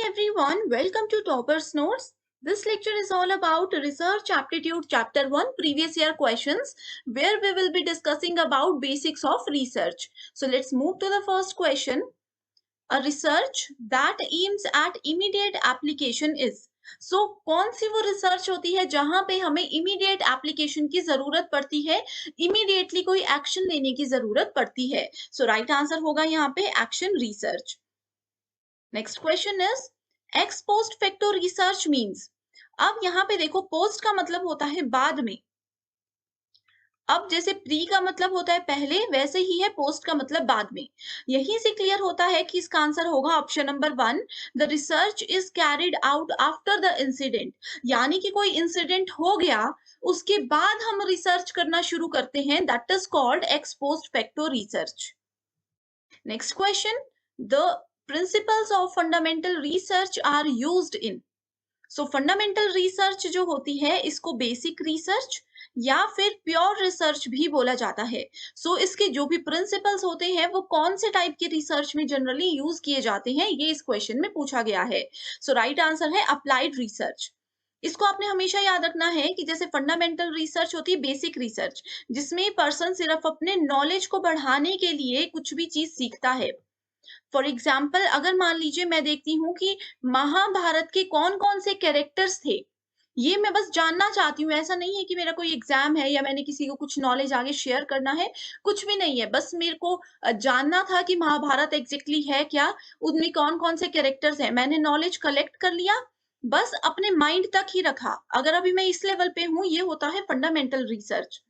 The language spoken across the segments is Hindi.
everyone, welcome to Topper's Notes. This lecture is all about Research Aptitude Chapter 1 previous year questions where we will be discussing about basics of research. So let's move to the first question. A research that aims at immediate application is. So कौन सी वो रिसर्च होती है जहां पे हमें इमीडिएट एप्लीकेशन की जरूरत पड़ती है, इमीडिएटली कोई एक्शन लेने की जरूरत पड़ती है. सो राइट आंसर होगा यहाँ पे action research. Next question is x post facto research means. अब यहाँ पे देखो पोस्ट का मतलब होता है बाद में. अब जैसे प्री का मतलब होता है पहले, वैसे ही है पोस्ट का मतलब बाद में. यहीं से क्लियर होता है कि इसका आंसर होगा option number 1. The research is carried out after the incident. यानी कि कोई इंसिडेंट हो गया, उसके बाद हम रिसर्च करना शुरू करते हैं. That is called ex post facto research. Next question. The principles of fundamental research are used in. So fundamental research जो होती है इसको बेसिक रिसर्च या फिर प्योर रिसर्च भी बोला जाता है. सो इसके जो भी प्रिंसिपल्स होते हैं वो कौन से टाइप के रिसर्च में जनरली यूज किए जाते हैं, ये इस क्वेश्चन में पूछा गया है. सो राइट आंसर है अप्लाइड रिसर्च. इसको आपने हमेशा याद रखना है कि जैसे फंडामेंटल रिसर्च होती है बेसिक रिसर्च, जिसमें पर्सन सिर्फ अपने नॉलेज को बढ़ाने के लिए कुछ भी चीज सीखता है. फॉर एग्जाम्पल अगर मान लीजिए मैं देखती हूँ कि महाभारत के कौन कौन से कैरेक्टर्स थे, ये मैं बस जानना चाहती हूँ. ऐसा नहीं है कि मेरा कोई एग्जाम है या मैंने किसी को कुछ नॉलेज आगे शेयर करना है, कुछ भी नहीं है. बस मेरे को जानना था कि महाभारत एग्जैक्टली है क्या, उनमें कौन कौन से कैरेक्टर्स हैं. मैंने नॉलेज कलेक्ट कर लिया, बस अपने माइंड तक ही रखा. अगर अभी मैं इस लेवल पे हूँ, ये होता है फंडामेंटल रिसर्च.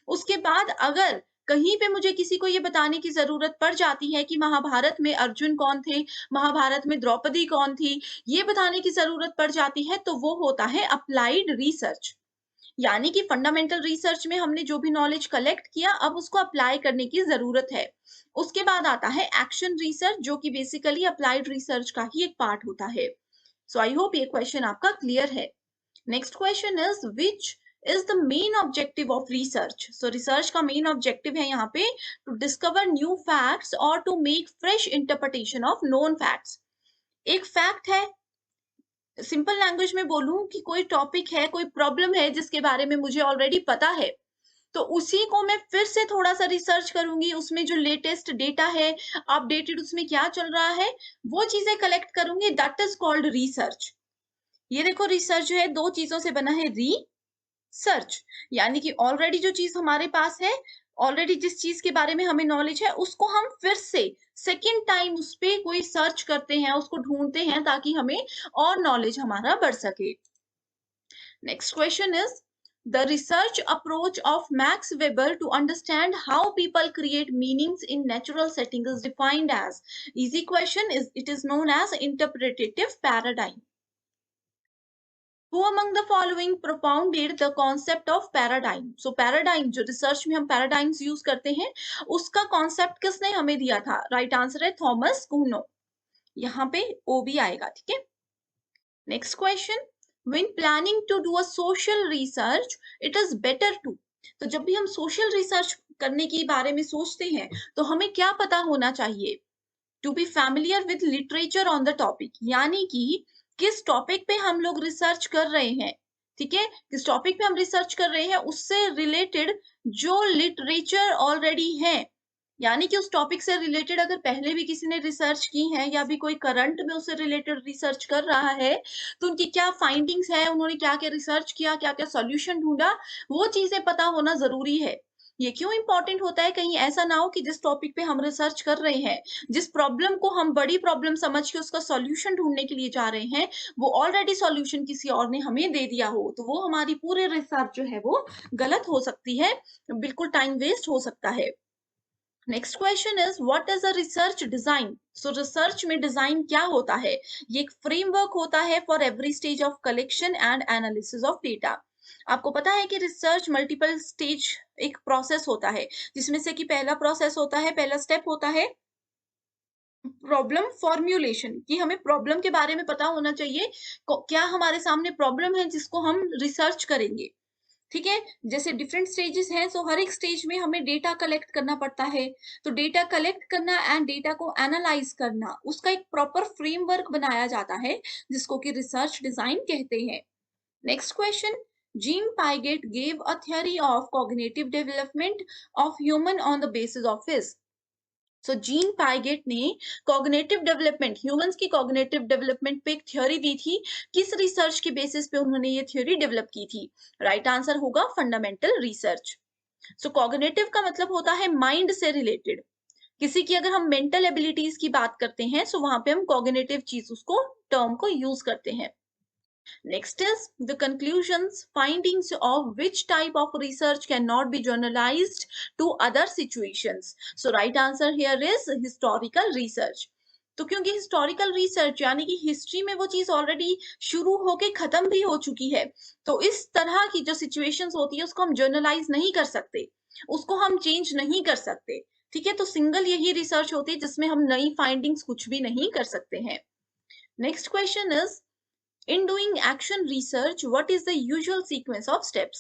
उसके बाद अगर कहीं पे मुझे किसी को ये बताने की जरूरत पड़ जाती है कि महाभारत में अर्जुन कौन थे, महाभारत में द्रौपदी कौन थी, ये बताने की जरूरत पड़ जाती है, तो वो होता है अप्लाइड रिसर्च. यानी कि फंडामेंटल रिसर्च में हमने जो भी नॉलेज कलेक्ट किया, अब उसको अप्लाई करने की जरूरत है. उसके बाद आता है एक्शन रिसर्च, जो कि बेसिकली अप्लाइड रिसर्च का ही एक पार्ट होता है. सो आई होप ये क्वेश्चन आपका क्लियर है. Next question is which is the main objective of research. So research का main objective है यहाँ पे to discover new facts or to make fresh interpretation of known facts. एक fact है, सिंपल लैंग्वेज में बोलूं कि कोई टॉपिक है, कोई प्रॉब्लम है जिसके बारे में मुझे ऑलरेडी पता है, तो उसी को मैं फिर से थोड़ा सा रिसर्च करूंगी. उसमें जो लेटेस्ट डेटा है, अपडेटेड उसमें क्या चल रहा है, वो चीजें कलेक्ट करूंगी. That is called research. ये देखो रिसर्च जो है दो चीजों से बना है, सर्च, यानी कि ऑलरेडी जो चीज हमारे पास है, ऑलरेडी जिस चीज के बारे में हमें नॉलेज है, उसको हम फिर से सेकेंड टाइम उस पे कोई सर्च करते हैं, उसको ढूंढते हैं ताकि हमें और नॉलेज हमारा बढ़ सके. Next question is the research approach of Max Weber to understand how people create meanings in natural setting is defined as. Easy question is, it is known as interpretative paradigm. Who among the following propounded the concept of paradigm? So paradigm जो रिसर्च में हम paradigms यूज करते हैं, उसका कॉन्सेप्ट किसने हमें दिया था? राइट आंसर है थॉमस कुनो. यहाँ पे ओ भी आएगा, ठीक है. Next question. When planning to do a social research, it is better to. तो जब भी हम सोशल रिसर्च करने के बारे में सोचते हैं, तो हमें क्या पता होना चाहिए? To be familiar with literature on the topic, यानी कि किस टॉपिक पे हम लोग रिसर्च कर रहे हैं, ठीक है, किस टॉपिक पे हम रिसर्च कर रहे हैं उससे रिलेटेड जो लिटरेचर ऑलरेडी है, यानी कि उस टॉपिक से रिलेटेड अगर पहले भी किसी ने रिसर्च की है या भी कोई करंट में उससे रिलेटेड रिसर्च कर रहा है, तो उनकी क्या फाइंडिंग्स है, उन्होंने क्या क्या रिसर्च किया, क्या क्या सॉल्यूशन ढूंढा, वो चीजें पता होना जरूरी है. ये क्यों इंपॉर्टेंट होता है? कहीं ऐसा ना हो कि जिस टॉपिक पे हम रिसर्च कर रहे हैं, जिस प्रॉब्लम को हम बड़ी प्रॉब्लम समझ के उसका सॉल्यूशन ढूंढने के लिए जा रहे हैं, वो ऑलरेडी सॉल्यूशन किसी और ने हमें दे दिया हो, तो वो हमारी पूरे रिसर्च जो है वो गलत हो सकती है, बिल्कुल टाइम वेस्ट हो सकता है. Next question is what is a research design. So research में डिजाइन क्या होता है? ये एक फ्रेमवर्क होता है for every stage of collection and analysis of data. आपको पता है कि रिसर्च मल्टीपल स्टेज एक प्रोसेस होता है, जिसमें से कि पहला प्रोसेस होता है, पहला स्टेप होता है प्रॉब्लम फॉर्म्यूलेशन, कि हमें प्रॉब्लम के बारे में पता होना चाहिए, क्या हमारे सामने प्रॉब्लम है जिसको हम रिसर्च करेंगे. ठीक है, जैसे डिफरेंट स्टेजेस हैं, सो हर एक स्टेज में हमें डेटा कलेक्ट करना पड़ता है। तो डेटा कलेक्ट करना एंड डेटा को एनालाइज करना, उसका एक प्रॉपर फ्रेमवर्क बनाया जाता है, जिसको कि रिसर्च डिजाइन कहते हैं। Next question, Jean Piaget gave a theory of cognitive development of human on the basis of his. So Jean Piaget ने कॉग्निटिव डेवलपमेंट, ह्यूमंस की कॉग्निटिव डेवलपमेंट पे एक थ्योरी दी थी। किस रिसर्च के बेसिस पे उन्होंने ये थ्योरी डेवलप की थी? राइट आंसर होगा फंडामेंटल रिसर्च। सो कॉग्निटिव का मतलब होता है माइंड से रिलेटेड। किसी की अगर हम मेंटल एबिलिटीज की बात करते हैं, सो वहां पे हम कॉग्निटिव चीज उसको टर्म को यूज करते हैं। Next is the conclusions, findings of which type of research cannot be generalized to other situations. So right answer here is historical research. तो क्योंकि हिस्टोरिकल रिसर्च यानी कि हिस्ट्री में वो चीज ऑलरेडी शुरू होके खत्म भी हो चुकी है, तो इस तरह की जो सिचुएशंस होती है उसको हम जर्नलाइज नहीं कर सकते, उसको हम चेंज नहीं कर सकते। ठीक है, तो सिंगल यही रिसर्च होती है जिसमें हम नई फाइंडिंग्स कुछ भी नहीं कर सकते हैं। Next question is, in doing action research what is the usual sequence of steps?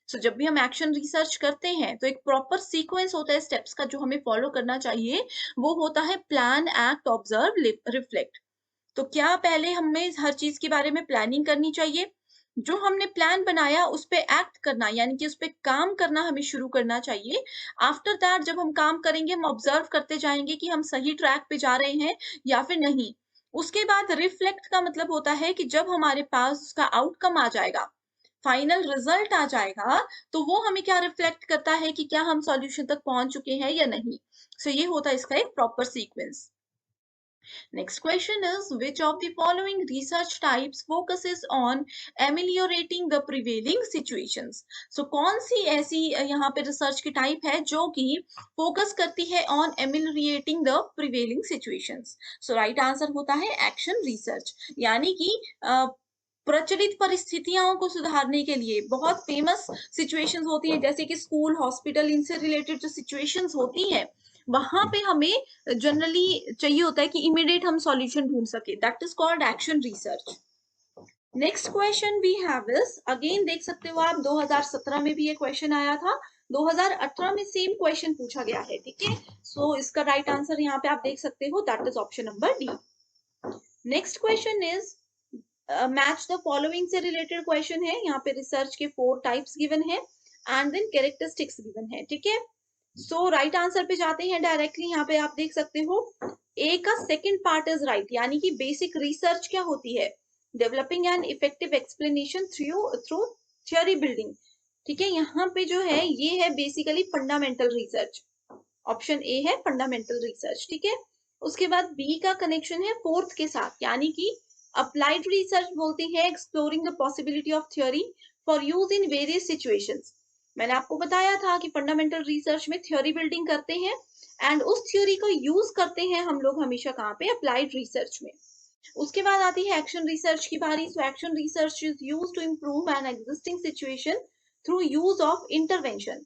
So जब भी हम एक्शन रिसर्च करते हैं तो एक प्रॉपर सीक्वेंस होता है स्टेप्स का जो हमें फॉलो करना चाहिए, वो होता है प्लान, एक्ट, ऑब्जर्व, रिफ्लेक्ट। तो क्या पहले हमें हर चीज के बारे में प्लानिंग करनी चाहिए, जो हमने प्लान बनाया उस पे एक्ट करना यानी कि उस पे काम करना हमें शुरू करना चाहिए। आफ्टर दैट जब हम काम करेंगे हम ऑब्जर्व करते जाएंगे कि हम सही ट्रैक पे जा रहे हैं या फिर नहीं। उसके बाद रिफ्लेक्ट का मतलब होता है कि जब हमारे पास उसका आउटकम आ जाएगा, फाइनल रिजल्ट आ जाएगा, तो वो हमें क्या रिफ्लेक्ट करता है कि क्या हम सॉल्यूशन तक पहुंच चुके हैं या नहीं। सो ये होता है इसका एक proper sequence. Next question is, which of the following research types focuses on ameliorating the prevailing situations? So कौन सी ऐसी यहाँ पे रिसर्च की टाइप है जो कि फोकस करती है on ameliorating the prevailing situations? So right answer होता है action research, यानी कि प्रचलित परिस्थितियों को सुधारने के लिए बहुत फेमस सिचुएशंस होती हैं, जैसे कि स्कूल, हॉस्पिटल, इनसे रिलेटेड जो सिचुएशंस होती हैं, वहां पे हमें जनरली चाहिए होता है कि इमीडिएट हम सॉल्यूशन ढूंढ सके, that is called action research. Next question we have is, again देख सकते हो आप 2017 में भी ये क्वेश्चन आया था, 2018 में सेम क्वेश्चन पूछा गया है। ठीक है, सो इसका राइट आंसर यहाँ पे आप देख सकते हो, that is option number D. Next question is, match the following से रिलेटेड क्वेश्चन है। यहाँ पे रिसर्च के 4 टाइप्स गिवन है एंड देन कैरेक्टरिस्टिक्स गिवन है। ठीक है, सो राइट आंसर पे जाते हैं डायरेक्टली। यहाँ पे आप देख सकते हो ए का सेकंड पार्ट इज राइट, यानी कि बेसिक रिसर्च क्या होती है, developing an effective explanation through theory building. ठीक है, यहाँ पे जो है ये है basically fundamental research, option A है फंडामेंटल रिसर्च। ठीक है, उसके बाद बी का कनेक्शन है फोर्थ के साथ, यानी कि अप्लाइड रिसर्च बोलती है exploring the possibility of theory for use in various situations. मैंने आपको बताया था कि फंडामेंटल रिसर्च में थ्योरी बिल्डिंग करते हैं एंड उस थ्योरी को यूज करते हैं हम लोग हमेशा कहाँ पे, अप्लाइड रिसर्च में। उसके बाद आती है एक्शन रिसर्च की बारी। So action research is used to improve an existing situation through use of intervention.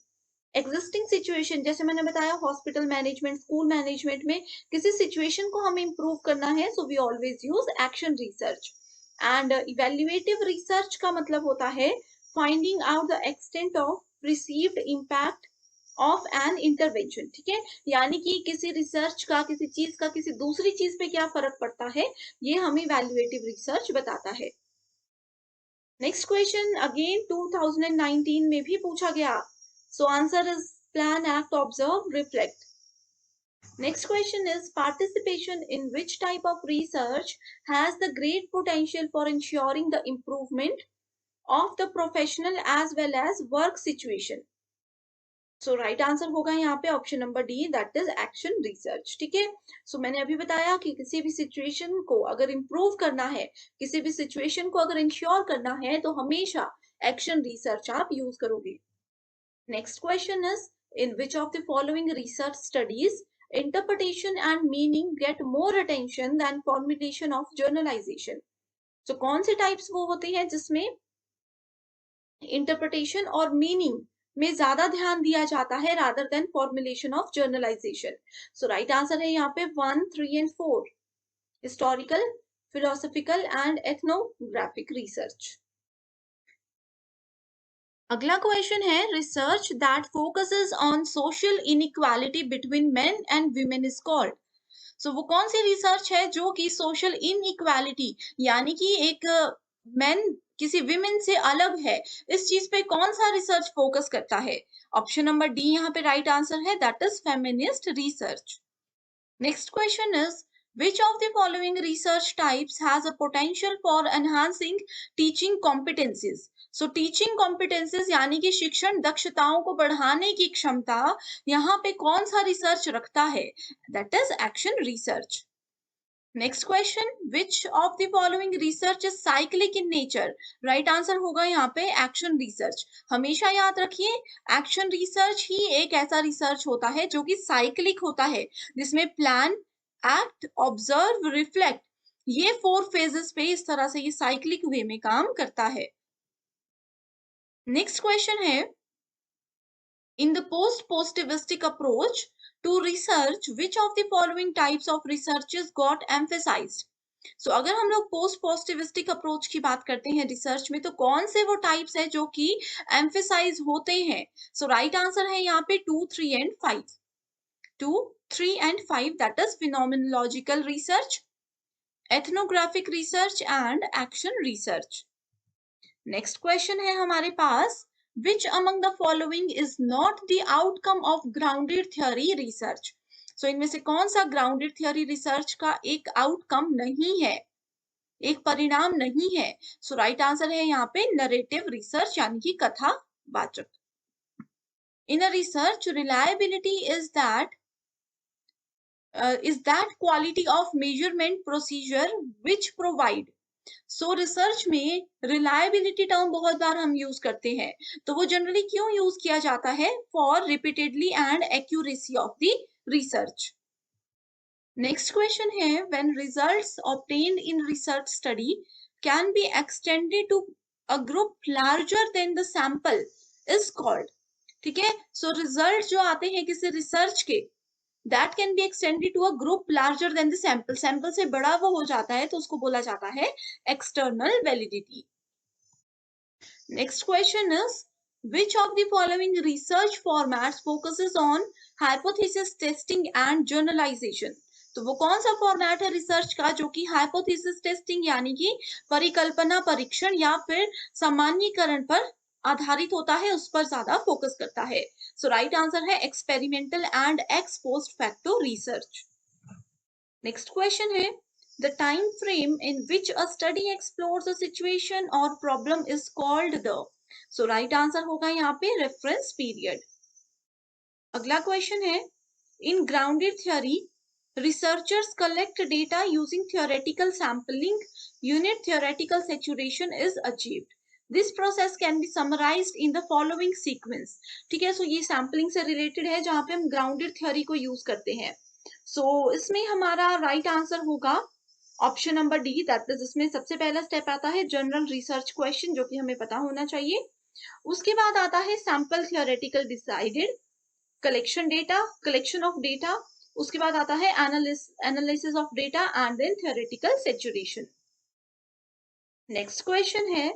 Existing situation जैसे मैंने बताया हॉस्पिटल मैनेजमेंट, स्कूल मैनेजमेंट में किसी सिचुएशन को हमें इंप्रूव करना है, so we always use action research. And evaluative research का मतलब होता है finding out the extent of received impact of an intervention. ठीक है, यानी कि किसी रिसर्च का, किसी चीज का किसी दूसरी चीज पे क्या फर्क पड़ता है, ये हमें इवेल्युएटिव रिसर्च बताता है। नेक्स्ट क्वेश्चन अगेन 2019 में भी पूछा गया, so answer is plan, act, observe, reflect. Next question is, participation in which type of research has the great potential for ensuring the improvement of the professional as well as work situation? So right answer होगा यहाँ पे option number D, that is action research. ठीक है, सो मैंने अभी बताया कि किसी भी सिचुएशन को अगर इंप्रूव करना है, किसी भी सिचुएशन को अगर इंश्योर करना है, तो हमेशा एक्शन रिसर्च आप यूज करोगे। Next question is, in which of the following research studies interpretation and meaning get more attention than formulation of generalization? So कौन से types वो होते हैं जिसमें interpretation और meaning में ज्यादा ध्यान दिया जाता है rather than formulation of generalization? So right answer है यहाँ पे 1, 3 and 4, historical, philosophical and ethnographic research. अगला क्वेश्चन है, research that focuses on social inequality between men and women is called. So वो कौन सी रिसर्च है जो कि सोशल इनइक्वालिटी यानी कि एक मेन किसी विमेन से अलग है, इस चीज पे कौन सा रिसर्च फोकस करता है? ऑप्शन नंबर डी यहाँ पे राइट आंसर है, that is feminist research. Next question is, which of the following research types has a potential for enhancing teaching competencies? So teaching competencies यानी कि शिक्षण दक्षताओं को बढ़ाने की क्षमता यहाँ पे कौन सा रिसर्च रखता है? That is action research. Next question, which of the following research is cyclic in nature? Right answer होगा यहाँ पे एक्शन रिसर्च। हमेशा याद रखिए, एक्शन रिसर्च ही एक ऐसा रिसर्च होता है जो कि साइक्लिक होता है, जिसमें प्लान, एक्ट, ऑब्जर्व, रिफ्लेक्ट, ये 4 फेजेस पे इस तरह से ये साइक्लिक वे में काम करता है। नेक्स्ट क्वेश्चन है, in the post-positivistic approach to research, which of the following types of researches got emphasized? So अगर हम लोग पोस्ट पॉजिटिविस्टिक अप्रोच की बात करते हैं रिसर्च में, तो कौन से वो टाइप्स है जो कि एम्फेसाइज होते हैं? सो राइट आंसर है यहाँ पे 2, 3 and 5। 2, 3 and 5, that is phenomenological research, ethnographic research and action research. Next question है हमारे पास, which among the following is not the outcome of grounded theory research? So इनमें से कौन सा grounded theory research का एक आउटकम नहीं है, एक परिणाम नहीं है? सो राइट आंसर है यहाँ पे नरेटिव रिसर्च यानी कि कथावाचक। In a research, reliability is that quality of measurement procedure which provide। So research में रिलायबिलिटी टर्म बहुत बार हम यूज करते हैं, तो वो जनरली क्यों यूज किया जाता है? For repeatedly and accuracy of the research. Next question है, when results obtained in research study can be extended to a group larger than the sample is called. ठीक है, सो रिजल्ट जो आते हैं किसी रिसर्च के, that can be extended to a group larger than the sample। Sample से बड़ा वो हो जाता है तो उसको बोला जाता है external validity। next question is, which of the following research formats focuses on hypothesis testing and generalization? तो वो कौन सा फॉर्मेट है रिसर्च का जो कि हाइपोथेसिस टेस्टिंग यानी कि परिकल्पना परीक्षण या फिर सामान्यीकरण पर आधारित होता है, उस पर ज्यादा फोकस करता है? सो राइट आंसर है experimental and ex post facto research. Next question है, the time frame in which a study explores a situation और problem is called the. So right answer होगा यहाँ पे रेफरेंस पीरियड। अगला क्वेश्चन है, in grounded theory researchers collect data using theoretical sampling unit theoretical saturation is achieved। This process can be summarized in the following sequence। ठीक है, सो ये सैम्पलिंग से रिलेटेड है जहां पे हम ग्राउंडेड थ्योरी को यूज करते हैं। सो इसमें हमारा राइट आंसर होगा option number D, that is इसमें सबसे पहला स्टेप आता है जनरल रिसर्च क्वेश्चन जो कि हमें पता होना चाहिए। उसके बाद आता है sample theoretical decided, collection data, collection of data, उसके बाद आता है analysis of data and then theoretical saturation. Next question है,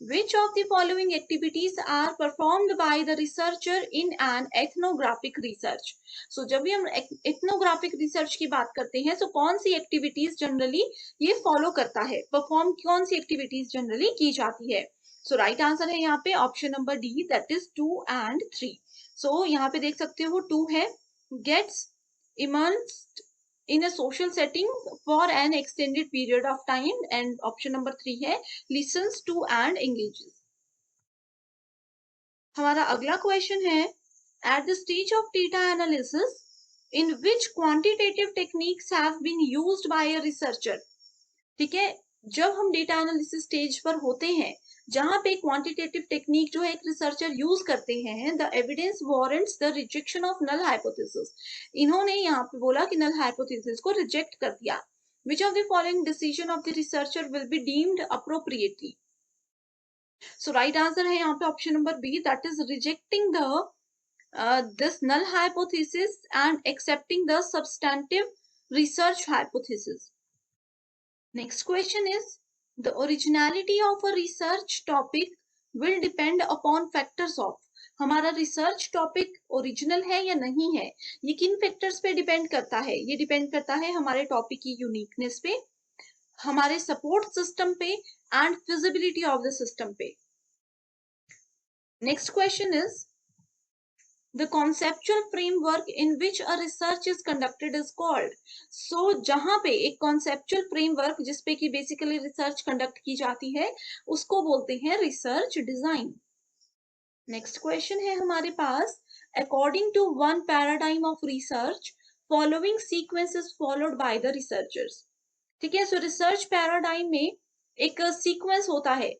which of the following activities are performed by the researcher in an ethnographic research? So जब भी हम ethnographic research की बात करते हैं, तो कौन सी एक्टिविटीज जनरली ये फॉलो करता है, परफॉर्म कौन सी एक्टिविटीज जनरली की जाती है? सो राइट आंसर है यहाँ पे option number D, that is 2 and 3। सो यहाँ पे देख सकते हो 2 है gets immersed in a social setting for an extended period of time, and option number 3 है listens to and engages। हमारा अगला क्वेश्चन है, at the stage of data analysis in which quantitative techniques have been used by a researcher। ठीक है, जब हम डेटा एनालिसिस स्टेज पर होते हैं जहां पे क्वांटिटेटिव टेक्निक जो है एक रिसर्चर यूज करते हैं, the evidence warrants the rejection of null hypothesis. इन्होंने यहाँ पे बोला कि नल हाइपोथेसिस को रिजेक्ट कर दिया। Which of the following decision of the researcher will be deemed appropriately? So right answer है यहाँ पे option number B, that is rejecting the this null hypothesis and accepting the substantive research hypothesis। Next question is, the originality of a research topic will depend upon factors of, हमारा रिसर्च टॉपिक ओरिजिनल है या नहीं है, ये किन फैक्टर्स पे डिपेंड करता है? ये डिपेंड करता है हमारे टॉपिक की यूनिकनेस पे, हमारे सपोर्ट सिस्टम पे and feasibility of the system पे। Next question is the conceptual framework in which a research is conducted is called। so जहां पे एक conceptual framework जिसपे कि basically research conduct की जाती है उसको बोलते हैं research design। next question है हमारे पास according to one paradigm of research following sequence is followed by the researchers। ठीक है, सो रिसर्च पैराडाइम में एक सीक्वेंस होता है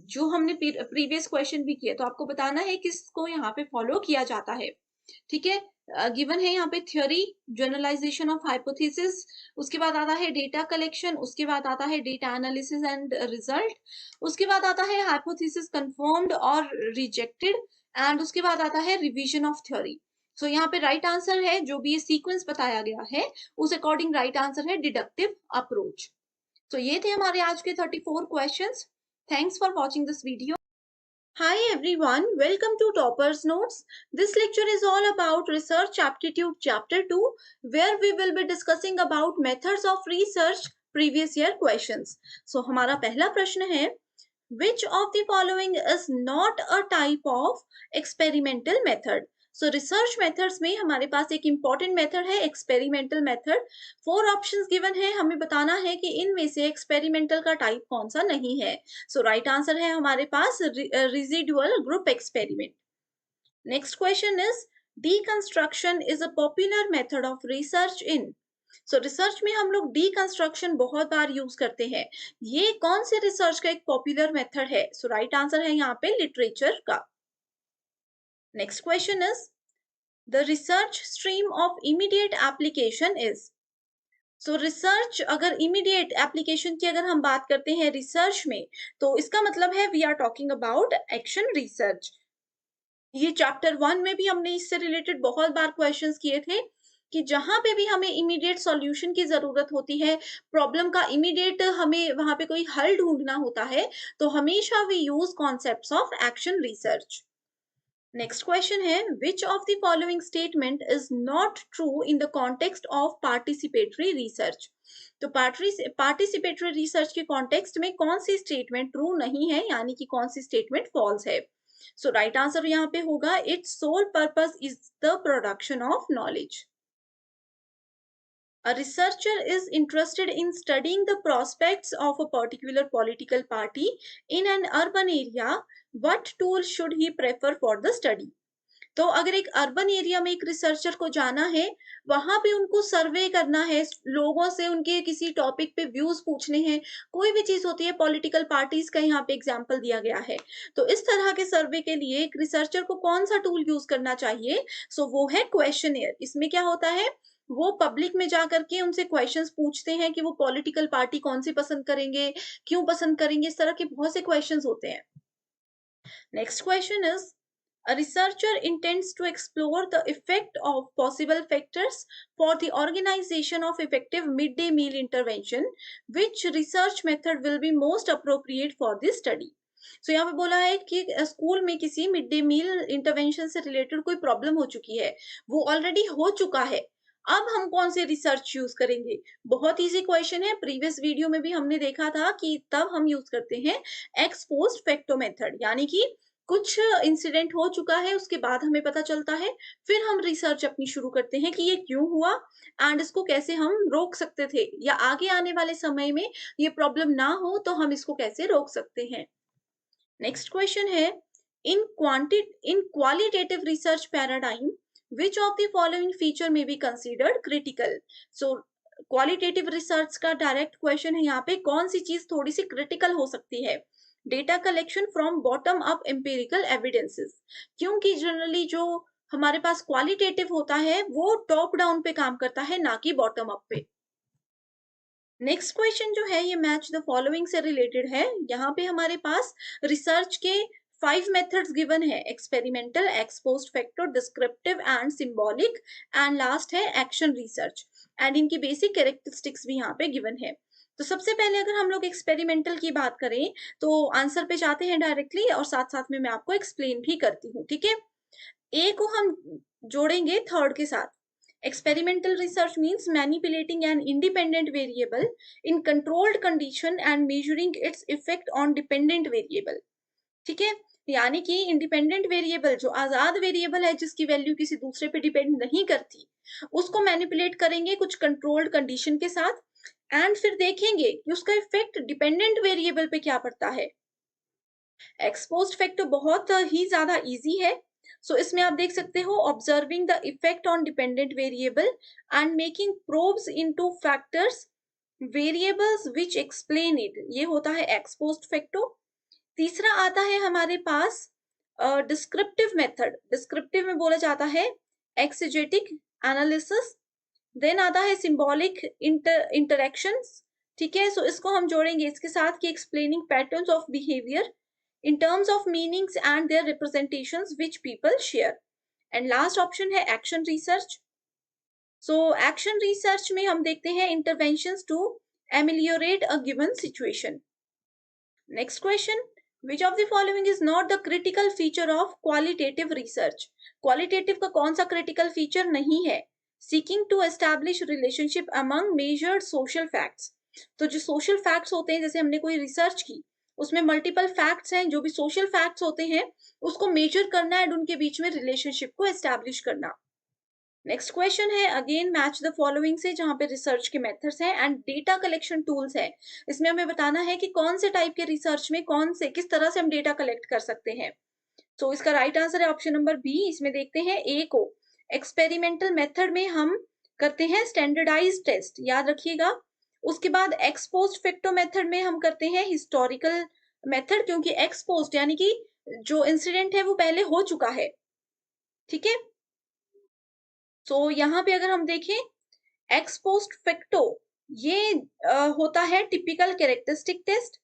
जो हमने प्रीवियस क्वेश्चन भी किया, तो आपको बताना है किसको यहाँ पे फॉलो किया जाता है। ठीक है, गिवन है यहाँ पे थ्योरी, जनरलाइजेशन ऑफ हाइपोथेसिस, उसके बाद आता है डेटा कलेक्शन, उसके बाद आता है डेटा एनालिसिस एंड रिजल्ट, उसके बाद आता है हाइपोथेसिस कंफर्म्ड और रिजेक्टेड, एंड उसके बाद आता है रिवीजन ऑफ थ्योरी। सो यहाँ पे राइट आंसर है जो भी ये सीक्वेंस बताया गया है उस अकॉर्डिंग राइट आंसर है डिडक्टिव अप्रोच। तो ये थे हमारे आज के 34 questions. Thanks for watching this video. Hi everyone, welcome to Toppers Notes. This lecture is all about Research Aptitude Chapter 2, where we will be discussing about methods of research previous year questions. So हमारा पहला प्रश्न है, which of the following is not a type of experimental method? So research methods में हमारे पास एक इंपॉर्टेंट मेथड है एक्सपेरिमेंटल मेथड। 4 ऑप्शंस गिवन है, हमें बताना है कि इनमें से एक्सपेरिमेंटल का टाइप कौन सा नहीं है। सो राइट आंसर है हमारे पास residual group experiment. Next question is deconstruction is a popular method of research in. So research में हम लोग डीकंस्ट्रक्शन बहुत बार यूज करते हैं, ये कौन से रिसर्च का एक पॉपुलर मेथड है? सो राइट आंसर है यहाँ पे लिटरेचर का। Next question is the research stream of immediate application is. So research अगर इमीडिएट एप्लीकेशन की अगर हम बात करते हैं रिसर्च में, तो इसका मतलब है we are talking about action research. ये चैप्टर 1 में भी हमने इससे रिलेटेड बहुत बार क्वेश्चंस किए थे कि जहां पे भी हमें इमीडिएट सॉल्यूशन की जरूरत होती है, प्रॉब्लम का इमीडिएट हमें वहां पे कोई हल ढूंढना होता है, तो हमेशा we use concepts of action research. Next question है, which of the following statement is not true in the context of participatory research. तो पार्टिसिपेटरी रिसर्च के कॉन्टेक्स्ट में कौन सी स्टेटमेंट ट्रू नहीं है, यानी कि कौन सी स्टेटमेंट फॉल्स है? सो राइट आंसर यहाँ पे होगा its sole purpose is the production of knowledge. A researcher is interested in studying the prospects of a particular political party in an urban area. What tool should he prefer for the study? तो अगर एक अर्बन एरिया में एक रिसर्चर को जाना है, वहां पे उनको सर्वे करना है, लोगों से उनके किसी टॉपिक पे व्यूज पूछने हैं, कोई भी चीज होती है, पॉलिटिकल पार्टीज का यहाँ पे एग्जांपल दिया गया है, तो इस तरह के सर्वे के लिए एक रिसर्चर को कौन सा टूल यूज करना चाहिए? सो वो है क्वेश्चनियर। इसमें क्या होता है, वो पब्लिक में जाकर के उनसे क्वेश्चंस पूछते हैं कि वो पॉलिटिकल पार्टी कौन सी पसंद करेंगे, क्यों पसंद करेंगे, इस तरह के बहुत से क्वेश्चंस होते हैं। Next question is a researcher intends to explore the effect of possible factors for the organization of effective midday meal intervention. Which research method will be most appropriate for this study? So यहाँ पे बोला है कि स्कूल में किसी मिड डे मील इंटरवेंशन से रिलेटेड कोई प्रॉब्लम हो चुकी है, वो ऑलरेडी हो चुका है, अब हम कौन से रिसर्च यूज करेंगे? बहुत इजी क्वेश्चन है, प्रीवियस वीडियो में भी हमने देखा था कि तब हम यूज करते हैं एक्स पोस्ट फैक्टो मेथड, यानी कि कुछ इंसिडेंट हो चुका है, उसके बाद हमें पता चलता है, फिर हम रिसर्च अपनी शुरू करते हैं कि ये क्यों हुआ एंड इसको कैसे हम रोक सकते थे, या आगे आने वाले समय में ये प्रॉब्लम ना हो तो हम इसको कैसे रोक सकते हैं। नेक्स्ट क्वेश्चन है, इन qualitative research paradigm which of the following feature may be considered critical? So qualitative research का डायरेक्ट क्वेश्चन है यहाँ पे, कौन सी चीज थोड़ी सी क्रिटिकल हो सकती है? Data collection from bottom up empirical evidences, क्योंकि जनरली जो हमारे पास क्वालिटेटिव होता है वो टॉप डाउन पे काम करता है, ना कि बॉटम अप पे। नेक्स्ट क्वेश्चन जो है ये मैच द फॉलोइंग से रिलेटेड है। यहाँ पे हमारे पास रिसर्च के 5 मेथड्स गिवन है, experimental, x post facto, descriptive and symbolic, and last है एक्शन रिसर्च, एंड इनकी बेसिक कैरेक्टरिस्टिक्स भी यहाँ पे गिवन है। तो सबसे पहले अगर हम लोग एक्सपेरिमेंटल की बात करें तो आंसर पे जाते हैं डायरेक्टली और साथ साथ में मैं आपको एक्सप्लेन भी करती हूँ, ठीक है। ए को हम जोड़ेंगे थर्ड के साथ। Experimental research means manipulating N independent variable in controlled condition and measuring it's effect on dependent variable, ठीक है। यानी कि इंडिपेंडेंट वेरिएबल जो आजाद वेरिएबल है जिसकी वैल्यू किसी दूसरे पे डिपेंड नहीं करती, उसको मैनिपुलेट करेंगे कुछ कंट्रोल्ड कंडीशन के साथ एंड फिर देखेंगे कि उसका इफेक्ट डिपेंडेंट वेरिएबल पे क्या पड़ता है। एक्सपोज्ड इफेक्ट तो बहुत ही ज्यादा इजी है। सो इसमें आप देख सकते हो observing the effect on dependent variable and making probes into factors variables which explain it, ये होता है एक्सपोज्ड इफेक्टो। तीसरा आता है हमारे पास डिस्क्रिप्टिव मेथड। डिस्क्रिप्टिव में बोला जाता है एक्सेजेटिक एनालिसिस। देन आता है सिंबॉलिक इंटरेक्शंस, ठीक है। सो इसको हम जोड़ेंगे इसके साथ कि explaining patterns of behaviour in terms of meanings and their representations which people share. And last option है action research. So action research में हम देखते हैं interventions to ameliorate a given situation. Next question, which of the following is not the critical feature of qualitative research? Qualitative का कौन सा critical feature नहीं है? Seeking to establish relationship among measured social facts. तो जो social facts होते हैं, जैसे हमने कोई research की उसमें मल्टीपल फैक्ट्स हैं, जो भी सोशल फैक्ट्स होते हैं उसको मेजर करना एंड उनके बीच में रिलेशनशिप को एस्टैब्लिश करना। नेक्स्ट क्वेश्चन है अगेन मैच द फॉलोइंग से, जहां पे रिसर्च के मेथड्स हैं एंड डेटा कलेक्शन टूल्स है। इसमें हमें बताना है कि कौन से टाइप के रिसर्च में कौन से किस तरह से हम डेटा कलेक्ट कर सकते हैं। तो इसका राइट आंसर है ऑप्शन नंबर बी। इसमें देखते हैं ए को, एक्सपेरिमेंटल मेथड में हम करते हैं स्टैंडर्डाइज टेस्ट, याद रखिएगा। उसके बाद एक्सपोज्ड फैक्टो मेथड में हम करते हैं हिस्टोरिकल मेथड, क्योंकि एक्सपोज्ड यानी कि जो इंसिडेंट है वो पहले हो चुका है, ठीक है। सो यहाँ पे अगर हम देखें एक्सपोज्ड फैक्टो ये होता है टिपिकल कैरेक्टरिस्टिक टेस्ट।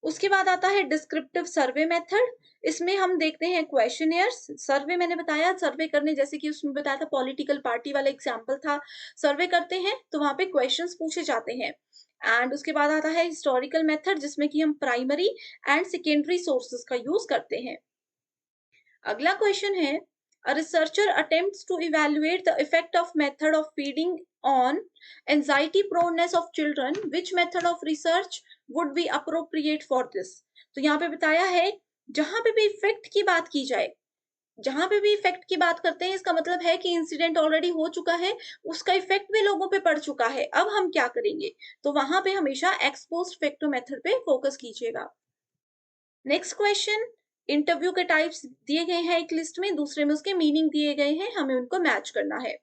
उसके बाद आता है डिस्क्रिप्टिव सर्वे मेथड। इसमें हम देखते हैं क्वेश्चनियर्स। सर्वे मैंने बताया, सर्वे करने जैसे कि उसमें बताया था पॉलिटिकल पार्टी वाला एग्जांपल था। सर्वे करते हैं तो वहां पे क्वेश्चंस पूछे जाते हैं। एंड उसके बाद आता है हिस्टोरिकल मेथड जिसमें कि हम प्राइमरी एंड सेकेंडरी सोर्सेज का यूज करते हैं। अगला क्वेश्चन है a researcher attempts to evaluate the effect of method of feeding on anxiety proneness of children, which method of research would be appropriate for this. तो यहाँ पे बताया है जहां पे भी इफेक्ट की बात की जाए, जहां पे भी इफेक्ट की बात करते हैं इसका मतलब है कि इंसिडेंट ऑलरेडी हो चुका है, उसका इफेक्ट भी लोगों पे पड़ चुका है, अब हम क्या करेंगे। तो वहां पे हमेशा एक्सपोज्ड फैक्टो मेथड पे फोकस कीजिएगा। नेक्स्ट क्वेश्चन, इंटरव्यू के टाइप्स दिए गए हैं एक लिस्ट में, दूसरे में उसके मीनिंग दिए गए हैं, हमें उनको मैच करना है।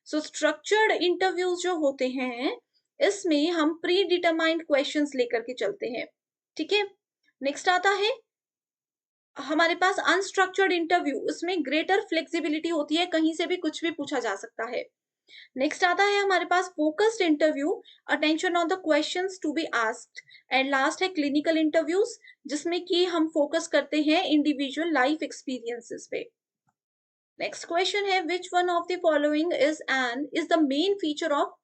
सो स्ट्रक्चर्ड इंटरव्यूज जो होते हैं इसमें हम प्री डिटरमाइंड क्वेश्चंस लेकर के चलते हैं, ठीक है। नेक्स्ट आता है हमारे पास अनस्ट्रक्चर्ड इंटरव्यू, इसमें ग्रेटर फ्लेक्सिबिलिटी होती है, कहीं से भी कुछ भी पूछा जा सकता है। नेक्स्ट आता है हमारे पास focused interview, attention on the questions to be asked. And last है क्लिनिकल इंटरव्यूज जिसमें कि हम फोकस करते हैं इंडिविजुअल लाइफ एक्सपीरियंसेस पे। नेक्स्ट क्वेश्चन है which one of the following is the main feature of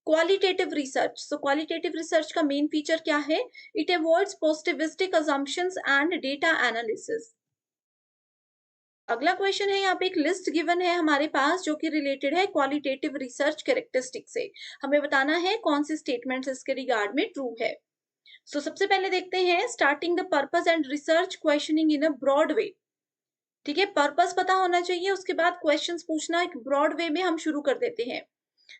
qualitative research. So qualitative research का मेन फीचर क्या है? It avoids positivistic assumptions and data analysis. अगला क्वेश्चन है, यहाँ पे एक लिस्ट गिवन है हमारे पास जो कि रिलेटेड है क्वालिटेटिव रिसर्च कैरेक्टरिस्टिक से। हमें बताना है कौन से स्टेटमेंट्स इसके रिगार्ड में ट्रू है। सो सबसे पहले देखते हैं starting the purpose and research questioning in a broad way, ठीक है। पर्पस पता होना चाहिए, उसके बाद क्वेश्चंस पूछना एक ब्रॉड वे में हम शुरू कर देते हैं।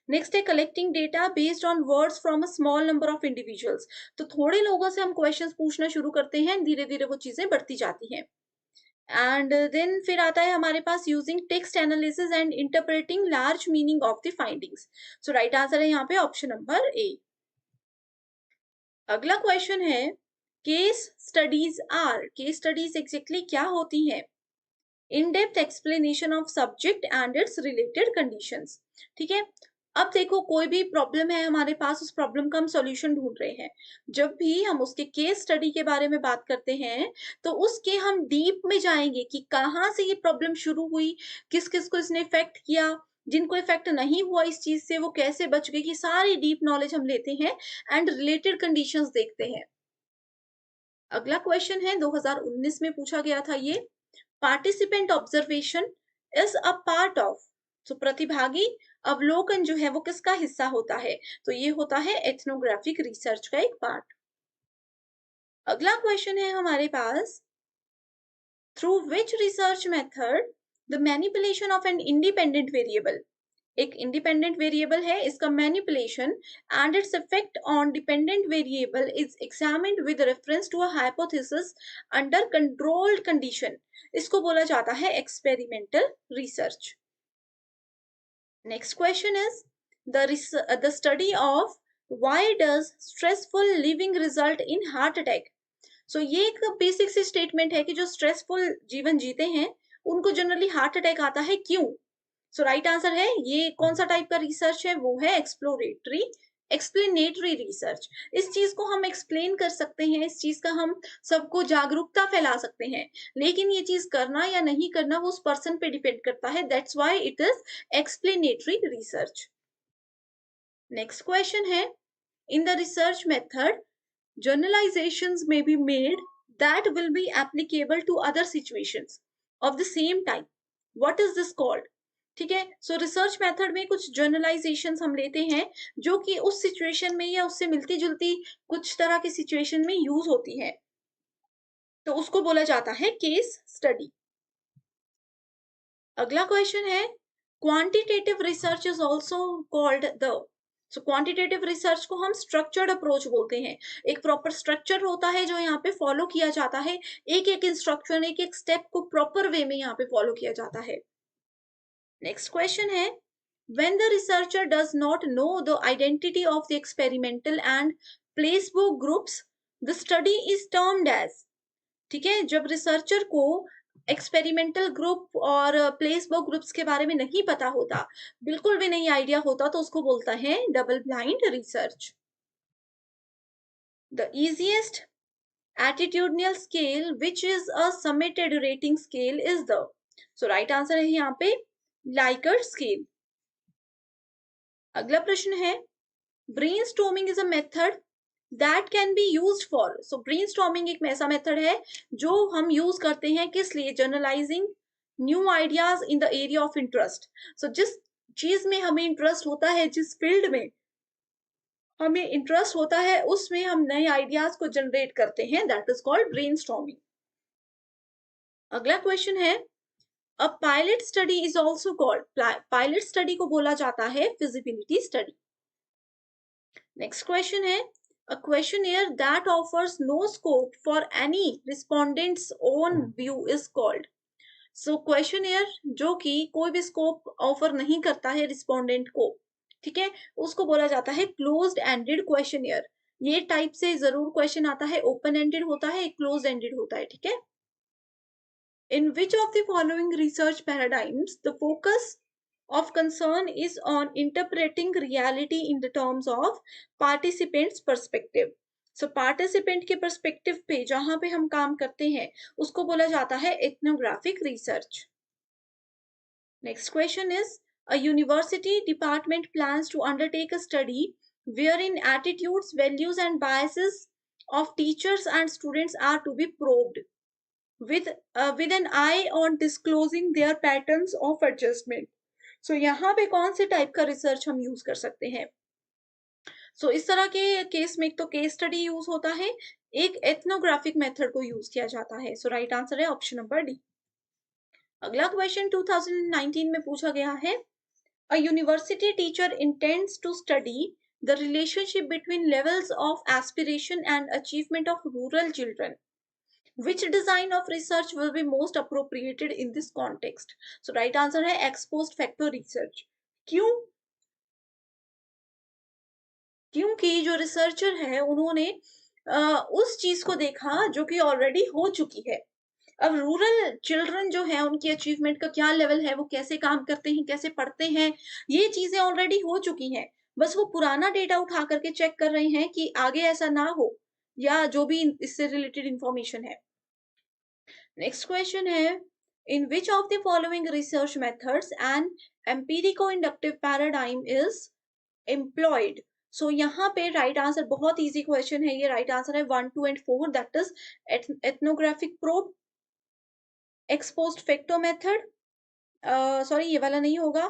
नेक्स्ट है collecting data based on words from a small number of individuals. तो थोड़े लोगों से हम क्वेश्चंस पूछना शुरू करते हैं, धीरे धीरे वो चीजें बढ़ती जाती हैं। एंड देन फिर आता है हमारे पास using text analysis and interpreting large meaning of the findings. So right answer है यहाँ पे ऑप्शन नंबर ए। अगला क्वेश्चन है case studies are. Case studies exactly क्या होती हैं? In depth explanation of subject and its related conditions, ठीक है। अब देखो कोई भी प्रॉब्लम है हमारे पास, उस प्रॉब्लम का हम सॉल्यूशन ढूंढ रहे हैं। जब भी हम उसके केस स्टडी के बारे में बात करते हैं तो उसके हम डीप में जाएंगे कि कहाँ से ये प्रॉब्लम शुरू हुई, किस किस को इसने इफेक्ट किया, जिनको इफेक्ट नहीं हुआ इस चीज से वो कैसे बच गए, ये सारी डीप नॉलेज हम लेते हैं एंड रिलेटेड कंडीशंस देखते हैं। अगला क्वेश्चन है 2019 में पूछा गया था ये, participant observation is a part of, तो प्रतिभागी अवलोकन जो है वो किसका हिस्सा होता है, तो ये होता है एथनोग्राफिक रिसर्च का एक पार्ट। अगला क्वेश्चन है हमारे पास, through which research method the manipulation of an independent variable, एक इंडिपेंडेंट वेरिएबल है, इसका manipulation and its effect on dependent variable is examined with reference to a hypothesis under controlled condition, इसको बोला जाता है experimental research. Next question is the study of why does stressful living result in heart attack, so ये एक बेसिक सी स्टेटमेंट है कि जो स्ट्रेसफुल जीवन जीते हैं उनको जनरली हार्ट अटैक आता है, क्यों? सो राइट आंसर है, ये कौन सा टाइप का रिसर्च है, वो है एक्सप्लोरेटरी एक्सप्लेनेटरी रिसर्च। इस चीज को हम एक्सप्लेन कर सकते हैं, इस चीज का हम सबको जागरूकता फैला सकते हैं, लेकिन ये चीज करना या नहीं करना वो उस पर्सन पे डिपेंड करता है, that's why it is explanatory research. Next question है, in the research method generalizations may be made that will be applicable to other situations of the same time, what is this called? ठीक है, सो रिसर्च मेथड में कुछ जनरलाइजेशंस हम लेते हैं जो कि उस सिचुएशन में या उससे मिलती जुलती कुछ तरह की सिचुएशन में यूज होती है, तो उसको बोला जाता है केस स्टडी। अगला क्वेश्चन है, quantitative research is also called the, so quantitative research को हम स्ट्रक्चर्ड अप्रोच बोलते हैं, एक प्रॉपर स्ट्रक्चर होता है जो यहाँ पे फॉलो किया जाता है, एक एक इंस्ट्रक्शन एक एक स्टेप को प्रॉपर वे में यहाँ पे फॉलो किया जाता है। नेक्स्ट क्वेश्चन है, when the researcher does not know the identity of the experimental and placebo groups, the study is termed as, ठीक है, जब रिसर्चर को एक्सपेरिमेंटल ग्रुप और प्लेसबो ग्रुप्स के बारे में नहीं पता होता, बिल्कुल भी नहीं आइडिया होता, तो उसको बोलता है double blind research. The easiest attitudinal scale which is a summated rating scale is the, so right answer है यहाँ पे लाइकर्ट स्केल। अगला प्रश्न है, brainstorming is a method that can be used for, so brainstorming एक ऐसा मेथड है जो हम यूज करते हैं किस लिए, generalizing new ideas in the area of interest, so जिस चीज में हमें इंटरेस्ट होता है, जिस फील्ड में हमें इंटरेस्ट होता है उसमें हम नए आइडियाज को जनरेट करते हैं, दैट इज कॉल्ड ब्रेनस्टॉर्मिंग। अगला क्वेश्चन है, a pilot study is also called, pilot study को बोला जाता है फिजिबिलिटी स्टडी। नेक्स्ट क्वेश्चन है, a questionnaire that offers no scope for any respondent's own view is called, so questionnaire जो कि कोई भी स्कोप ऑफर नहीं करता है रिस्पोंडेंट को, ठीक है, उसको बोला जाता है क्लोज्ड एंडेड क्वेश्चनियर। ये टाइप से जरूर क्वेश्चन आता है, ओपन एंडेड होता है, क्लोज एंडेड होता है, ठीक है। In which of the following research paradigms the focus of concern is on interpreting reality in the terms of participants perspective, so participant के perspective पे जहां पे हम काम करते हैं उसको बोला जाता है ethnographic research। Next question is, a university department plans to undertake a study wherein attitudes, values and biases of teachers and students are to be probed with an eye on disclosing their patterns of adjustment, सो यहाँ पे कौन से टाइप का रिसर्च हम यूज कर सकते हैं, सो इस तरह के केस में एक तो केस स्टडी यूज होता है, एक एथनोग्राफिक मेथड को यूज किया जाता है, सो राइट आंसर है ऑप्शन नंबर डी। अगला क्वेश्चन 2019 में पूछा गया है, a university teacher intends to study the relationship between levels of aspiration and achievement of rural children, which design of research will be most appropriated in this context, so right answer है ex post facto research। क्यों? क्योंकि जो रिसर्चर है उन्होंने उस चीज को देखा जो कि ऑलरेडी हो चुकी है। अब रूरल चिल्ड्रन जो है उनकी अचीवमेंट का क्या लेवल है, वो कैसे काम करते हैं, कैसे पढ़ते हैं, ये चीजें ऑलरेडी हो चुकी हैं, बस वो पुराना डेटा उठा करके चेक कर रहे हैं कि आगे ऐसा ना हो, या जो भी इससे रिलेटेड इंफॉर्मेशन है। नेक्स्ट क्वेश्चन है, In which of the following research methods an empirico-inductive paradigm is employed? So यहाँ पे राइट आंसर, बहुत इजी क्वेश्चन है ये, राइट आंसर है 1, 2 and 4, that is ethnographic probe, ex post facto method, sorry ये वाला नहीं होगा,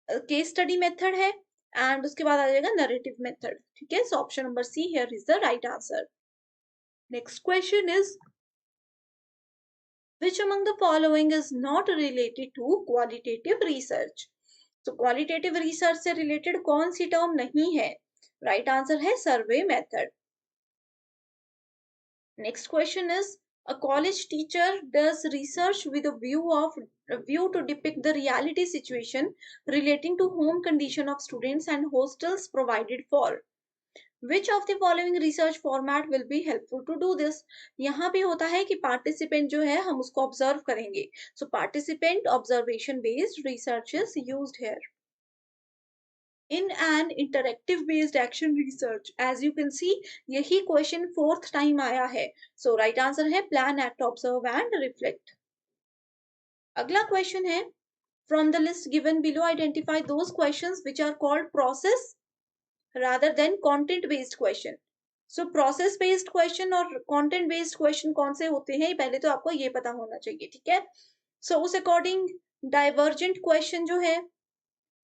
केस स्टडी मेथड है, एंड उसके बाद आ जाएगा नरेटिव मेथड। ठीक है, so option number C here is the right answer. Next question is which among the following is not related to qualitative research? तो क्वालिटेटिव रिसर्च से रिलेटेड कौन सी टर्म नहीं है? राइट आंसर है survey method. Next question is a college teacher does research with a view to depict the reality situation relating to home condition of students and hostels provided for. Which of the following research format will be helpful to do this? यहाँ पे होता है कि participant जो है हम उसको observe करेंगे, so participant observation based research is used here. In an interactive based action research, as you can see यही question 4th time आया है, so right answer है plan, act, observe and reflect. अगला question है from the list given below identify those questions which are called process rather than content based question. So process based question और content based question कौन से होते हैं पहले तो आपको ये पता होना चाहिए, ठीक है। So उस according divergent question जो है,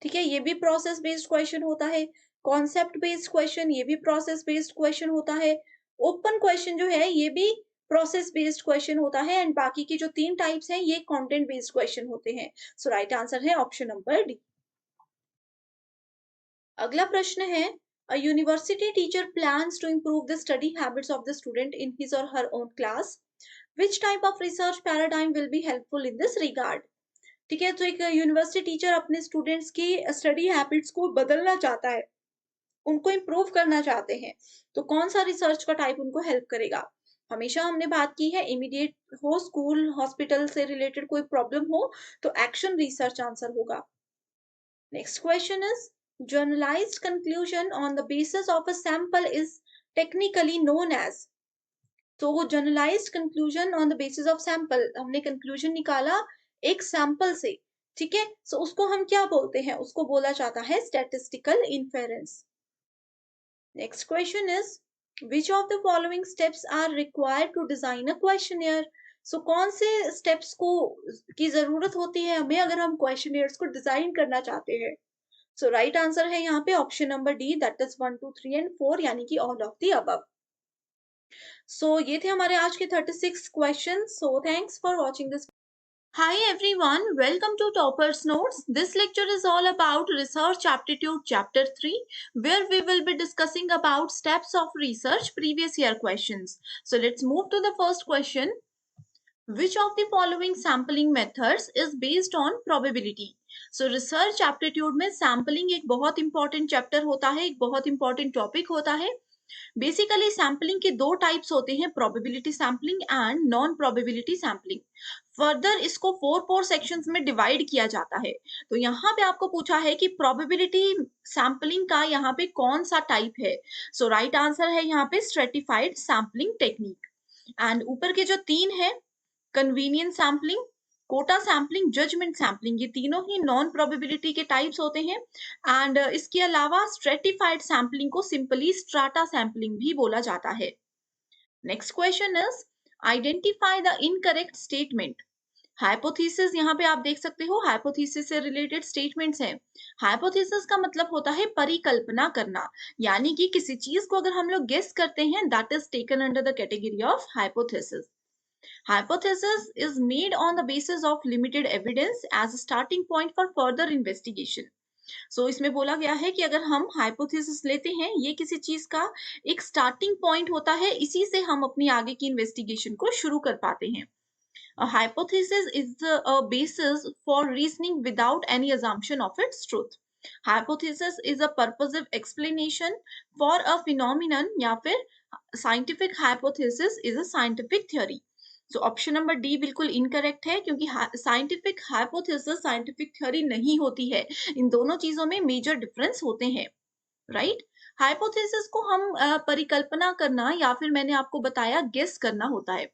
ठीक है, ये भी प्रोसेस बेस्ड क्वेश्चन होता है, कॉन्सेप्ट बेस्ड क्वेश्चन ये भी प्रोसेस बेस्ड क्वेश्चन होता है, ओपन क्वेश्चन जो है ये भी प्रोसेस बेस्ड क्वेश्चन होता है, एंड बाकी की जो 3 टाइप्स हैं ये कंटेंट बेस्ड क्वेश्चन होते हैं। सो राइट आंसर है ऑप्शन नंबर डी। अगला प्रश्न है a university teacher plans to improve the study habits of the student in his or her own class. Which type of research paradigm will be helpful in this regard? ठीक है, तो एक यूनिवर्सिटी टीचर अपने स्टूडेंट्स की स्टडी हैबिट्स को बदलना चाहता है, उनको इम्प्रूव करना चाहते हैं, तो कौन सा रिसर्च का टाइप उनको हेल्प करेगा? हमेशा हमने बात की है इमीडिएट हो, स्कूल हॉस्पिटल से रिलेटेड कोई प्रॉब्लम हो तो एक्शन रिसर्च आंसर होगा। Next question is generalized conclusion on the basis of a sample is technically known as. तो वो generalized conclusion on the basis of sample, हमने कंक्लूजन निकाला एक सैंपल से, ठीक है, सो उसको हम क्या बोलते हैं? उसको बोला जाता है statistical inference. Next question is which of the following steps are required to design a questionnaire. So कौन से स्टेप्स को की जरूरत होती है हमें अगर हम क्वेश्चनियर्स को डिजाइन करना चाहते हैं? सो राइट आंसर है यहाँ पे option number D, that is 1, 2, 3 and 4, यानी कि ऑल ऑफ द अबव। सो ये थे हमारे आज के 36 question. So thanks for watching this. Hi everyone, welcome to Toppers Notes. This lecture is all about Research Aptitude Chapter 3, where we will be discussing about steps of research previous year questions. So let's move to the first question. Which of the following sampling methods is based on probability? So Research Aptitude में sampling एक बहुत important chapter होता है, एक बहुत important topic होता है। बेसिकली सैम्पलिंग के 2 टाइप्स होते हैं, probability sampling and non probability sampling. Further इसको 4 सेक्शंस में डिवाइड किया जाता है। तो यहाँ पे आपको पूछा है कि प्रोबेबिलिटी सैम्पलिंग का यहाँ पे कौन सा टाइप है? सो राइट आंसर है यहाँ पे स्ट्रेटिफाइड सैम्पलिंग टेक्निक। एंड ऊपर के जो 3 है, convenience sampling, quota sampling, judgement sampling, ये तीनों ही नॉन प्रोबेबिलिटी के टाइप्स होते हैं। एंड इसके अलावा स्ट्रेटिफाइड सैम्पलिंग को सिंपली स्ट्राटा सैम्पलिंग भी बोला जाता है। Next question is identify the incorrect statement. Hypothesis यहाँ पे आप देख सकते हो, हाइपोथेसिस से रिलेटेड स्टेटमेंट्स हैं। हाइपोथेसिस का मतलब होता है परिकल्पना करना, यानी कि किसी चीज को अगर हम लोग गेस करते हैं, that is taken under the category of hypothesis. Hypothesis is made on the basis of limited evidence as a starting point for further investigation. So इसमें बोला गया है कि अगर हम hypothesis लेते हैं, ये किसी चीज का एक starting point होता है, इसी से हम अपनी आगे की investigation को शुरू कर पाते हैं। A hypothesis is a basis for reasoning without any assumption of its truth. Hypothesis is a purposive explanation for a phenomenon, या फिर scientific hypothesis is a scientific theory. So option number D बिल्कुल इनकरेक्ट है, क्योंकि साइंटिफिक हाइपोथेसिस साइंटिफिक थ्योरी नहीं होती है। इन दोनों चीजों में मेजर डिफरेंस होते हैं, राइट। हाइपोथेसिस को हम परिकल्पना करना या फिर मैंने आपको बताया गेस करना होता है।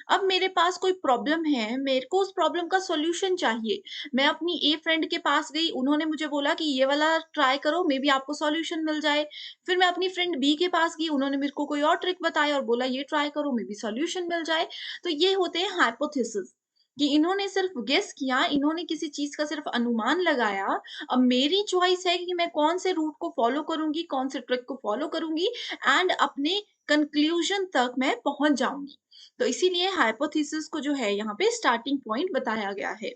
अब मेरे पास कोई प्रॉब्लम है, मेरे को उस प्रॉब्लम का सॉल्यूशन चाहिए। मैं अपनी ए फ्रेंड के पास गई, उन्होंने मुझे बोला कि ये वाला ट्राई करो, मे बी आपको सॉल्यूशन मिल जाए। फिर मैं अपनी फ्रेंड बी के पास गई, उन्होंने मेरे को कोई और ट्रिक बताया और बोला ये ट्राई करो, मे बी सॉल्यूशन मिल जाए। तो ये होते हैं हाइपोथेसिस कि इन्होंने सिर्फ गेस किया, इन्होंने किसी चीज़ का सिर्फ अनुमान लगाया। अब मेरी चॉइस है कि मैं कौन से रूट को फॉलो करूँगी, कौन से ट्रिक को फॉलो करूँगी एंड अपने कंक्लूजन तक मैं पहुँच जाऊँगी। तो इसीलिए हाइपोथेसिस को जो है यहाँ पे स्टार्टिंग पॉइंट बताया गया है।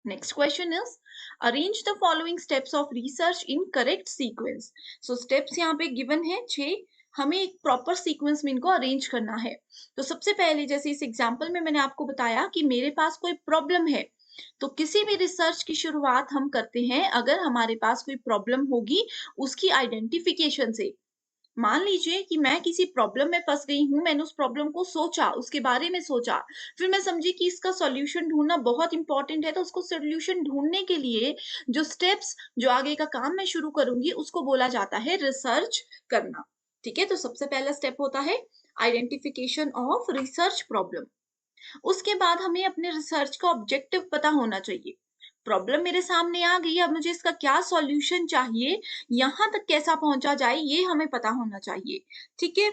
Next question is arrange the following steps of research in correct sequence. So steps यहाँ पे गिवन है 6, हमें एक प्रॉपर सीक्वेंस में इनको अरेंज करना है। तो सबसे पहले जैसे इस एग्जांपल में मैंने आपको बताया कि मेरे पास कोई प्रॉब्लम है, तो किसी भी रिसर्च की शुरुआत हम करते हैं अगर हमारे पास कोई प्रॉब्लम होगी उसकी आइडेंटिफिकेशन से। मान लीजिए कि मैं किसी प्रॉब्लम में फंस गई हूँ, मैंने उस प्रॉब्लम को सोचा, उसके बारे में सोचा, फिर मैं समझी कि इसका सॉल्यूशन ढूंढना बहुत इंपॉर्टेंट है, तो उसको सॉल्यूशन ढूंढने के लिए जो स्टेप्स, जो आगे का काम मैं शुरू करूंगी, उसको बोला जाता है रिसर्च करना। ठीक है, तो सबसे पहला स्टेप होता है आइडेंटिफिकेशन ऑफ रिसर्च प्रॉब्लम। उसके बाद हमें अपने रिसर्च का ऑब्जेक्टिव पता होना चाहिए। प्रॉब्लम मेरे सामने आ गई, अब मुझे इसका क्या सॉल्यूशन चाहिए, यहाँ तक कैसा पहुंचा जाए, ये हमें पता होना चाहिए। ठीक है,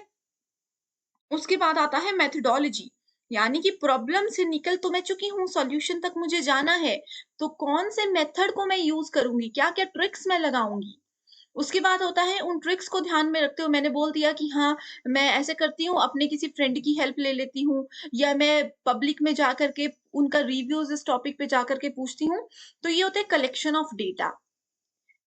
उसके बाद आता है मेथडोलॉजी, यानी कि प्रॉब्लम से निकल तो मैं चुकी हूँ, सॉल्यूशन तक मुझे जाना है, तो कौन से मेथड को मैं यूज करूंगी, क्या क्या ट्रिक्स मैं लगाऊंगी। उसके बाद होता है उन ट्रिक्स को ध्यान में रखते हुए मैंने बोल दिया कि हाँ, मैं ऐसे करती हूँ, अपने किसी फ्रेंड की हेल्प ले लेती हूँ, या मैं पब्लिक में जा करके उनका रिव्यूज इस टॉपिक पे जा करके पूछती हूँ। तो ये होता है कलेक्शन ऑफ डेटा।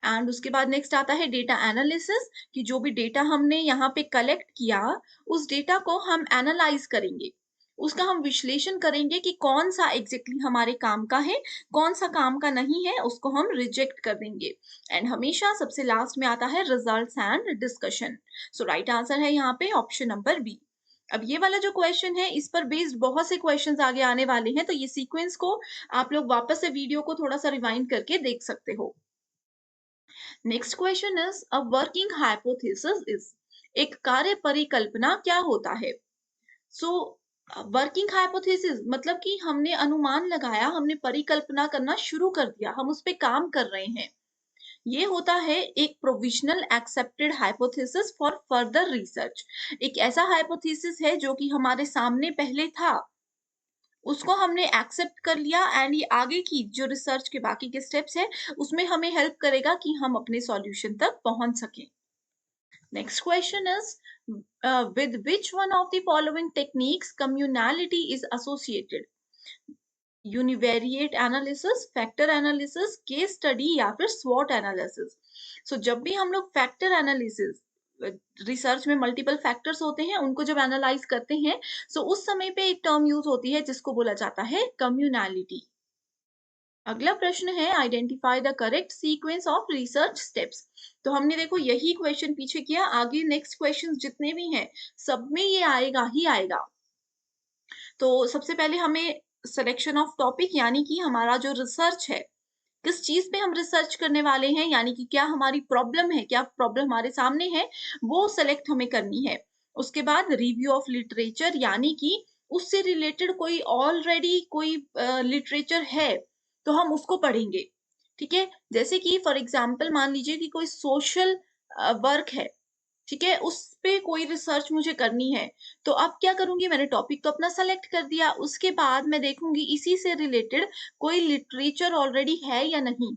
एंड उसके बाद नेक्स्ट आता है डेटा एनालिसिस, कि जो भी डेटा हमने यहाँ पे कलेक्ट किया, उस डेटा को हम एनालाइज करेंगे, उसका हम विश्लेषण करेंगे कि कौन सा एग्जैक्टली हमारे काम का है, कौन सा काम का नहीं है, उसको हम रिजेक्ट कर देंगे। एंड हमेशा सबसे लास्ट में आता है results and discussion. So right answer है यहाँ पे ऑप्शन नंबर बी। अब ये वाला जो क्वेश्चन है, इस पर बेस्ड बहुत से क्वेश्चंस आगे आने वाले हैं, तो ये सीक्वेंस को आप लोग वापस से वीडियो को थोड़ा सा रिवाइंड करके देख सकते हो। Next question is a working hypothesis is, एक कार्य परिकल्पना क्या होता है। सो वर्किंग हाइपोथेसिस मतलब कि हमने अनुमान लगाया, हमने परिकल्पना करना शुरू कर दिया, हम उस पे काम कर रहे हैं। ये होता है एक provisional accepted hypothesis for further research. एक ऐसा हाइपोथेसिस है जो कि हमारे सामने पहले था, उसको हमने एक्सेप्ट कर लिया एंड ये आगे की जो रिसर्च के बाकी के स्टेप्स है उसमें हमें हेल्प करेगा कि हम अपने सॉल्यूशन तक पहुंच सकें। Next question is with which one of the following techniques communality is associated? Univariate analysis, factor analysis, case study या फिर स्वॉट एनालिसिस। सो जब भी हम लोग फैक्टर एनालिसिस, रिसर्च में मल्टीपल फैक्टर्स होते हैं, उनको जब एनालाइज करते हैं, सो उस समय पे एक टर्म यूज होती है जिसको बोला जाता है कम्युनैलिटी। अगला प्रश्न है identify the correct sequence of research steps. तो हमने देखो यही क्वेश्चन पीछे किया, आगे नेक्स्ट क्वेश्चन जितने भी हैं सब में ये आएगा ही आएगा। तो सबसे पहले हमें सिलेक्शन ऑफ टॉपिक, यानी कि हमारा जो रिसर्च है, किस चीज पे हम रिसर्च करने वाले हैं, यानी कि क्या हमारी प्रॉब्लम है, क्या प्रॉब्लम हमारे सामने है, वो सेलेक्ट हमें करनी है। उसके बाद रिव्यू ऑफ लिटरेचर, यानी कि उससे रिलेटेड कोई ऑलरेडी कोई लिटरेचर है तो हम उसको पढ़ेंगे। ठीक है, जैसे कि फॉर एग्जाम्पल मान लीजिए कि कोई सोशल वर्क है, ठीक है, उस पे कोई रिसर्च मुझे करनी है, तो अब क्या करूंगी, मैंने टॉपिक तो अपना सेलेक्ट कर दिया, उसके बाद मैं देखूंगी इसी से रिलेटेड कोई लिटरेचर ऑलरेडी है या नहीं।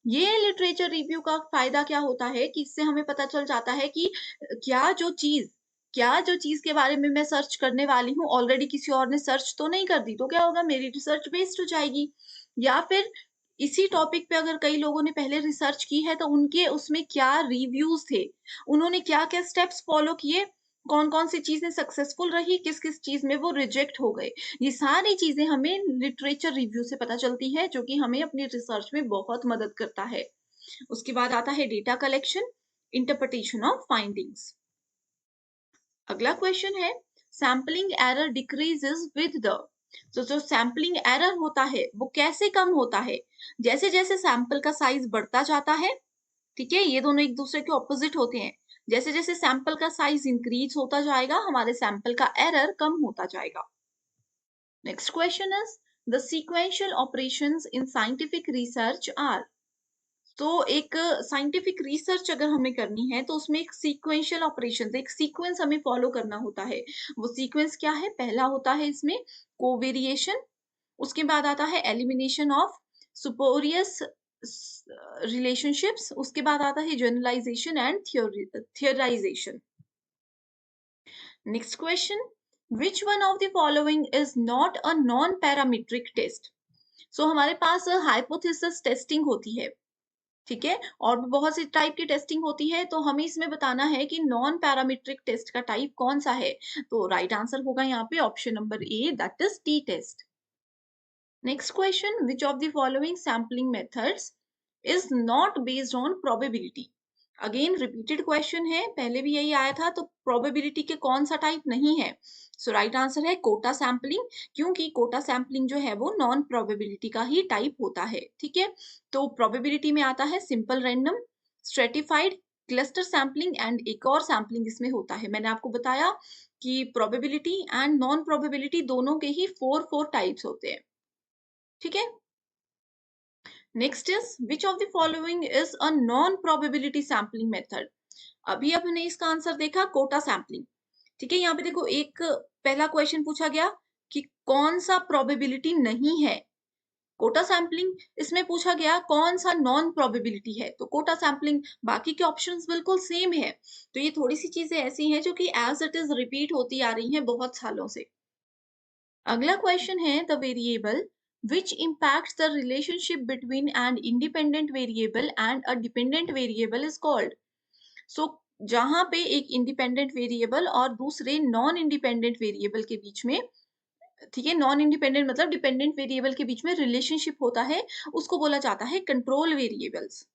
ये लिटरेचर रिव्यू का फायदा क्या होता है कि इससे हमें पता चल जाता है कि क्या जो चीज क्या जो चीज के बारे में मैं सर्च करने वाली हूँ ऑलरेडी किसी और ने सर्च तो नहीं कर दी, तो क्या होगा, मेरी रिसर्च वेस्ट हो जाएगी। या फिर इसी टॉपिक पे अगर कई लोगों ने पहले रिसर्च की है तो उनके उसमें क्या रिव्यूज थे, उन्होंने क्या क्या स्टेप्स फॉलो किए, कौन कौन सी चीजें सक्सेसफुल रही, किस किस चीज में वो रिजेक्ट हो गए, ये सारी चीजें हमें लिटरेचर रिव्यू से पता चलती है, जो कि हमें अपनी रिसर्च में बहुत मदद करता है। उसके बाद आता है data collection, interpretation of findings. अगला क्वेश्चन है sampling error decreases with the. तो जो सैम्पलिंग एरर होता है वो कैसे कम होता है, जैसे जैसे सैंपल का साइज बढ़ता जाता है। ठीक है, ये दोनों एक दूसरे के ऑपोजिट होते हैं, जैसे जैसे सैंपल का साइज इंक्रीज होता जाएगा हमारे सैंपल का एरर कम होता जाएगा। Next question is the sequential operations in scientific research are. तो एक साइंटिफिक रिसर्च अगर हमें करनी है तो उसमें एक सीक्वेंशियल ऑपरेशन, एक सीक्वेंस हमें फॉलो करना होता है। वो सीक्वेंस क्या है? पहला होता है इसमें कोवेरिएशन, उसके बाद आता है एलिमिनेशन ऑफ सुपोरियस रिलेशनशिप्स, उसके बाद आता है generalization and theorization. Next question, which one of the following is not a non parametric test? So हमारे पास हाइपोथेसिस टेस्टिंग होती है, ठीक है, और भी बहुत सी टाइप की टेस्टिंग होती है, तो हमें इसमें बताना है कि नॉन पैरामीट्रिक टेस्ट का टाइप कौन सा है। तो राइट आंसर होगा यहाँ पे option number A, that is t test. Next question, which of the following sampling methods is not based on probability? Again repeated question है, पहले भी यही आया था, तो प्रोबेबिलिटी के कौन सा टाइप नहीं है? सो राइट आंसर है कोटा सैम्पलिंग, क्योंकि कोटा सैम्पलिंग जो है वो नॉन प्रोबेबिलिटी का ही टाइप होता है, ठीक है। तो प्रोबेबिलिटी में आता है simple random, stratified, cluster sampling and एक और सैम्पलिंग इसमें होता है। मैंने आपको बताया कि प्रोबेबिलिटी एंड नॉन प्रोबेबिलिटी दोनों के ही फोर टाइप्स होते हैं, ठीक है। Next is which of the following is a non probability sampling method? अभी हमने इसका आंसर देखा कोटा सैम्पलिंग, ठीक है। यहाँ पे देखो एक पहला क्वेश्चन पूछा गया कि कौन सा प्रोबेबिलिटी नहीं है, कोटा सैम्पलिंग। इसमें पूछा गया कौन सा नॉन प्रोबेबिलिटी है, तो कोटा सैम्पलिंग। बाकी के ऑप्शंस बिल्कुल सेम है। तो ये थोड़ी सी चीजें ऐसी हैं जो कि एज इट इज रिपीट होती आ रही हैं बहुत सालों से। अगला क्वेश्चन है the variable which impacts the relationship between an independent variable and a dependent variable is called. So जहां पे एक इंडिपेंडेंट वेरिएबल और दूसरे नॉन इंडिपेंडेंट वेरिएबल के बीच में, ठीक है, नॉन इंडिपेंडेंट मतलब डिपेंडेंट वेरिएबल के बीच में रिलेशनशिप होता है, उसको बोला जाता है control variables.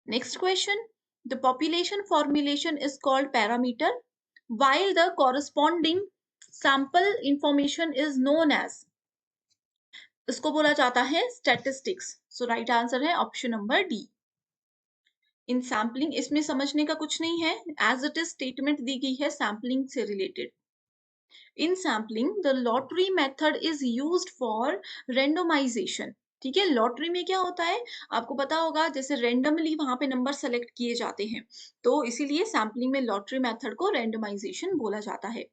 Next question, the population formulation is called parameter while the corresponding sample information is known as, इसको बोला जाता है स्टैटिस्टिक्स। सो राइट आंसर है option number D. In sampling इसमें समझने का कुछ नहीं है, एज इट इज स्टेटमेंट दी गई है सैम्पलिंग से रिलेटेड। In sampling the lottery method is used for randomization, ठीक है। लॉटरी में क्या होता है आपको पता होगा, जैसे रेंडमली वहां पे नंबर सेलेक्ट किए जाते हैं, तो इसीलिए सैम्पलिंग में लॉटरी मेथड को रेंडोमाइजेशन बोला जाता है।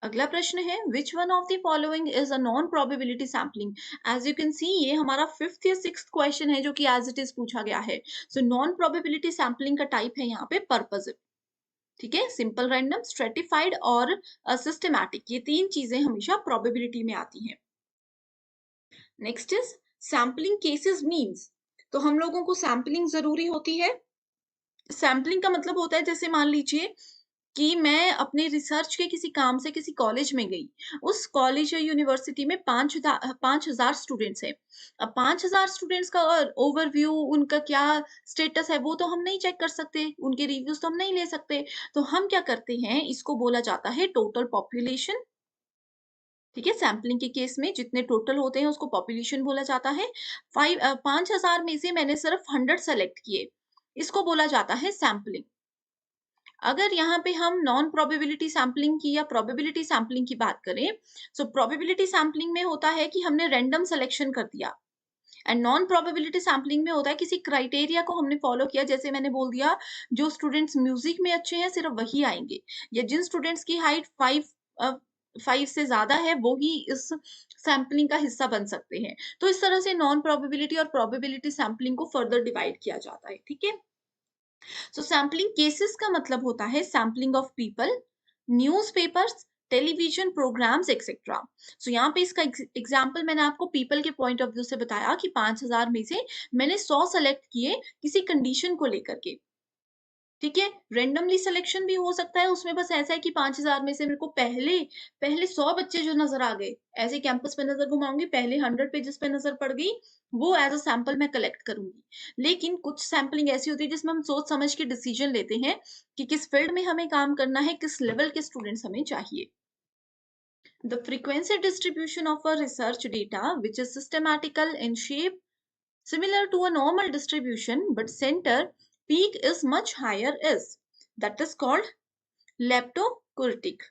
अगला प्रश्न है which one of the following is a non probability sampling? As you can see ये हमारा 5th या 6th क्वेश्चन है जो कि एज इट इज पूछा गया है। सो नॉन प्रोबेबिलिटी सैम्पलिंग का टाइप है यहाँ पे पर्पजिव, ठीक है। सिंपल रैंडम, स्ट्रेटिफाइड और सिस्टमैटिक, ये तीन चीजें हमेशा प्रोबेबिलिटी में आती हैं। Next is sampling cases means, तो हम लोगों को सैम्पलिंग जरूरी होती है। सैम्पलिंग का मतलब होता है जैसे मान लीजिए कि मैं अपने रिसर्च के किसी काम से किसी कॉलेज में गई, उस कॉलेज या यूनिवर्सिटी में 5,000 स्टूडेंट्स हैं। अब 5,000 स्टूडेंट्स का ओवरव्यू, उनका क्या स्टेटस है वो तो हम नहीं चेक कर सकते, उनके रिव्यूज तो हम नहीं ले सकते, तो हम क्या करते हैं, इसको बोला जाता है टोटल पॉपुलेशन, ठीक है। सैम्पलिंग के केस में जितने टोटल होते हैं उसको पॉपुलेशन बोला जाता है। 5,000 में से मैंने सिर्फ 100 सेलेक्ट किए, इसको बोला जाता है सैम्पलिंग। अगर यहाँ पे हम नॉन प्रोबेबिलिटी सैम्पलिंग की या प्रोबेबिलिटी सैम्पलिंग की बात करें, सो प्रोबेबिलिटी सैम्पलिंग में होता है कि हमने रैंडम सिलेक्शन कर दिया, एंड नॉन प्रोबेबिलिटी सैम्पलिंग में होता है किसी क्राइटेरिया को हमने फॉलो किया, जैसे मैंने बोल दिया जो स्टूडेंट्स म्यूजिक में अच्छे हैं सिर्फ वही आएंगे, या जिन स्टूडेंट्स की हाइट 5 से ज्यादा है वो ही इस सैम्पलिंग का हिस्सा बन सकते हैं। तो इस तरह से नॉन प्रोबेबिलिटी और प्रोबेबिलिटी सैम्पलिंग को फर्दर डिवाइड किया जाता है, ठीक है। सो सैम्पलिंग केसेस का मतलब होता है sampling of people, newspapers, television programmes etcetera. So यहाँ पे इसका एग्जाम्पल मैंने आपको पीपल के पॉइंट ऑफ व्यू से बताया कि 5,000 में से मैंने 100 सेलेक्ट किए किसी कंडीशन को लेकर के, ठीक है। रेंडमली सिलेक्शन भी हो सकता है, उसमें बस ऐसा है कि 5,000 में से मेरे को पहले पहले 100 बच्चे जो नजर आ गए, ऐसे कैंपस पे नजर घुमाऊंगी, पहले 100 पेजेस पे नजर पड़ गई, वो एज अ सैंपल मैं कलेक्ट करूंगी। लेकिन कुछ सैम्पलिंग ऐसी होती है जिसमें हम सोच समझ के डिसीजन लेते हैं कि किस फील्ड में हमें काम करना है, किस लेवल के स्टूडेंट्स हमें चाहिए। The frequency distribution of a research data which is systematical in shape, similar to a normal distribution but center peak is much higher is, that is called leptokurtic.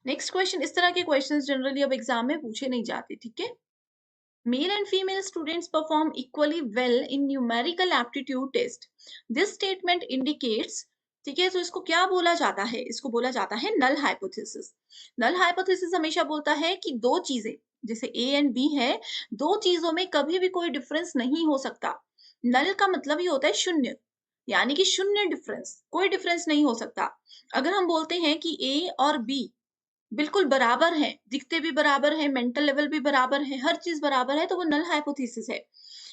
Next question, इस तरह के क्वेश्चंस जनरली अब एग्जाम में पूछे नहीं जाते, ठीक है। Male and female students perform equally well in numerical aptitude test, this statement indicates, ठीक है। तो इसको क्या बोला जाता है, इसको बोला जाता है नल हाइपोथेसिस। नल हाइपोथेसिस हमेशा बोलता है कि दो चीजें, जैसे ए एंड बी है, दो चीजों में कभी भी कोई डिफरेंस नहीं हो सकता। नल का मतलब ही होता है शून्य, यानी कि शून्य डिफरेंस, कोई डिफरेंस नहीं हो सकता। अगर हम बोलते हैं कि ए और बी बिल्कुल बराबर है, दिखते भी बराबर है, मेंटल लेवल भी बराबर है, हर चीज बराबर है, तो वो नल हाइपोथेसिस है।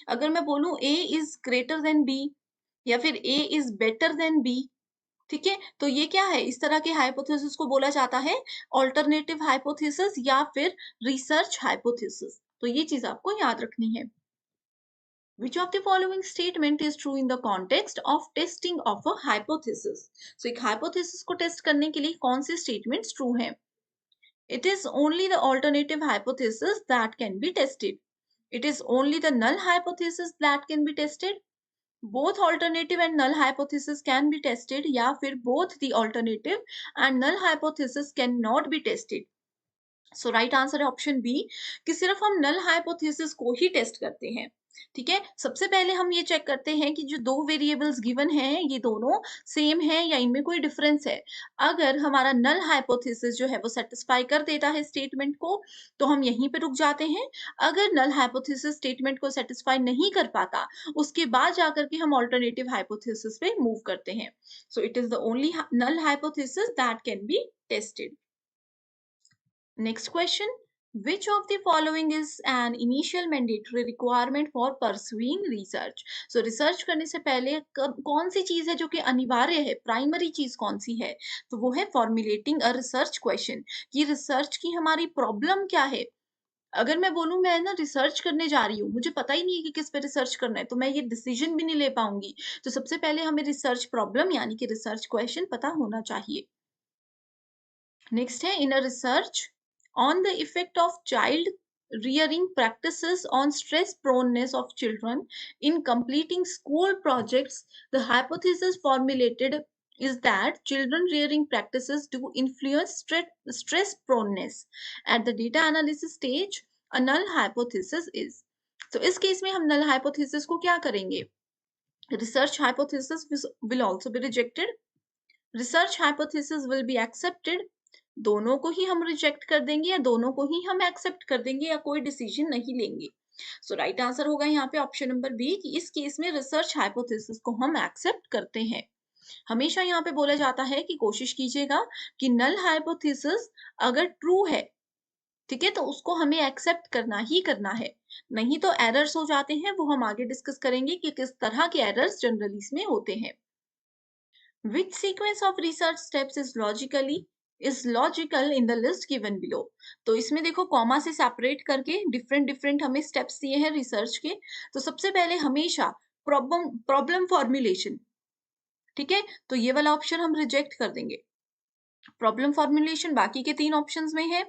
अगर मैं बोलूं ए इज ग्रेटर देन बी या फिर ए इज बेटर देन बी, ठीक है, तो ये क्या है, इस तरह के हाइपोथेसिस को बोला जाता है ऑल्टरनेटिव हाइपोथेसिस या फिर रिसर्च हाइपोथेसिस। तो ये चीज आपको याद रखनी है। Which of the following statement is true in the context of testing of a hypothesis? So एक hypothesis को टेस्ट करने के लिए कौन से statements true हैं? It is only the alternative hypothesis that can be tested. It is only the null hypothesis that can be tested. Both alternative and null hypothesis can be tested, या फिर both the alternative and null hypothesis cannot be tested. So right answer है ऑप्शन बी, कि सिर्फ हम नल हाइपोथेसिस को ही टेस्ट करते हैं, ठीक है। सबसे पहले हम ये चेक करते हैं कि जो दो वेरिएबल्स गिवन हैं ये दोनों सेम है या इनमें कोई डिफरेंस है। अगर हमारा नल हाइपोथेसिस जो है वो सेटिस्फाई कर देता है स्टेटमेंट को, तो हम यहीं पे रुक जाते हैं। अगर नल हाइपोथेसिस स्टेटमेंट को सेटिस्फाई नहीं कर पाता, उसके बाद जाकर के हम ऑल्टरनेटिव हाइपोथेसिस पे मूव करते हैं। So it is the only null hypothesis that can be tested. Next question, which of the following is an initial mandatory requirement for pursuing research? So research करने से पहले कौन सी चीज है जो कि अनिवार्य है, प्राइमरी चीज कौन सी है? तो वो है फॉर्मुलेटिंग अ रिसर्च क्वेश्चन, कि रिसर्च की हमारी प्रॉब्लम क्या है। अगर मैं बोलूं मैं ना रिसर्च करने जा रही हूँ, मुझे पता ही नहीं है कि किस पे रिसर्च करना है, तो मैं ये डिसीजन भी नहीं ले पाऊंगी। तो सबसे पहले हमें रिसर्च प्रॉब्लम यानी कि रिसर्च क्वेश्चन पता होना चाहिए। नेक्स्ट है, in a research on the effect of child rearing practices on stress proneness of children in completing school projects, the hypothesis formulated is that children rearing practices do influence stress proneness. At the data analysis stage, a null hypothesis is. तो इस केस में हम null hypothesis को क्या करेंगे? Research hypothesis will also be rejected. Research hypothesis will be accepted. दोनों को ही हम रिजेक्ट कर देंगे या दोनों को ही हम एक्सेप्ट कर देंगे या कोई डिसीजन नहीं लेंगे। सो राइट आंसर होगा यहाँ पे ऑप्शन नंबर बी, कि इस केस में रिसर्च हाइपोथेसिस को हम एक्सेप्ट करते हैं। हमेशा यहाँ पे बोला जाता है कि कोशिश कीजिएगा कि नल हाइपोथेसिस अगर ट्रू है, ठीक है, तो उसको हमें एक्सेप्ट करना ही करना है, नहीं तो एरर्स हो जाते हैं। वो हम आगे डिस्कस करेंगे कि किस तरह के एरर्स जनरली इसमें होते हैं। Which sequence of research steps is logical in the list given below? तो इसमें देखो कॉमा से सेपरेट करके डिफरेंट हमें स्टेप्स दिए हैं रिसर्च के। तो सबसे पहले हमेशा प्रॉब्लम फॉर्मुलेशन, ठीक है, तो ये वाला ऑप्शन हम रिजेक्ट कर देंगे। प्रॉब्लम फॉर्मुलेशन बाकी के तीन ऑप्शंस में है।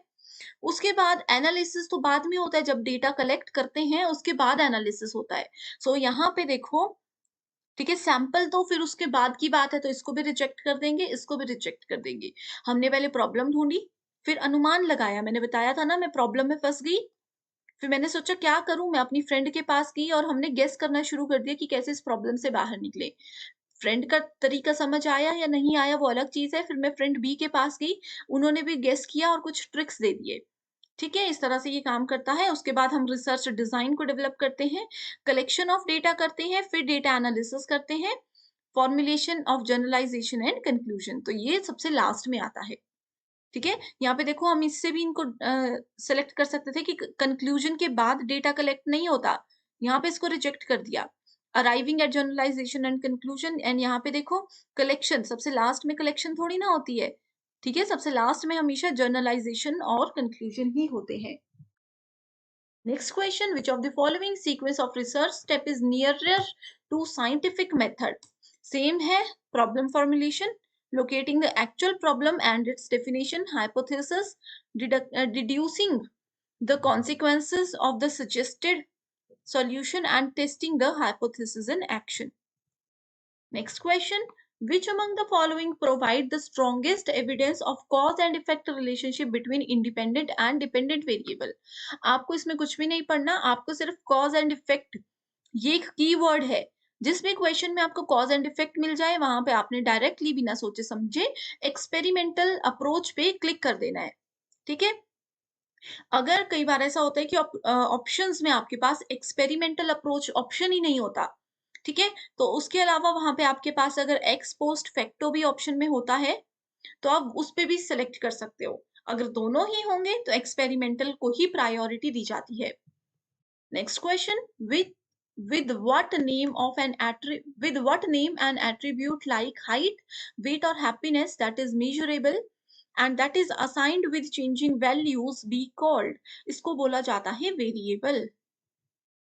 उसके बाद एनालिसिस तो बाद में होता है, जब डेटा कलेक्ट करते हैं उसके बाद एनालिसिस होता है। सो यहाँ पे देखो, ठीक है, सैंपल तो फिर उसके बाद की बात है, तो इसको भी रिजेक्ट कर देंगे, इसको भी रिजेक्ट कर देंगे। हमने पहले प्रॉब्लम ढूंढी, फिर अनुमान लगाया, मैंने बताया था ना मैं प्रॉब्लम में फंस गई, फिर मैंने सोचा क्या करूं, मैं अपनी फ्रेंड के पास गई और हमने गेस करना शुरू कर दिया कि कैसे इस प्रॉब्लम से बाहर निकले। फ्रेंड का तरीका समझ आया या नहीं आया वो अलग चीज है। फिर मैं फ्रेंड बी के पास गई, उन्होंने भी गेस किया और कुछ ट्रिक्स दे दिए, ठीक है, इस तरह से ये काम करता है। उसके बाद हम रिसर्च डिजाइन को डेवलप करते हैं, कलेक्शन ऑफ डेटा करते हैं, फिर डेटा एनालिसिस करते हैं, formulation of generalization and conclusion, तो ये सबसे लास्ट में आता है, ठीक है। यहाँ पे देखो हम इससे भी इनको सेलेक्ट कर सकते थे कि कंक्लूजन के बाद डेटा कलेक्ट नहीं होता, यहाँ पे इसको रिजेक्ट कर दिया। Arriving at generalization and conclusion, and यहाँ पे देखो कलेक्शन, सबसे लास्ट में कलेक्शन थोड़ी ना होती है, ठीक है, सबसे लास्ट में हमेशा जर्नलाइजेशन और कंक्लूजन ही होते हैं। Next question, which of the following sequence of research step is nearer to scientific method? Same है, problem formulation, locating the actual problem and its definition, hypothesis, deducing the consequences of the suggested solution and testing the hypothesis in action. Next question, Which among the following provide the strongest evidence of cause and effect relationship between independent and dependent variable? आपको इसमें कुछ भी नहीं पढ़ना, आपको सिर्फ cause and effect ये एक कीवर्ड है। जिसमें क्वेश्चन में आपको कॉज एंड इफेक्ट मिल जाए वहां पे आपने डायरेक्टली बिना सोचे समझे एक्सपेरिमेंटल अप्रोच पे क्लिक कर देना है। ठीक है। अगर कई बार ऐसा होता है कि ऑप्शंस में आपके पास एक्सपेरिमेंटल अप्रोच ऑप्शन ही नहीं होता, ठीक है, तो उसके अलावा वहां पे आपके पास अगर एक्स पोस्ट फैक्टो भी ऑप्शन में होता है तो आप उस पे भी सिलेक्ट कर सकते हो। अगर दोनों ही होंगे तो एक्सपेरिमेंटल को ही प्रायोरिटी दी जाती है। Next question, with what name of an with what name an attribute like height, weight or happiness that is measurable and that is assigned with changing values be called? इसको बोला जाता है variable.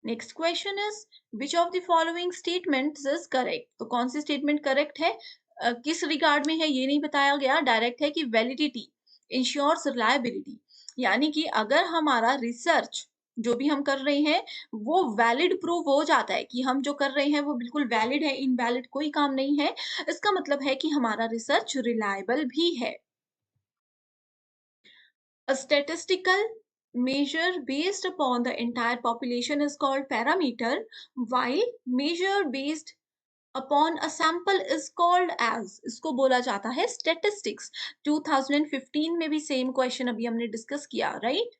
Next question is which of the following statements is correct? तो कौन सी स्टेटमेंट करेक्ट है? किस रिगार्ड में है ये नहीं बताया गया, डायरेक्ट है कि वैलिडिटी इंश्योर्स रिलायबिलिटी, यानी कि अगर हमारा रिसर्च जो भी हम कर रहे हैं वो वैलिड प्रूव हो जाता है कि हम जो कर रहे हैं वो बिल्कुल वैलिड है, इनवैलिड कोई काम नहीं है, इसका मतलब है कि हमारा रिसर्च रिलायबल भी है। A statistical measure based upon the entire population is called parameter, while measure based upon a sample is called as, इसको बोला जाता है statistics। 2015 में भी सेम क्वेश्चन अभी हमने डिस्कस किया, right.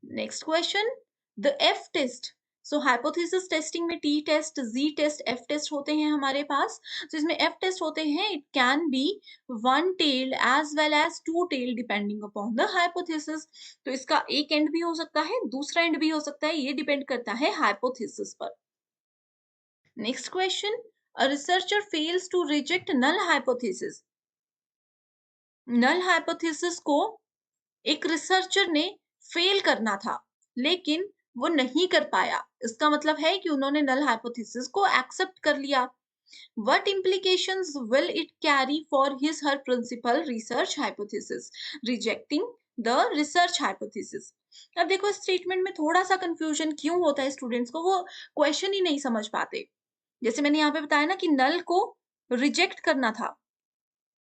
Next question, the F test. So hypothesis testing में t test, G test, F test होते हैं हमारे पास। तो इसमें एफ टेस्ट होते हैं, it can be one tailed as well as two tailed depending upon the hypothesis. तो इसका एक एंड भी हो सकता है, दूसरा एंड भी हो सकता है, ये डिपेंड करता है हाइपोथेसिस पर। Next question, a researcher fails to reject null hypothesis. Null hypothesis को एक रिसर्चर ने फेल करना था लेकिन वो नहीं कर पाया, इसका मतलब है कि उन्होंने नल हाइपोथेसिस को एक्सेप्ट कर लिया। What implications will it carry for his her principal research hypothesis? Rejecting the research hypothesis. अब देखो स्टेटमेंट में थोड़ा सा कंफ्यूजन क्यों होता है स्टूडेंट्स को, वो क्वेश्चन ही नहीं समझ पाते। जैसे मैंने यहाँ पे बताया ना कि नल को रिजेक्ट करना था,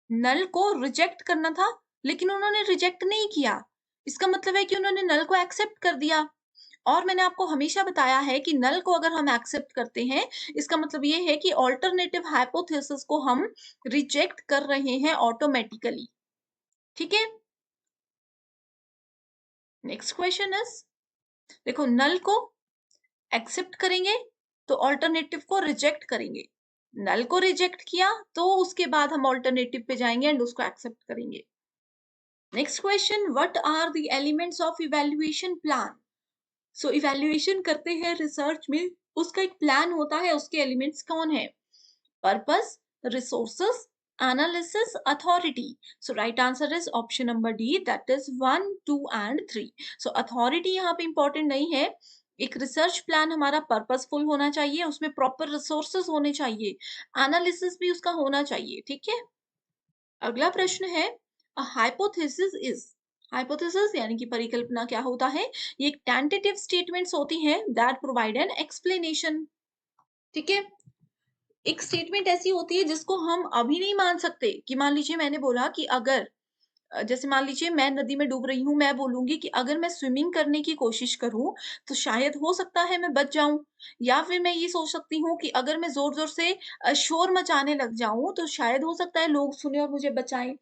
नल को रिजेक्ट करना था लेकिन उन्होंने रिजेक्ट नहीं किया, इसका मतलब है कि उन्होंने नल को एक्सेप्ट कर दिया। और मैंने आपको हमेशा बताया है कि नल को अगर हम एक्सेप्ट करते हैं इसका मतलब ये है कि ऑल्टरनेटिव हाइपोथेसिस को हम रिजेक्ट कर रहे हैं ऑटोमेटिकली। ठीक है। नेक्स्ट क्वेश्चन इज, देखो नल को एक्सेप्ट करेंगे तो ऑल्टरनेटिव को रिजेक्ट करेंगे, नल को रिजेक्ट किया तो उसके बाद हम ऑल्टरनेटिव पे जाएंगे एंड उसको एक्सेप्ट करेंगे। Next question, what are the elements of evaluation plan? So evaluation करते हैं रिसर्च में, उसका एक प्लान होता है, उसके एलिमेंट्स कौन है? Purpose, resources, analysis, authority. So right answer is option number D, that is 1, 2 and 3। So authority यहाँ पे इंपॉर्टेंट नहीं है, एक रिसर्च प्लान हमारा पर्पसफुल होना चाहिए, उसमें प्रॉपर रिसोर्सेस होने चाहिए, एनालिसिस भी उसका होना चाहिए। ठीक है। अगला प्रश्न है, अ हाइपोथेसिस इज, हाइपोथेसिस यानी कि परिकल्पना क्या होता है? ये एक टेंटेटिव स्टेटमेंट्स होती हैं दैट प्रोवाइड एन एक्सप्लेनेशन। ठीक है। एक स्टेटमेंट ऐसी होती है जिसको हम अभी नहीं मान सकते, कि मान लीजिए मैंने बोला कि अगर जैसे मान लीजिए मैं नदी में डूब रही हूँ, मैं बोलूंगी कि अगर मैं स्विमिंग करने की कोशिश करूँ तो शायद हो सकता है मैं बच जाऊं, या फिर मैं ये सोच सकती हूँ कि अगर मैं जोर जोर से शोर मचाने लग जाऊं तो शायद हो सकता है लोग सुने और मुझे बचाएं।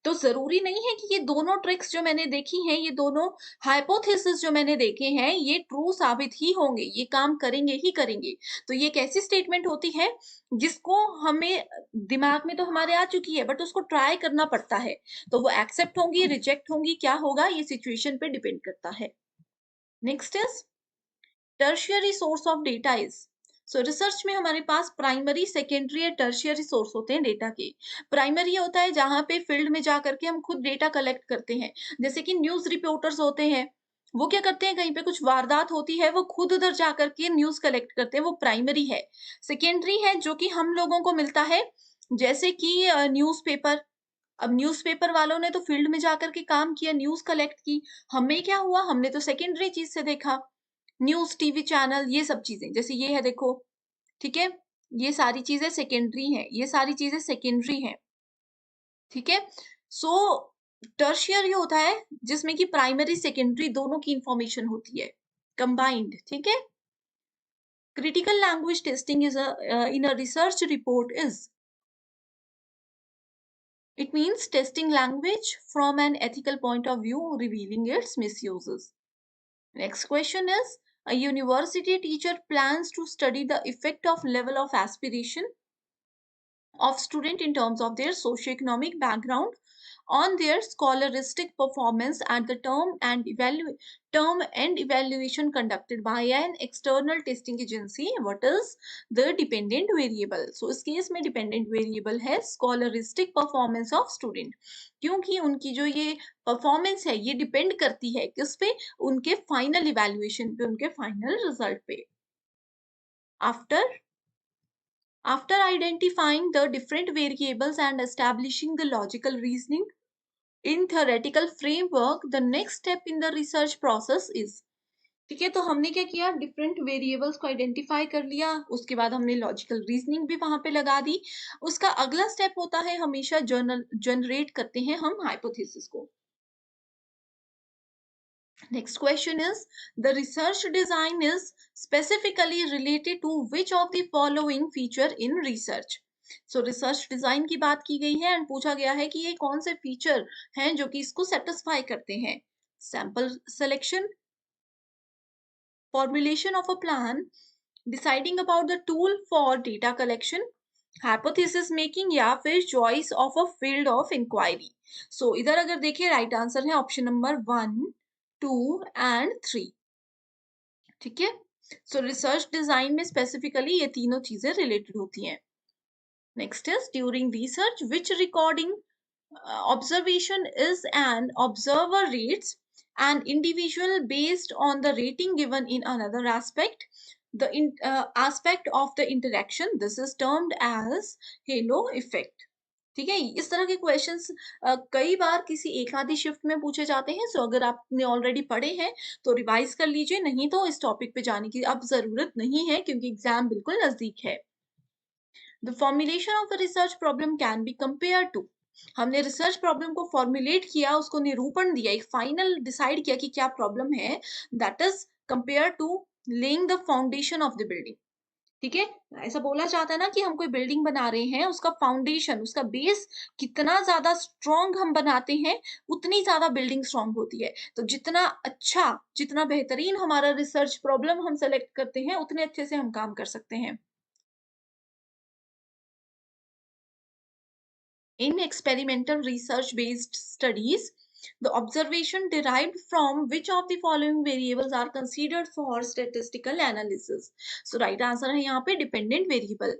तो जरूरी नहीं है कि ये दोनों ट्रिक्स जो मैंने देखी हैं, ये दोनों हाइपोथेसिस जो मैंने देखे हैं ये ट्रू साबित ही होंगे, ये काम करेंगे ही करेंगे। तो ये एक ऐसी स्टेटमेंट होती है जिसको हमें दिमाग में तो हमारे आ चुकी है बट उसको ट्राई करना पड़ता है, तो वो एक्सेप्ट होंगी, रिजेक्ट होंगी, क्या होगा ये सिचुएशन पे डिपेंड करता है। Next is tertiary source of data is. So research में हमारे पास प्राइमरी, सेकेंडरी या टर्शियरी सोर्स होते हैं डेटा के। प्राइमरी होता है जहां पे फील्ड में जा करके हम खुद डेटा कलेक्ट करते हैं, जैसे कि न्यूज रिपोर्टर्स होते हैं, वो क्या करते हैं, कहीं पे कुछ वारदात होती है वो खुद उधर जा करके न्यूज कलेक्ट करते हैं, वो प्राइमरी है। सेकेंडरी है जो कि हम लोगों को मिलता है, जैसे कि न्यूज़पेपर। अब न्यूज़पेपर वालों ने तो फील्ड में जाकर के काम किया, न्यूज कलेक्ट की, हमें क्या हुआ, हमने तो सेकेंडरी चीज से देखा, न्यूज, टीवी चैनल, ये सब चीजें, जैसे ये है देखो। ठीक है। ये सारी चीजें सेकेंडरी हैं, ये सारी चीजें सेकेंडरी हैं, ठीक है। सो टर्शियरी होता है जिसमें कि प्राइमरी सेकेंडरी दोनों की इंफॉर्मेशन होती है, कंबाइंड, ठीक है। Critical language testing is in a research report is, it means testing language from an ethical point of view, revealing its misuses. Next question is, a university teacher plans to study the effect of level of aspiration of student in terms of their socioeconomic background on their scholastic performance at the term and evaluation conducted by an external testing agency. What is the dependent variable? So इस केस में dependent variable है scholastic performance of student, क्योंकि उनकी जो ये परफॉर्मेंस है ये डिपेंड करती है किस पे, उनके फाइनल इवेल्युएशन पे, उनके फाइनल रिजल्ट पे। After identifying the different variables and establishing the logical reasoning in theoretical framework, the next step in the research process is, ठीक है। तो हमने क्या किया, डिफरेंट वेरिएबल्स को आइडेंटिफाई कर लिया, उसके बाद हमने लॉजिकल रीजनिंग भी वहां पे लगा दी। उसका अगला स्टेप होता है, हमेशा जनरेट करते हैं हम हाइपोथेसिस को। Next question is, the research design is specifically related to which of the following feature in research? So research design की बात की गई है and पूछा गया है कि ये कौन से फीचर हैं जो कि इसको सेटिस्फाई करते हैं। Sample selection, formulation of a plan, deciding about the tool for data collection, hypothesis making या फिर choice of a field of inquiry. So इधर अगर देखिए राइट आंसर है ऑप्शन नंबर 1, 2 एंड 3, ठीक है। सो रिसर्च डिजाइन में स्पेसिफिकली ये तीनों चीजें रिलेटेड होती हैं। Next is, during research which recording observation is an observer rates an individual based on the rating given in another aspect, the aspect of the interaction. This is termed as halo effect, ठीक है। इस तरह के क्वेश्चंस कई बार किसी एक आधी शिफ्ट में पूछे जाते हैं। सो अगर आपने ऑलरेडी पढ़े हैं तो रिवाइज कर लीजिए, नहीं तो इस टॉपिक पे जाने की अब जरूरत नहीं है क्योंकि एग्जाम बिल्कुल नजदीक है। The formulation of a research problem can be compare to, हमने रिसर्च प्रॉब्लम को फॉर्मुलेट किया, उसको निरूपण दिया, एक फाइनल डिसाइड किया कि क्या प्रॉब्लम है, that is compare to laying the foundation of the building, ठीक है। ऐसा बोला जाता है ना कि हम कोई बिल्डिंग बना रहे हैं, उसका फाउंडेशन, उसका बेस कितना ज्यादा स्ट्रॉन्ग हम बनाते हैं उतनी ज्यादा बिल्डिंग स्ट्रॉन्ग होती है। तो जितना अच्छा, जितना बेहतरीन हमारा रिसर्च प्रॉब्लम हम सेलेक्ट करते हैं उतने अच्छे से हम काम कर सकते हैं। In experimental research based studies, the observation derived from which of the following variables are considered for statistical analysis? So right answer है यहाँ पे dependent variable.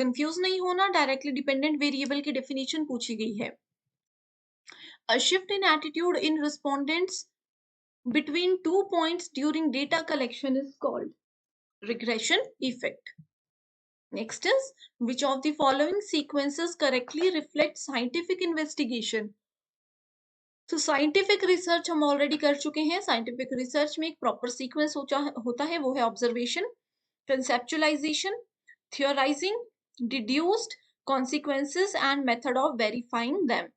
Confuse नहीं होना, directly dependent variable की definition पूछी गई है। A shift in attitude in respondents between 2 points during data collection is called regression effect. Next is, which of the following sequences correctly reflect scientific investigation? तो साइंटिफिक रिसर्च हम ऑलरेडी कर चुके हैं। साइंटिफिक रिसर्च में एक प्रॉपर सीक्वेंस होता है, वो है observation, conceptualization, theorizing, deduced, consequences and method of verifying them.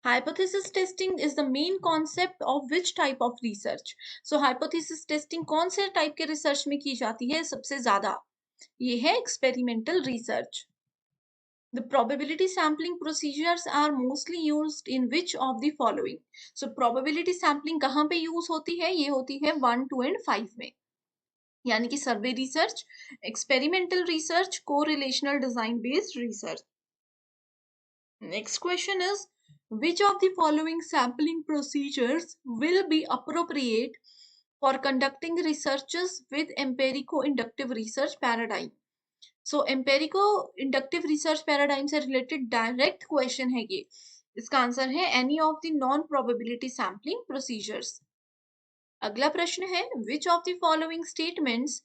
Hypothesis testing is the main concept of which type of research? So hypothesis testing कौन से टाइप के रिसर्च में की जाती है सबसे ज्यादा? ये है experimental research. The probability sampling procedures are mostly used in which of the following? So probability sampling कहाँ पे use होती है? ये होती है 1, 2 and 5 में, यानी कि सर्वे research, experimental research, correlational design based research. Next question is, which of the following sampling procedures will be appropriate for conducting researches with empirico-inductive research paradigm? सो एम्पेरिको इंडक्टिव रिसर्च पैराडाइम से रिलेटेड डायरेक्ट क्वेश्चन है ये। इसका आंसर है any of the non probability sampling procedures. अगला प्रश्न है, which of the following statements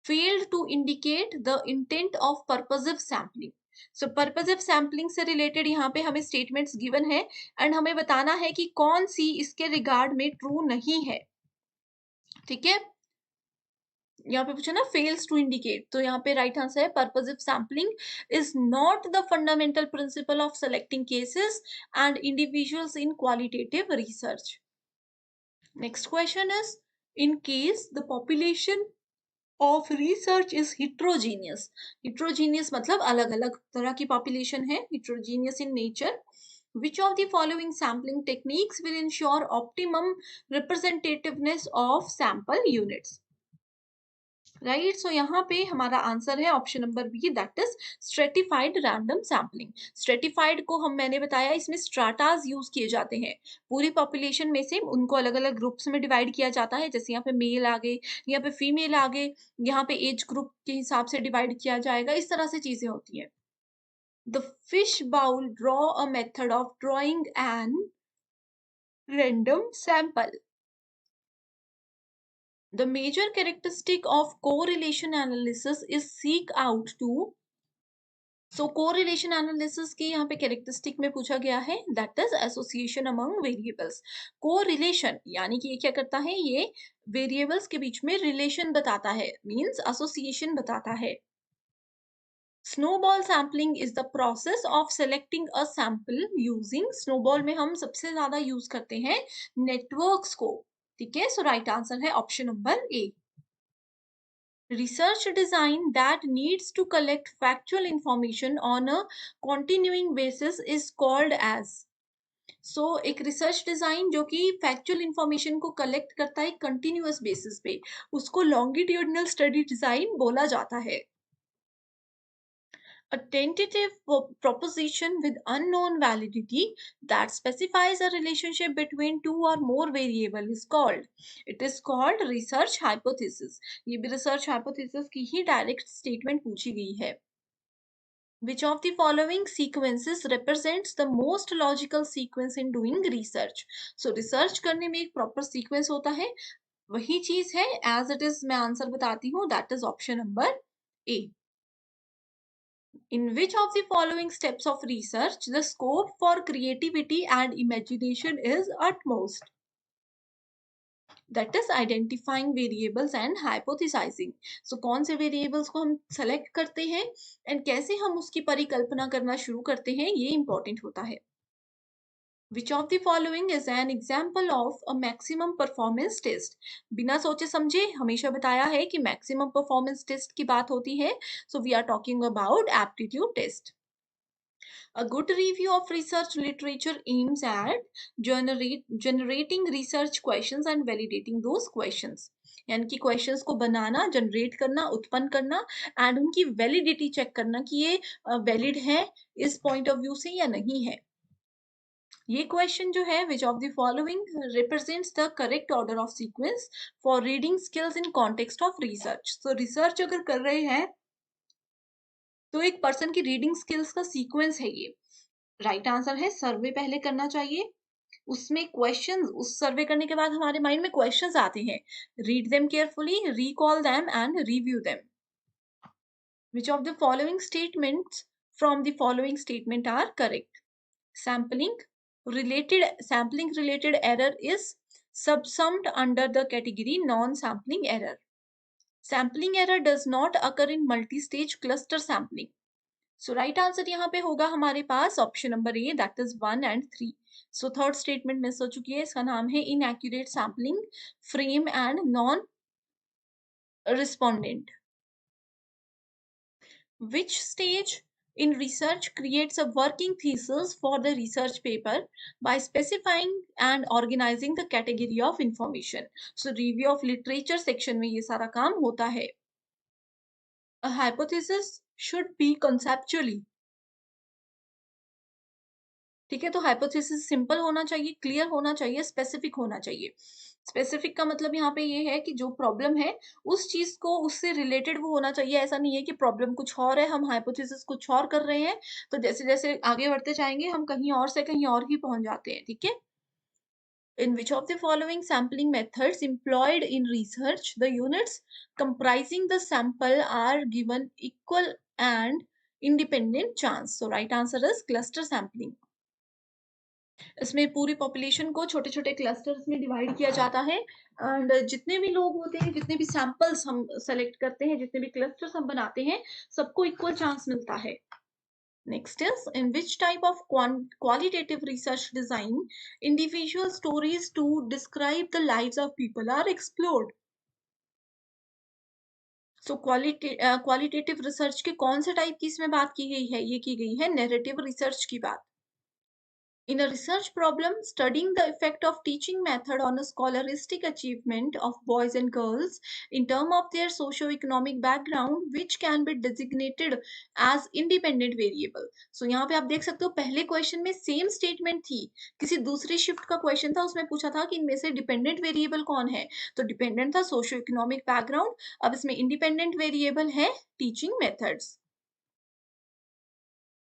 failed to indicate the intent of purposive sampling? So purposive sampling से रिलेटेड यहाँ पे हमें स्टेटमेंट्स गिवन है एंड हमें बताना है कि कौन सी इसके रिगार्ड में ट्रू नहीं है, ठीक है। यहाँ पे पूछा ना फेल्स टू इंडिकेट, तो यहाँ पे राइट आंसर है purposive sampling is not the fundamental principle of selecting cases and individuals in qualitative research. Next question is in case the population of research is heterogeneous. Heterogeneous मतलब अलग अलग तरह की पॉपुलेशन है, heterogeneous in nature, which of the following sampling techniques will ensure optimum representativeness of sample units? Right, so यहाँ पे हमारा आंसर है option number B, that is stratified random sampling. Stratified को मैंने बताया इसमें स्ट्राटास यूज किए जाते हैं, पूरी पॉपुलेशन में से उनको अलग अलग ग्रुप्स में डिवाइड किया जाता है, जैसे यहाँ पे मेल आ गए, यहाँ पे फीमेल आ गए, यहाँ पे एज ग्रुप के हिसाब से डिवाइड किया जाएगा, इस तरह से चीजें होती है। The fish bowl draw a method of drawing an random sample. The major characteristic of correlation analysis is seek out to, so correlation analysis की यहाँ पे characteristic में पूछा गया है, that is association among variables. Correlation यानी कि ये क्या करता है, ये variables के बीच में relation बताता है, means association बताता है। Snowball sampling is the process of selecting a sample using, snowball में हम सबसे ज्यादा यूज करते हैं networks को, ठीक है, सो राइट आंसर है option number A. Research design that needs to collect factual information on a continuing basis is called as, so एक रिसर्च डिजाइन जो कि फैक्चुअल इंफॉर्मेशन को कलेक्ट करता है कंटिन्यूअस बेसिस पे, उसको लॉन्गिट्यूडनल स्टडी डिजाइन बोला जाता है। A tentative proposition with unknown validity that specifies a relationship between two or more variables is called, it is called research hypothesis। ये भी research hypothesis की ही direct statement पूछी गई है। Which of the following sequences represents the most logical sequence in doing research? So research करने में एक proper sequence होता है, वही चीज है as it is, मैं आंसर बताती हूँ, that is option number A। In which of the following steps of research the scope for creativity and imagination is utmost? That is identifying variables and hypothesizing. So कौन से variables को हम select करते हैं and कैसे हम उसकी परिकल्पना करना शुरू करते हैं, ये important होता है। Which of the following is an example of a maximum performance test? बिना सोचे समझे हमेशा बताया है कि maximum performance test की बात होती है, so we are talking about aptitude test. A good review of research literature aims at generating research questions and validating those questions. यानी कि क्वेश्चंस को बनाना, जनरेट करना, उत्पन्न करना एंड उनकी वैलिडिटी चेक करना कि ये वैलिड है इस पॉइंट ऑफ व्यू से या नहीं है। ये क्वेश्चन जो है, which of the following represents the correct order of sequence for reading skills in context of research. तो रिसर्च अगर कर रहे हैं तो एक पर्सन की रीडिंग स्किल्स का सीक्वेंस है ये। राइट आंसर है सर्वे पहले करना चाहिए, उसमें क्वेश्चंस, उस सर्वे करने के बाद हमारे माइंड में क्वेश्चंस आते हैं, read them carefully, recall them and review them. Which of the following statements from the following statement are correct? sampling related error is subsumed under the category non-sampling error. Sampling error does not occur in multi-stage cluster sampling. So right answer यहाँ पे होगा हमारे पास option number A, that is 1 and 3। So third statement miss हो चुकी है, इसका नाम है inaccurate sampling, frame and non respondent। Which stage in research creates a working thesis for the research paper by specifying and organizing the category of information? So review of literature section में ये सारा काम होता है। A hypothesis should be conceptually, ठीक है, तो हाइपोथेसिस सिंपल होना चाहिए, क्लियर होना चाहिए, स्पेसिफिक होना चाहिए। स्पेसिफिक का मतलब यहाँ पे ये है कि जो प्रॉब्लम है उस चीज को, उससे रिलेटेड वो होना चाहिए। ऐसा नहीं है कि प्रॉब्लम कुछ और है, हम हाइपोथेसिस कुछ और कर रहे हैं, तो जैसे जैसे आगे बढ़ते जाएंगे हम कहीं और से कहीं और ही पहुंच जाते हैं, ठीक है। In which of the following sampling methods employed in research the units comprising the sample are given equal and independent chance? So right answer is cluster sampling। इसमें पूरी पॉपुलेशन को छोटे छोटे क्लस्टर्स में डिवाइड किया जाता है एंड जितने भी लोग होते हैं, जितने भी सैंपल्स हम सेलेक्ट करते हैं, जितने भी क्लस्टर्स हम बनाते हैं, सबको इक्वल चांस मिलता है। Next is, in which type of qualitative research design individual stories to describe the lives of people are explored? So qualitative research के कौन से टाइप की इसमें बात की गई है? ये की गई है narrative research की बात। In a research problem studying the effect of teaching method on a scholastic achievement of boys and girls in terms of their socio-economic background, which can be designated as independent variable. So यहाँ पे आप देख सकते हो पहले क्वेश्चन में सेम स्टेटमेंट थी, किसी दूसरी शिफ्ट का क्वेश्चन था, उसमें पूछा था कि इनमें से डिपेंडेंट वेरिएबल कौन है, तो डिपेंडेंट था सोशियो इकोनॉमिक बैकग्राउंड, अब इसमें इंडिपेंडेंट वेरिएबल है teaching methods.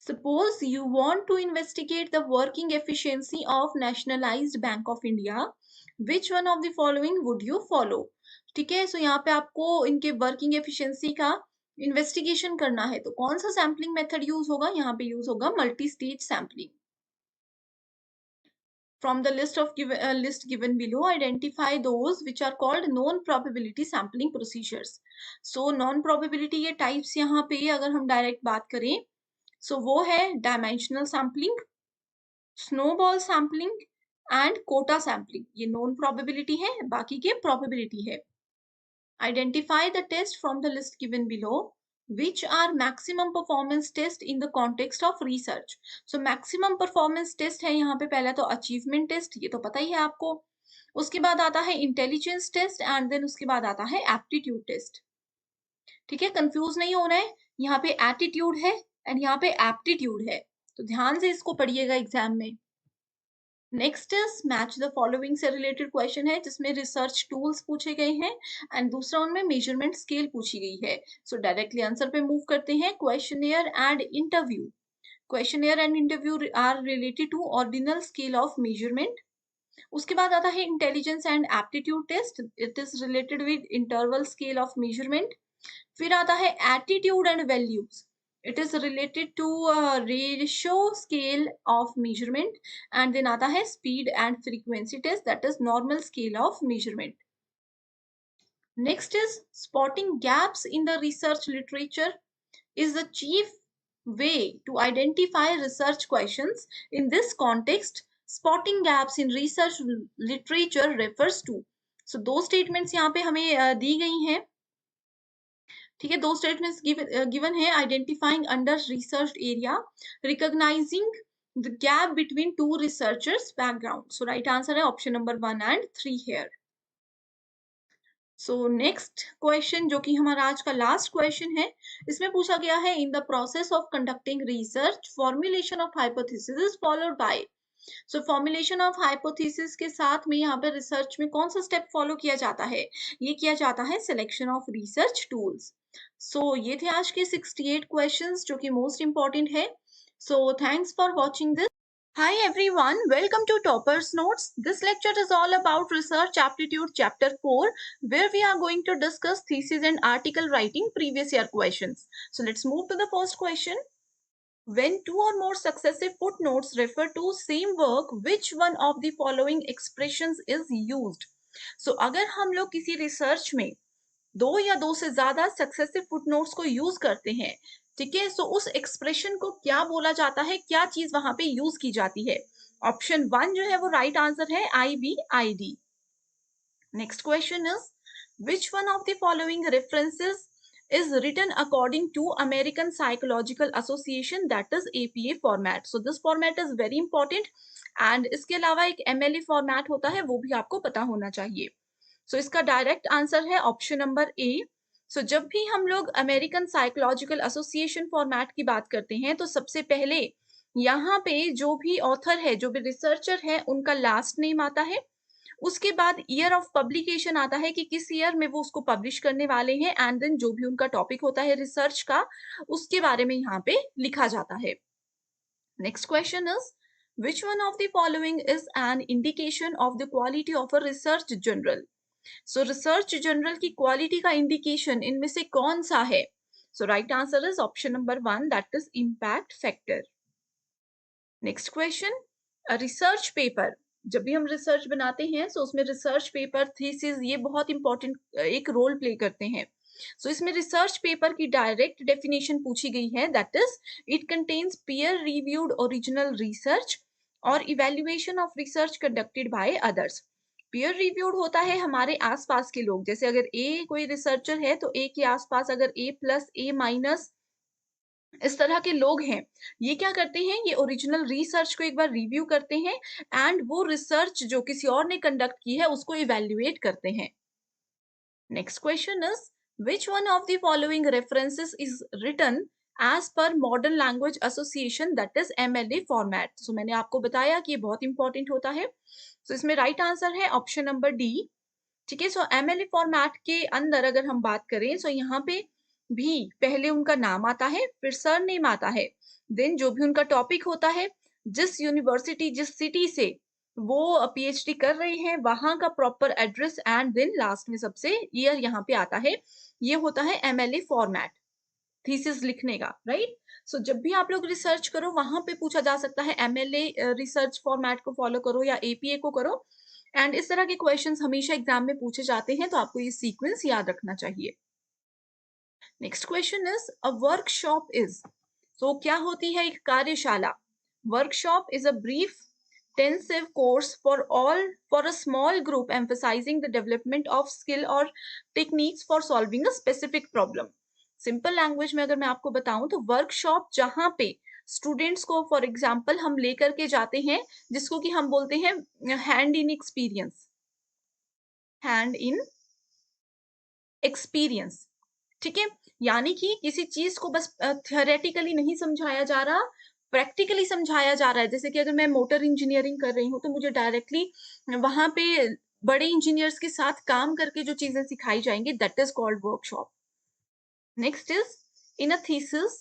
Suppose you want to investigate the working efficiency of Nationalized Bank of India. Which one of the following would you follow? ठीक है, सो यहाँ पे आपको इनके वर्किंग एफिशिएंसी का इन्वेस्टिगेशन करना है, तो कौन सा सैम्पलिंग मेथड यूज होगा? यहाँ पे यूज होगा multi stage sampling. From the list given below, identify those which are called non-probability sampling procedures. So non-probability ये types यहाँ पे अगर हम डायरेक्ट बात करें, सो वो है dimensional sampling, snowball sampling and quota sampling. ये नॉन प्रोबेबिलिटी है, बाकी के प्रोबेबिलिटी है। Identify the test from the list given below which are maximum performance test in the context of research. So maximum performance test है यहाँ पे, पहला तो achievement test, ये तो पता ही है आपको, उसके बाद आता है intelligence test एंड देन उसके बाद आता है aptitude test। ठीक है, कंफ्यूज नहीं होना है, यहाँ पे एटीट्यूड है एंड यहाँ पे एप्टीट्यूड है, तो ध्यान से इसको पढ़िएगा एग्जाम में। Next is match the following से रिलेटेड क्वेश्चन है, जिसमें रिसर्च टूल्स पूछे गए हैं एंड दूसरा उनमें मेजरमेंट स्केल पूछी गई है। सो डायरेक्टली आंसर पे मूव करते हैं। Questionnaire and interview. Questionnaire and interview are related to ordinal scale of measurement. उसके बाद आता है intelligence and aptitude test, it is related with interval scale of measurement. फिर आता है attitude and values, it is related to ratio scale of measurement and then आता है speed and frequency test, that is normal scale of measurement. Next is spotting gaps in the research literature is the chief way to identify research questions. In this context, spotting gaps in research literature refers to, so दो statements यहाँ पे हमें दी गई हैं, ठीक है, दो स्टेटमेंट्स गिवन है। Identifying under research area, recognizing the gap between two researchers background. So right answer है option number 1 and 3 here. So next question जो कि हमारा आज का लास्ट क्वेश्चन है, इसमें पूछा गया है in the process of conducting research formulation of hypothesis is followed by. So formulation of hypothesis के साथ में यहाँ पे रिसर्च में कौन सा स्टेप फॉलो किया जाता है? ये किया जाता है सिलेक्शन ऑफ रिसर्च टूल्स। सो ये थे आज के 68 क्वेश्चंस जो कि मोस्ट इंपॉर्टेंट है। So thanks for watching this. Hi everyone, welcome to Toppers Notes. This lecture is all about Research Aptitude Chapter 4, where we are going to discuss thesis and article writing previous year questions. So let's move to the first question. When two or more successive footnotes refer to same work, which one of the following expressions is used? So अगर हम लोग किसी रिसर्च में दो या दो से ज्यादा सक्सेसिव फुटनोट्स को यूज करते हैं, ठीक है, सो उस एक्सप्रेशन को क्या बोला जाता है, क्या चीज वहां पे यूज की जाती है? ऑप्शन 1 जो है वो राइट आंसर है, IBID। Next question is which one of the following references is written according to American Psychological Association, that is APA format. So this format is very important and इसके अलावा एक MLA format होता है, वो भी आपको पता होना चाहिए। सो इसका डायरेक्ट आंसर है ऑप्शन नंबर ए। सो जब भी हम लोग अमेरिकन साइकोलॉजिकल एसोसिएशन फॉर्मेट की बात करते हैं, तो सबसे पहले यहाँ पे जो भी ऑथर है, जो भी रिसर्चर है, उनका लास्ट नेम आता है, उसके बाद ईयर ऑफ पब्लिकेशन आता है कि किस ईयर में वो उसको पब्लिश करने वाले हैं, एंड देन जो भी उनका टॉपिक होता है रिसर्च का, उसके बारे में यहाँ पे लिखा जाता है। Next question is which one of the following is an indication of the quality of a research journal? So research journal की क्वालिटी का इंडिकेशन इनमें से कौन सा है? So right answer is option number 1, that is impact factor. Next question, research paper, जब भी हम रिसर्च बनाते हैं तो उसमें रिसर्च पेपर, थीसिस, ये बहुत इंपॉर्टेंट एक रोल प्ले करते हैं। सो इसमें रिसर्च पेपर की डायरेक्ट डेफिनेशन पूछी गई है, that is it contains peer reviewed original research और evaluation of research conducted by others. Peer reviewed होता है हमारे आसपास के लोग, जैसे अगर ए कोई रिसर्चर है तो ए के आसपास अगर ए प्लस ए माइनस इस तरह के लोग हैं, ये क्या करते हैं, ये ओरिजिनल रिसर्च को एक बार रिव्यू करते हैं एंड वो रिसर्च जो किसी और ने कंडक्ट की है उसको इवैल्यूएट करते हैं। Next question is which one of the following references is written as per modern language association, that is MLA format. So मैंने आपको बताया कि ये बहुत इंपॉर्टेंट होता है। सो इसमें राइट आंसर है ऑप्शन नंबर डी। ठीक है, सो एमएलए फॉर्मेट के अंदर अगर हम बात करें, सो यहाँ पे भी पहले उनका नाम आता है, फिर सरनेम आता है, देन जो भी उनका टॉपिक होता है, जिस यूनिवर्सिटी जिस सिटी से वो पीएचडी कर रहे हैं वहां का proper address and then last में सबसे ईयर यहाँ पे आता है। ये होता है एमएलए फॉर्मेट थीसिस लिखने का, राइट। सो जब भी आप लोग रिसर्च करो वहां पे पूछा जा सकता है एमएलए रिसर्च फॉर्मेट को फॉलो करो या एपीए को करो, एंड इस तरह के क्वेश्चंस हमेशा एग्जाम में पूछे जाते हैं, तो आपको ये सीक्वेंस याद रखना चाहिए। Next question is a workshop is, so क्या होती है एक कार्यशाला। Workshop is a brief intensive course for a small group emphasizing the development of skill or techniques for solving a specific problem। Simple language में अगर मैं आपको बताऊं तो वर्कशॉप जहां पे स्टूडेंट्स को फॉर एग्जांपल हम लेकर के जाते हैं, जिसको कि हम बोलते हैं hand in experience, hand in experience. ठीक है, यानी कि किसी चीज को बस थियोरेटिकली नहीं समझाया जा रहा, प्रैक्टिकली समझाया जा रहा है। जैसे कि अगर मैं मोटर इंजीनियरिंग कर रही हूँ तो मुझे डायरेक्टली वहां पे बड़े इंजीनियर्स के साथ काम करके जो चीजें सिखाई जाएंगी, that is called workshop. Next is in a thesis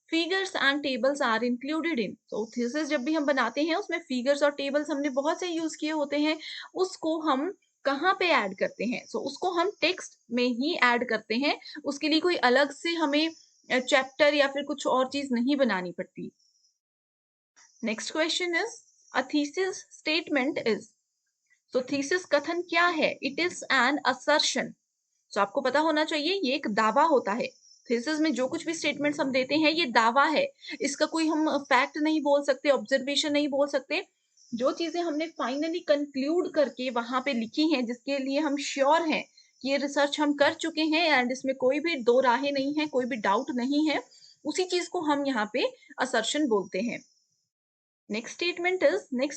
figures and tables are included in. तो थीसिस जब भी हम बनाते हैं उसमें फिगर्स और टेबल्स हमने बहुत से यूज किए होते हैं, उसको हम कहाँ पे ऐड करते हैं, सो उसको हम टेक्स्ट में ही ऐड करते हैं। उसके लिए कोई अलग से हमें चैप्टर या फिर कुछ और चीज नहीं बनानी पड़ती। Next question is a thesis statement is, तो थीसिस कथन क्या है, इट इज एन असर्शन। तो आपको पता होना चाहिए ये एक दावा होता है। थीसिस में जो कुछ भी स्टेटमेंट्स हम देते हैं ये दावा है, इसका कोई हम फैक्ट नहीं बोल सकते, ऑब्जर्वेशन नहीं बोल सकते। जो चीजें हमने फाइनली कंक्लूड करके वहां पे लिखी हैं, जिसके लिए हम श्योर हैं कि ये रिसर्च हम कर चुके हैं एंड इसमें कोई भी दो राहें नहीं है, कोई भी डाउट नहीं है, उसी चीज को हम यहाँ पे असर्शन बोलते हैं। Next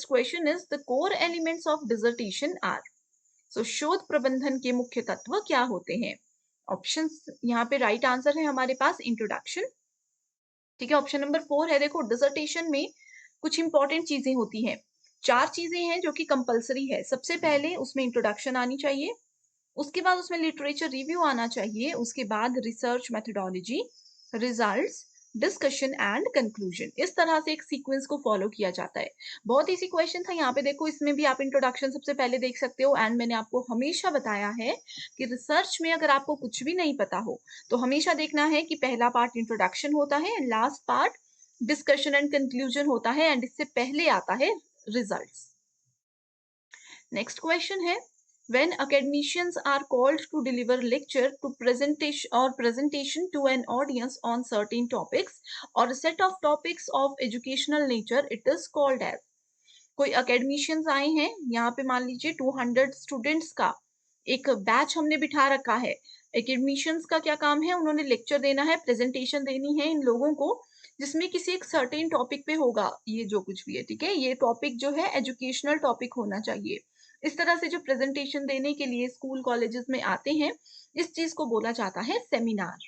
question is the core elements of dissertation are. So शोध प्रबंधन के मुख्य तत्व क्या होते हैं। ऑप्शंस यहाँ पे राइट आंसर है हमारे पास इंट्रोडक्शन। ठीक है, ऑप्शन नंबर 4 है। देखो डिसर्टेशन में कुछ इंपॉर्टेंट चीजें होती हैं, 4 चीजें हैं जो कि कंपलसरी है। सबसे पहले उसमें इंट्रोडक्शन आनी चाहिए, उसके बाद उसमें लिटरेचर रिव्यू आना चाहिए, उसके बाद research methodology, results, discussion and conclusion. इस तरह से एक सीक्वेंस को फॉलो किया जाता है। बहुत इजी क्वेश्चन था यहाँ पे, देखो इसमें भी आप इंट्रोडक्शन सबसे पहले देख सकते हो, एंड मैंने आपको हमेशा बताया है कि रिसर्च में अगर आपको कुछ भी नहीं पता हो तो हमेशा देखना है कि पहला पार्ट इंट्रोडक्शन होता है, last part discussion and conclusion होता है, एंड इससे पहले आता है रिजल्ट्स। नेक्स्ट क्वेश्चन है when academicians are called to deliver lecture to presentation to an audience on certain topics or a set of topics of educational nature, it is called as। कोई academicians आए हैं, यहाँ पे मान लीजिए 200 स्टूडेंट्स का एक बैच हमने बिठा रखा है। academicians का क्या काम है, उन्होंने लेक्चर देना है, प्रेजेंटेशन देनी है इन लोगों को, जिसमें किसी एक सर्टेन टॉपिक पे होगा ये जो कुछ भी है। ठीक है, ये टॉपिक जो है एजुकेशनल टॉपिक होना चाहिए। इस तरह से जो प्रेजेंटेशन देने के लिए स्कूल कॉलेजेस में आते हैं, इस चीज को बोला जाता है सेमिनार।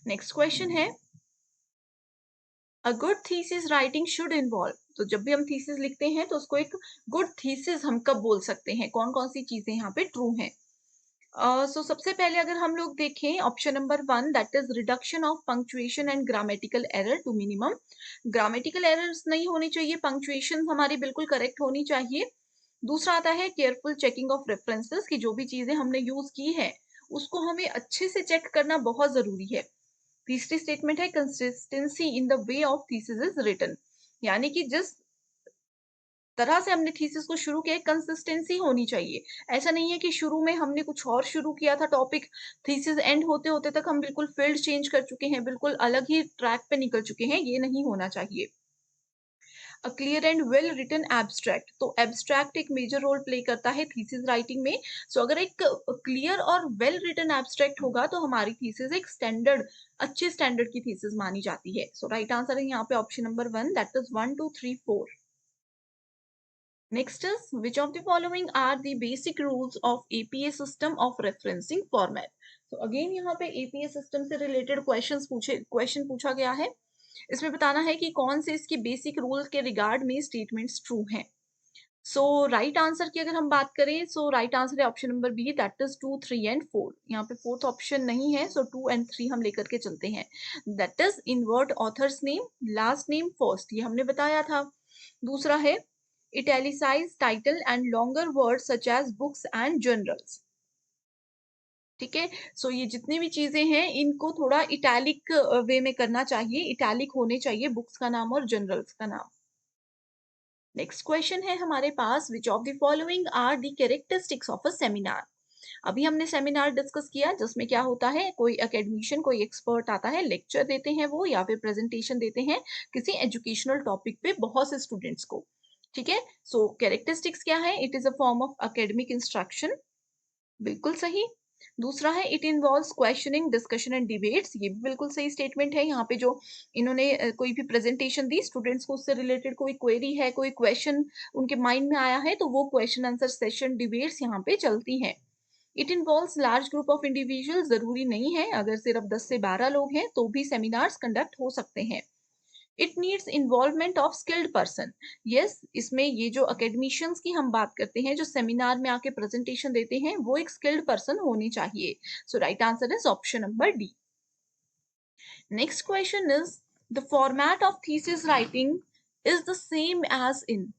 नेक्स्ट क्वेश्चन है a good thesis writing should involve. तो जब भी हम थीसिस लिखते हैं तो उसको एक गुड थीसिस हम कब बोल सकते हैं, कौन कौन सी चीजें यहाँ पे ट्रू हैं। सो सबसे पहले अगर हम लोग देखें option number 1, that is reduction of punctuation and grammatical error to minimum. Grammatical errors नहीं होनी चाहिए, पंक्चुएशन हमारी बिल्कुल करेक्ट होनी चाहिए। दूसरा आता है केयरफुल चेकिंग ऑफ रेफरेंसेस, की जो भी चीजें हमने यूज की है उसको हमें अच्छे से चेक करना बहुत जरूरी है। तीसरी स्टेटमेंट है consistency in the way of thesis is written, यानी कि जिस तरह से हमने थीसिस को शुरू किया, कंसिस्टेंसी होनी चाहिए। ऐसा नहीं है कि शुरू में हमने कुछ और शुरू किया था टॉपिक, थीसिस एंड होते-होते तक हम बिल्कुल फील्ड चेंज कर चुके हैं, बिल्कुल अलग ही ट्रैक पे निकल चुके हैं, ये नहीं होना चाहिए। A clear and well written abstract, तो एब्स्ट्रैक्ट एक मेजर रोल प्ले करता है थीसिस राइटिंग में। सो अगर एक क्लियर और वेल रिटन एब्स्ट्रैक्ट होगा तो हमारी थीसिस एक स्टैंडर्ड, अच्छे स्टैंडर्ड की थीसिस मानी जाती है। सो राइट आंसर है यहाँ पे option number 1, that is 1 2 3 4। Next is, which of the following are the basic rules of APA system of referencing format? So again यहाँ पे APA system से related क्वेश्चन पूछा गया है। इसमें बताना है कि कौन से इसके बेसिक रूल के रिगार्ड में स्टेटमेंट्स ट्रू हैं। सो राइट आंसर की अगर हम बात करें, सो राइट आंसर है option number B, that is 2 3 and 4। यहाँ पे फोर्थ ऑप्शन नहीं है, सो 2 एंड 3 हम लेकर के चलते हैं। That is invert author's name, last name first, ये हमने बताया था। दूसरा है italicise title and longer word such as books and journals. ठीक है, सो ये जितनी भी चीजें हैं इनको थोड़ा इटैलिक वे में करना चाहिए, इटैलिक होने चाहिए बुक्स का नाम और जर्नल्स का नाम। नेक्स्ट क्वेश्चन है हमारे पास, which of the following are the characteristics of a seminar? अभी हमने सेमिनार डिस्कस किया जिसमें क्या होता है, कोई एकेडमिशियन, कोई एक्सपर्ट आता है, लेक्चर देते हैं वो, या फिर प्रेजेंटेशन देते हैं किसी एजुकेशनल टॉपिक पे बहुत से स्टूडेंट्स को। ठीक है, सो कैरेक्टरिस्टिक्स क्या है, it is a form of academic instruction, बिल्कुल सही। दूसरा है it involves questioning discussion and debates, ये भी बिल्कुल सही स्टेटमेंट है। यहाँ पे जो इन्होंने कोई भी प्रेजेंटेशन दी, स्टूडेंट्स को उससे रिलेटेड कोई क्वेरी है, कोई क्वेश्चन उनके माइंड में आया है, तो वो क्वेश्चन आंसर सेशन डिबेट्स यहाँ पे चलती हैं। It involves large group of individual, जरूरी नहीं है, अगर सिर्फ 10 से 12 लोग हैं तो भी सेमिनार्स कंडक्ट हो सकते हैं। It needs involvement of skilled person, yes, इसमें ये जो अकेडमिशियंस की हम बात करते हैं जो सेमिनार में आके प्रेजेंटेशन देते हैं, वो एक स्किल्ड पर्सन होनी चाहिए। So right answer is option number D. Next question is, the format of thesis writing is the same as in.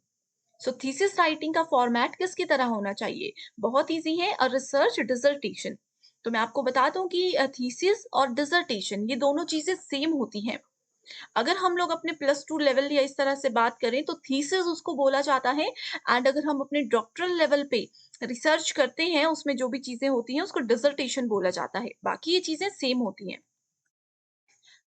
So thesis writing का फॉर्मेट किसकी तरह होना चाहिए? बहुत इजी है, अ रिसर्च डिसर्टेशन। तो मैं आपको बता दूं कि थीसिस और डिसर्टेशन ये दोनों चीजें सेम होती हैं। अगर हम लोग अपने +2 लेवल या इस तरह से बात करें तो थीसिस उसको बोला जाता है, एंड अगर हम अपने डॉक्टरल लेवल पे रिसर्च करते हैं उसमें जो भी चीजें होती हैं उसको डिसर्टेशन बोला जाता है। बाकी ये चीजें सेम होती हैं।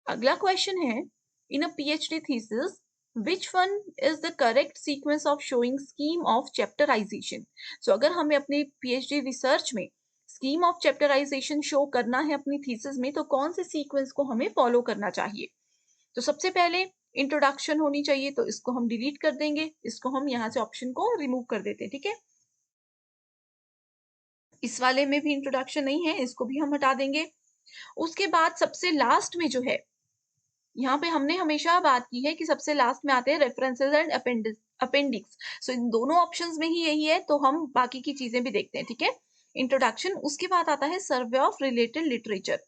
अगला क्वेश्चन है, in a PhD thesis which one is the correct sequence of showing scheme of chapterization? So अगर हमें अपने पीएचडी रिसर्च में स्कीम ऑफ चैप्टराइजेशन शो करना है अपनी थीसिस में, तो कौन से सीक्वेंस को हमें फॉलो करना चाहिए? तो सबसे पहले इंट्रोडक्शन होनी चाहिए, तो इसको हम डिलीट कर देंगे, इसको हम यहाँ से ऑप्शन को रिमूव कर देते हैं। ठीक है, इस वाले में भी इंट्रोडक्शन नहीं है, इसको भी हम हटा देंगे। उसके बाद सबसे लास्ट में जो है, यहाँ पे हमने हमेशा बात की है कि सबसे लास्ट में आते हैं रेफरेंसेस एंड अपेंडिक्स। सो इन दोनों ऑप्शंस में ही यही है, तो हम बाकी की चीजें भी देखते हैं। ठीक है, इंट्रोडक्शन, उसके बाद आता है survey of related literature.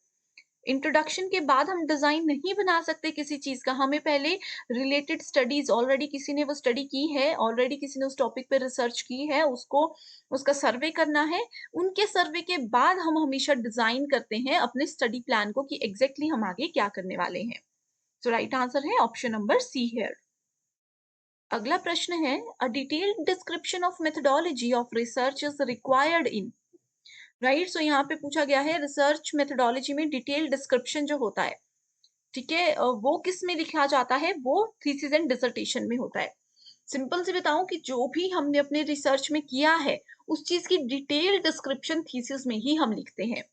Introduction के बाद हम डिजाइन नहीं बना सकते किसी चीज का, हमें पहले रिलेटेड स्टडीज, ऑलरेडी किसी ने वो स्टडी की है, ऑलरेडी किसी ने उस टॉपिक पे रिसर्च की है, उसको उसका सर्वे करना है। उनके सर्वे के बाद हम हमेशा डिजाइन करते हैं अपने स्टडी प्लान को कि एग्जैक्टली हम आगे क्या करने वाले हैं। तो राइट आंसर है ऑप्शन नंबर सी हियर। अगला प्रश्न है, a detailed description of methodology of research is required in. Right, so यहाँ पे पूछा गया है रिसर्च मेथोडोलॉजी में डिटेल डिस्क्रिप्शन जो होता है, ठीक है, वो किस में लिखा जाता है? वो थीसिस एंड डिसर्टेशन में होता है। सिंपल से बताऊं कि जो भी हमने अपने रिसर्च में किया है उस चीज की डिटेल डिस्क्रिप्शन थीसिस में ही हम लिखते हैं।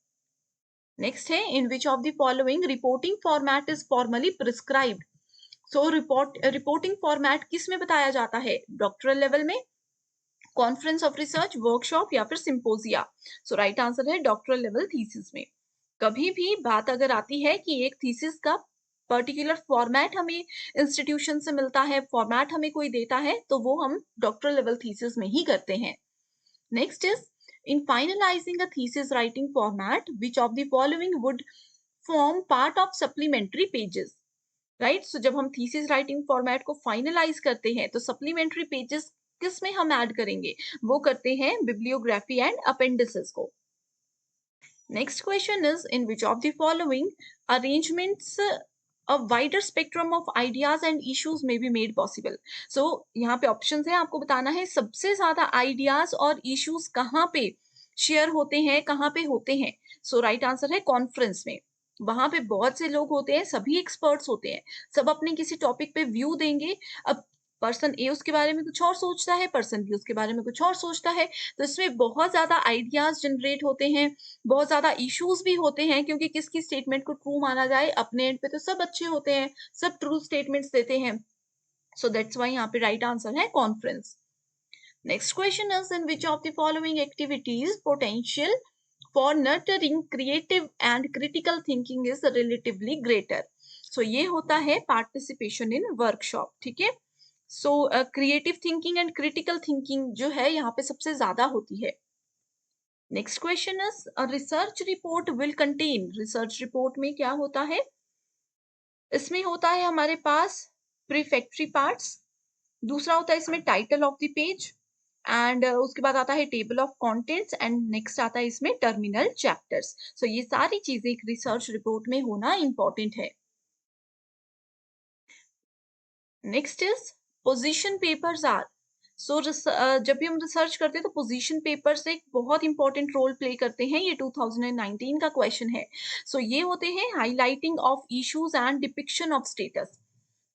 नेक्स्ट है, in which of the following reporting format is formally prescribed. So reporting format किस में बताया जाता है? डॉक्टरल लेवल में, कॉन्फ्रेंस ऑफ रिसर्च, वर्कशॉप, या फिर सिंपोजिया। सो राइट आंसर है डॉक्टरल लेवल थीसिस में। कभी भी बात अगर आती है कि एक थीसिस का पर्टिकुलर फॉर्मेट हमें इंस्टीट्यूशन से मिलता है, फॉर्मेट हमें कोई देता है, तो वो हम डॉक्टरल लेवल थीसिस में ही करते हैं। Next is, in finalising a thesis writing format which of the following would form part of supplementary pages. Right, so जब हम थीसिस राइटिंग फॉर्मेट को फाइनलाइज करते हैं तो सप्लीमेंट्री पेजेस किस में हम ऐड करेंगे? वो करते हैं बिब्लियोग्राफी एंड अपेंडिसेस को। Next question is, in which of the following arrangements a wider spectrum of ideas and issues may be made possible. So यहाँ पे ऑप्शंस है, आपको बताना है सबसे ज्यादा आइडियाज और इश्यूज कहाँ पे शेयर होते हैं, कहाँ पे होते हैं. सो राइट आंसर है कॉन्फ्रेंस में. वहां पे बहुत से लोग होते हैं, सभी एक्सपर्ट्स होते हैं, सब अपने किसी टॉपिक पे व्यू देंगे. अब पर्सन ए उसके बारे में कुछ और सोचता है, पर्सन बी उसके बारे में कुछ और सोचता है, तो इसमें बहुत ज्यादा आइडियाज जनरेट होते हैं, बहुत ज्यादा इश्यूज भी होते हैं, क्योंकि किसकी स्टेटमेंट को ट्रू माना जाए. अपने एंड पे तो सब अच्छे होते हैं, सब ट्रू स्टेटमेंट्स देते हैं. सो दैट्स वाई यहाँ पे राइट आंसर है conference. Next question is in which of the following activities potential for nurturing creative and critical thinking is relatively greater. So ये होता है पार्टिसिपेशन इन वर्कशॉप. ठीक है, so creative thinking and critical thinking जो है यहाँ पे सबसे ज्यादा होती है. Next question is a research report will contain. Research report में क्या होता है, इसमें होता है हमारे पास प्रीफेक्टरी पार्ट्स, दूसरा होता है इसमें title of the page, and उसके बाद आता है table of contents, and next आता है इसमें टर्मिनल चैप्टर्स. सो ये सारी चीजें एक रिसर्च रिपोर्ट में होना इंपॉर्टेंट है. Next is position papers are. So जब भी हम रिसर्च करते हैं तो पोजीशन पेपर्स एक बहुत इंपॉर्टेंट रोल प्ले करते हैं. ये 2019 का क्वेश्चन है. सो ये होते हैं highlighting of issues and depiction of status.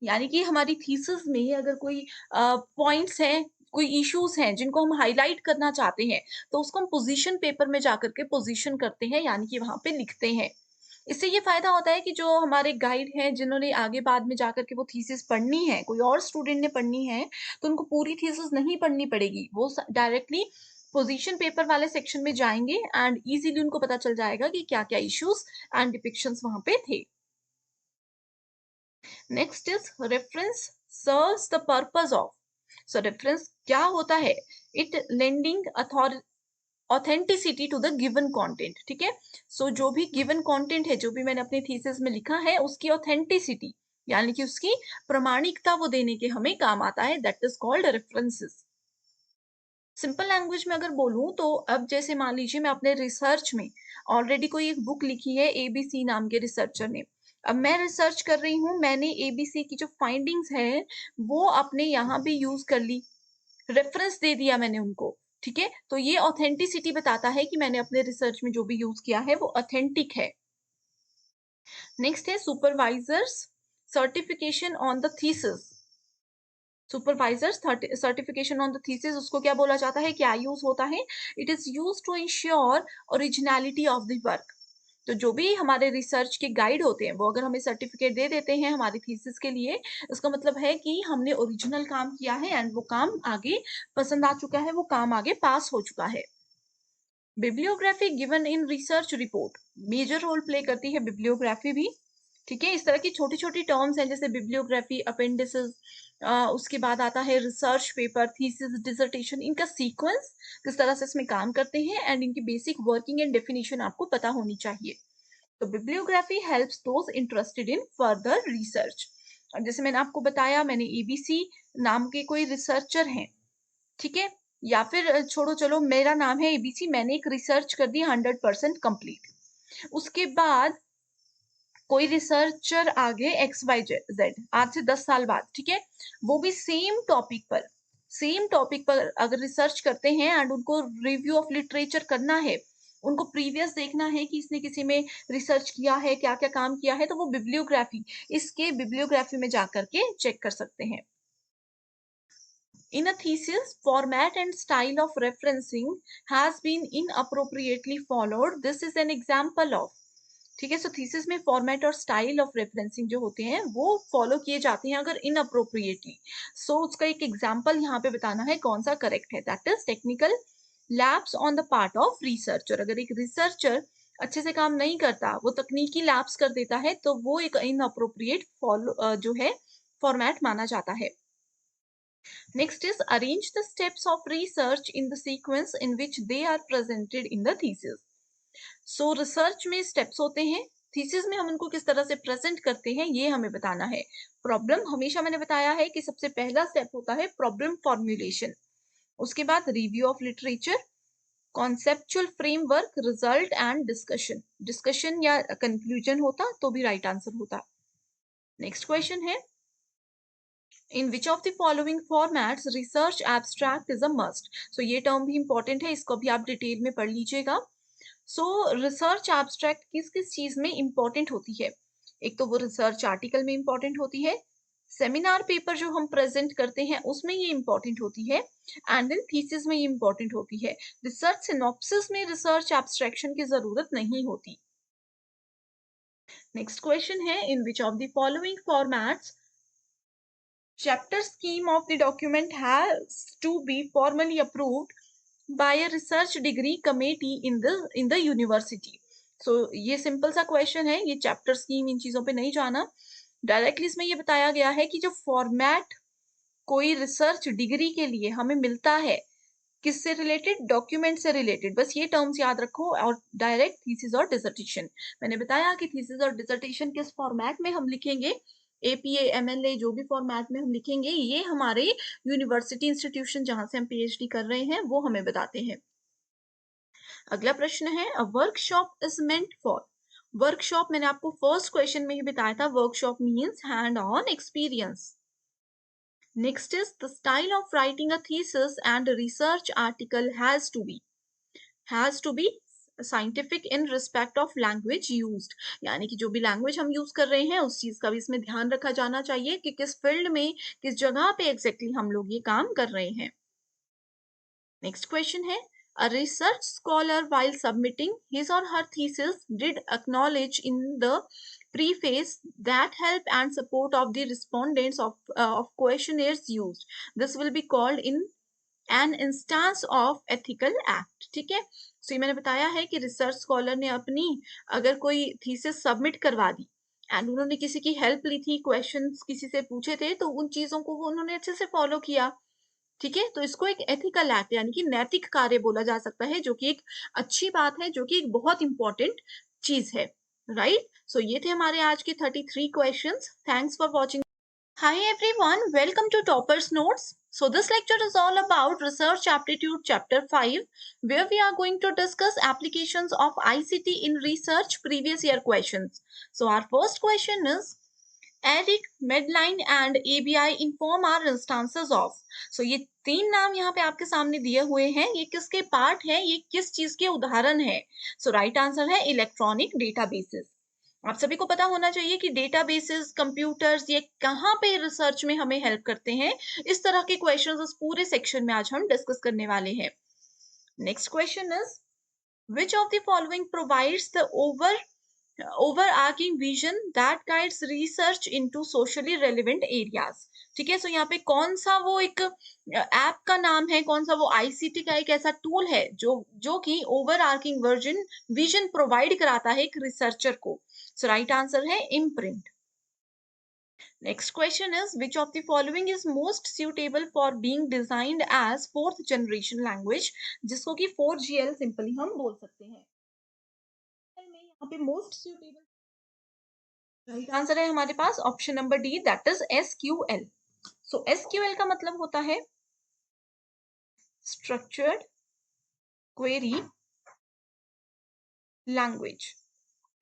यानी कि हमारी थीसिस में अगर कोई पॉइंट्स हैं, कोई इश्यूज हैं जिनको हम हाईलाइट करना चाहते हैं, तो उसको हम पोजीशन पेपर में जाकर के पोजीशन करते हैं, यानी कि वहां पे लिखते हैं. इससे ये फायदा होता है कि जो हमारे गाइड हैं, जिन्होंने आगे बाद में जाकर के वो थीसिस पढ़नी है, कोई और स्टूडेंट ने पढ़नी है, तो उनको पूरी थीसिस नहीं पढ़नी पड़ेगी. वो डायरेक्टली पोजीशन पेपर वाले सेक्शन में जाएंगे एंड इजीली उनको पता चल जाएगा कि क्या क्या इश्यूज एंड डिपिक्शंस वहां पे थे. Next is reference serves the purpose of. So reference क्या होता है, it lending authenticity to the given content. ठीक है, सो जो भी गिवन कंटेंट है, जो भी मैंने अपनी थीसिस में लिखा है, उसकी ऑथेंटिसिटी यानी कि उसकी प्रमाणिकता वो देने के हमें काम आता है. That is called references. Simple language में अगर बोलूं तो अब जैसे मान लीजिए मैं अपने रिसर्च में ऑलरेडी कोई एक बुक लिखी है, एबीसी नाम के रिसर्चर ने. अब मैं रिसर्च कर रही हूँ, मैंने एबीसी की जो फाइंडिंग्स है वो अपने यहाँ भी यूज कर ली, रेफरेंस दे दिया मैंने उनको. ठीक है, तो ये ऑथेंटिसिटी बताता है कि मैंने अपने रिसर्च में जो भी यूज किया है वो ऑथेंटिक है. नेक्स्ट है supervisor's certification on the thesis. Supervisor's certification on the thesis, उसको क्या बोला जाता है, क्या यूज होता है, it is use to ensure originality of the work. तो जो भी हमारे रिसर्च के गाइड होते हैं, वो अगर हमें सर्टिफिकेट दे देते हैं हमारी थीसिस के लिए, इसका मतलब है कि हमने ओरिजिनल काम किया है एंड वो काम आगे पसंद आ चुका है, वो काम आगे पास हो चुका है. Bibliography given in research report, major role play करती है बिब्लियोग्राफी भी. ठीक है, इस तरह की छोटी छोटी टर्म्स हैं जैसे बिब्लियोग्राफी, अपेंडिसेस, उसके बाद आता है रिसर्च पेपर, थीसिस, डिसर्टेशन. इनका सीक्वेंस किस तरह से इसमें काम करते हैं एंड इनकी बेसिक वर्किंग एंड डेफिनेशन आपको पता होनी चाहिए. तो bibliography helps those interested in further research. जैसे मैंने आपको बताया, मैंने एबीसी नाम के कोई रिसर्चर हैं, ठीक है, या फिर छोड़ो, चलो मेरा नाम है एबीसी, मैंने एक रिसर्च कर दी 100% कंप्लीट. उसके बाद कोई रिसर्चर आगे XYZ आज से 10 साल बाद, ठीक है, वो भी सेम टॉपिक पर अगर रिसर्च करते हैं एंड उनको रिव्यू ऑफ लिटरेचर करना है, उनको प्रीवियस देखना है कि इसने किसी में रिसर्च किया है, क्या क्या काम किया है, तो वो बिब्लियोग्राफी में जाकर के चेक कर सकते हैं. In a thesis, format and style of referencing has been inappropriately followed. This is an example of. ठीक है, सो थीसिस में फॉर्मेट और स्टाइल ऑफ रेफरेंसिंग जो होते हैं वो फॉलो किए जाते हैं अगर इनअप्रोप्रिएटली. सो उसका एक एग्जांपल यहाँ पे बताना है कौन सा करेक्ट है. That is technical lapse on the part of researcher. अगर एक रिसर्चर अच्छे से काम नहीं करता, वो तकनीकी लैप्स कर देता है, तो वो एक इनअप्रोप्रिएट फॉलो जो है फॉर्मेट माना जाता है. Next is arrange the steps of research in the sequence in which they are presented in the thesis. So research में steps होते हैं, thesis में हम उनको किस तरह से present करते हैं ये हमें बताना है. Problem हमेशा मैंने बताया है कि सबसे पहला step होता है problem formulation, उसके बाद review of literature, conceptual framework, result and discussion. Discussion या conclusion होता तो भी right answer होता. नेक्स्ट क्वेश्चन है, in which of the following formats research abstract is a must. So ये टर्म भी इंपॉर्टेंट है, इसको भी आप डिटेल में पढ़ लीजिएगा। सो रिसर्च एब्स्ट्रैक्ट किस किस चीज में इंपॉर्टेंट होती है? एक तो वो रिसर्च आर्टिकल में इंपॉर्टेंट होती है, सेमिनार पेपर जो हम प्रेजेंट करते हैं उसमें ये इंपॉर्टेंट होती है, एंड देन थीसिस में ये इंपॉर्टेंट होती है। रिसर्च सिनॉप्सिस में रिसर्च एब्स्ट्रैक्शन की जरूरत नहीं होती। नेक्स्ट क्वेश्चन है, in which of the following formats chapter scheme of the document has to be formally approved by a research degree committee in the university। so ये सिंपल सा क्वेश्चन है, ये चैप्टर स्कीम इन चीजों पे नहीं जाना, डायरेक्टली इसमें ये बताया गया है कि जो फॉर्मेट कोई रिसर्च डिग्री के लिए हमें मिलता है, किससे रिलेटेड? डॉक्यूमेंट से रिलेटेड। बस ये टर्म्स याद रखो। और डायरेक्ट थीसिस और डिसर्टेशन, मैंने बताया कि थीसिस और डिसर्टेशन किस फॉर्मेट में हम लिखेंगे, एपीए एमएलए जो भी फॉर्मेट में हम लिखेंगे, ये हमारे यूनिवर्सिटी इंस्टीट्यूशन जहां से हम पीएचडी कर रहे हैं वो हमें बताते हैं। अगला प्रश्न है, अ workshop is meant for. Workshop मैंने आपको फर्स्ट क्वेश्चन में ही बताया था, workshop means hand on experience. Next is the style of writing a thesis and a research article has to be scientific in respect of language used। यानी कि जो भी लैंग्वेज हम यूज कर रहे हैं उस चीज का भी इसमें ध्यान रखा जाना चाहिए कि किस फील्ड में, किस जगह पे एग्जैक्टली हम लोग ये काम कर रहे हैं। नेक्स्ट क्वेश्चन है, a research scholar while submitting his or her thesis did acknowledge in the preface that help and support of the respondents of questionnaires used। this will be called in an instance of ethical act। ठीक है, सो ये मैंने बताया है कि रिसर्च स्कॉलर ने अपनी अगर कोई थीसिस सबमिट करवा दी एंड उन्होंने किसी की हेल्प ली थी, क्वेश्चंस किसी से पूछे थे, तो उन चीजों को वो उन्होंने अच्छे से फॉलो किया। ठीक है, तो इसको एक एथिकल एक्ट यानी कि नैतिक कार्य बोला जा सकता है, जो कि एक अच्छी बात है, जो कि एक बहुत इंपॉर्टेंट चीज है। राइट, सो ये थे हमारे आज के 33 questions. Thanks for watching. Hi everyone, welcome to Toppers Notes. So this lecture is all about Research Aptitude Chapter 5, where we are going to discuss applications of ICT in research previous year questions. So our first question is, Eric, Medline and ABI inform are instances of। so ये तीन नाम यहाँ पे आपके सामने दिए हुए हैं, ये किसके पार्ट है, ये किस चीज के उदाहरण है? सो राइट आंसर है इलेक्ट्रॉनिक डेटाबेसेस। आप सभी को पता होना चाहिए कि डेटाबेसेस, कंप्यूटर्स, ये कहाँ पे रिसर्च में हमें हेल्प करते हैं। इस तरह के क्वेश्चंस इस पूरे सेक्शन में आज हम डिस्कस करने वाले हैं। Next question is, which of the following provides the overarching vision that guides research into socially relevant areas। ठीक है, सो यहाँ पे कौन सा वो एक ऐप का नाम है, कौन सा वो आईसीटी का एक ऐसा टूल है जो कि ओवरआर्किंग विजन प्रोवाइड कराता है एक रिसर्चर को। सो राइट आंसर है imprint. Next question is, which of the following is most suitable for being designed as fourth generation language, जिसको कि 4GL सिंपली हम बोल सकते हैं। में यहाँ पे मोस्ट सुटेबल राइट आंसर है हमारे पास option number D, that is SQL। So SQL का मतलब होता है structured query language.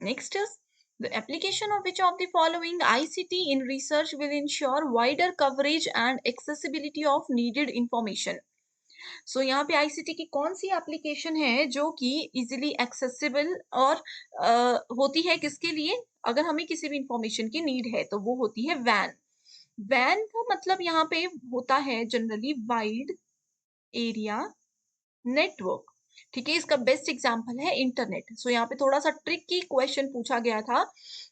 Next is, the application of which of the following ICT in research will ensure wider coverage and accessibility of needed information। सो यहाँ पे आईसीटी की कौन सी एप्लीकेशन है जो कि इजीली एक्सेसिबल और होती है किसके लिए? अगर हमें किसी भी इंफॉर्मेशन की नीड है तो वो होती है वैन। वैन का मतलब यहाँ पे होता है जनरली वाइड एरिया नेटवर्क। ठीक है, इसका बेस्ट एग्जांपल है इंटरनेट। सो यहाँ पे थोड़ा सा ट्रिकी क्वेश्चन पूछा गया था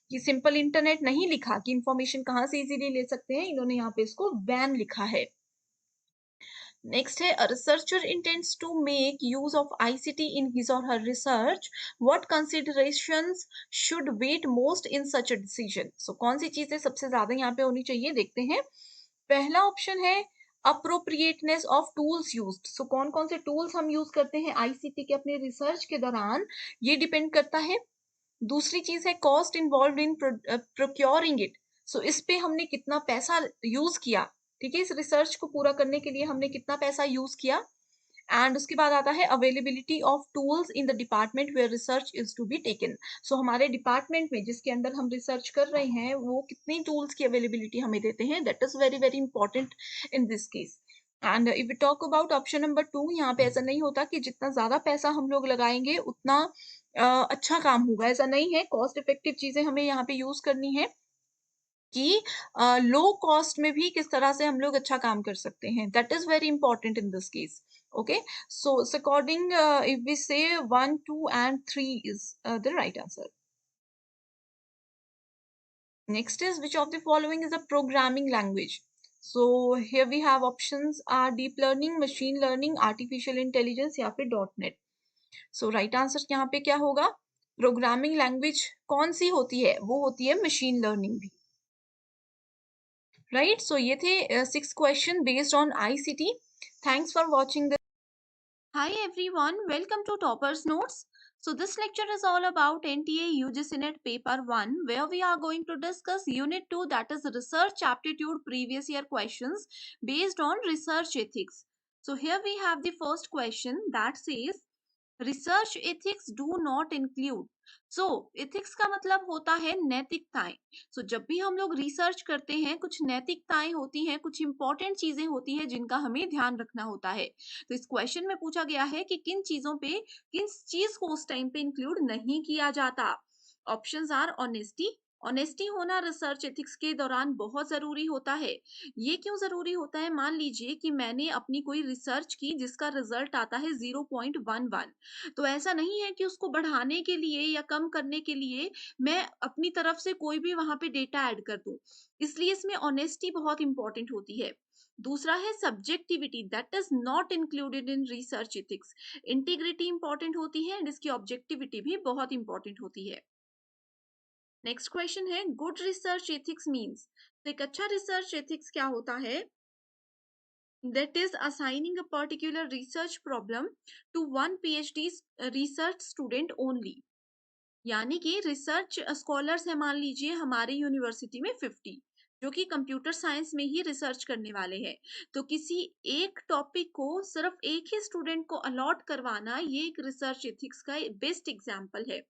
कि सिंपल इंटरनेट नहीं लिखा कि इंफॉर्मेशन कहाँ से इजीली ले सकते हैं, इन्होंने यहाँ पे इसको वैन लिखा है। नेक्स्ट है, a researcher intends to make use of ICT in his or her research, what considerations should weight most in such a decision। so कौन सी चीजें सबसे ज्यादा यहाँ पे होनी चाहिए, देखते हैं। पहला ऑप्शन है appropriateness of tools used। so कौन कौन से टूल्स हम यूज करते हैं आईसीटी के अपने रिसर्च के दौरान, ये डिपेंड करता है। दूसरी चीज है cost involve in procuring it. So इस पे हमने कितना पैसा यूज किया, ठीक है, इस रिसर्च को पूरा करने के लिए हमने कितना पैसा यूज किया। एंड उसके बाद आता है availability of tools in the department where research is to be taken. So हमारे डिपार्टमेंट में जिसके अंदर हम रिसर्च कर रहे हैं वो कितनी टूल्स की अवेलेबिलिटी हमें देते हैं, that is very very important in this case. And if we talk about option number 2, यहाँ पे ऐसा नहीं होता कि जितना ज्यादा पैसा हम लोग लगाएंगे उतना अच्छा काम होगा, ऐसा नहीं है। कॉस्ट इफेक्टिव चीजें हमें यहाँ पे यूज करनी है कि लो कॉस्ट में भी किस तरह से हम लोग अच्छा काम कर सकते हैं, that is very important in this case. Okay, so according if we say 1 2 and 3 is the right answer. Next is which of the following is a programming language? So here we have options are deep learning, machine learning, artificial intelligence या फिर .NET। So right answer यहाँ पे क्या होगा? प्रोग्रामिंग लैंग्वेज कौन सी होती है? वो होती है मशीन लर्निंग भी। राइट, सो ये थे 6 question based on ICT. Thanks for watching the Hi everyone, welcome to Toppers Notes. So this lecture is all about NTA UGC NET paper 1 where we are going to discuss unit 2, that is research aptitude previous year questions based on research ethics. So here we have the first question that says research ethics do not include. So ethics का मतलब होता है नैतिकताएं। सो जब भी हम लोग रिसर्च करते हैं कुछ नैतिकताएं होती हैं, कुछ इंपॉर्टेंट चीजें होती हैं जिनका हमें ध्यान रखना होता है। तो इस क्वेश्चन में पूछा गया है कि किन चीजों पे, किन चीज को उस टाइम पे इंक्लूड नहीं किया जाता। Options are honesty. ऑनेस्टी होना रिसर्च एथिक्स के दौरान बहुत जरूरी होता है। ये क्यों जरूरी होता है? मान लीजिए कि मैंने अपनी कोई रिसर्च की जिसका रिजल्ट आता है 0.11, तो ऐसा नहीं है कि उसको बढ़ाने के लिए या कम करने के लिए मैं अपनी तरफ से कोई भी वहां पे डेटा ऐड कर दूं। इसलिए इसमें ऑनेस्टी बहुत इंपॉर्टेंट होती है। दूसरा है subjectivity, that is not included in research ethics. Integrity important होती है एंड इसकी ऑब्जेक्टिविटी भी बहुत इंपॉर्टेंट होती है। नेक्स्ट क्वेश्चन है गुड रिसर्च एथिक्स मीन्स। तो एक अच्छा रिसर्च एथिक्स क्या होता है? That is assigning a particular research problem to one PhD research student only। यानी कि रिसर्च स्कॉलर्स है, मान लीजिए हमारी यूनिवर्सिटी में 50 जो कि कंप्यूटर साइंस में ही रिसर्च करने वाले हैं, तो किसी एक टॉपिक को सिर्फ एक ही स्टूडेंट को अलॉट करवाना ये एक रिसर्च एथिक्स का बेस्ट एग्जांपल है।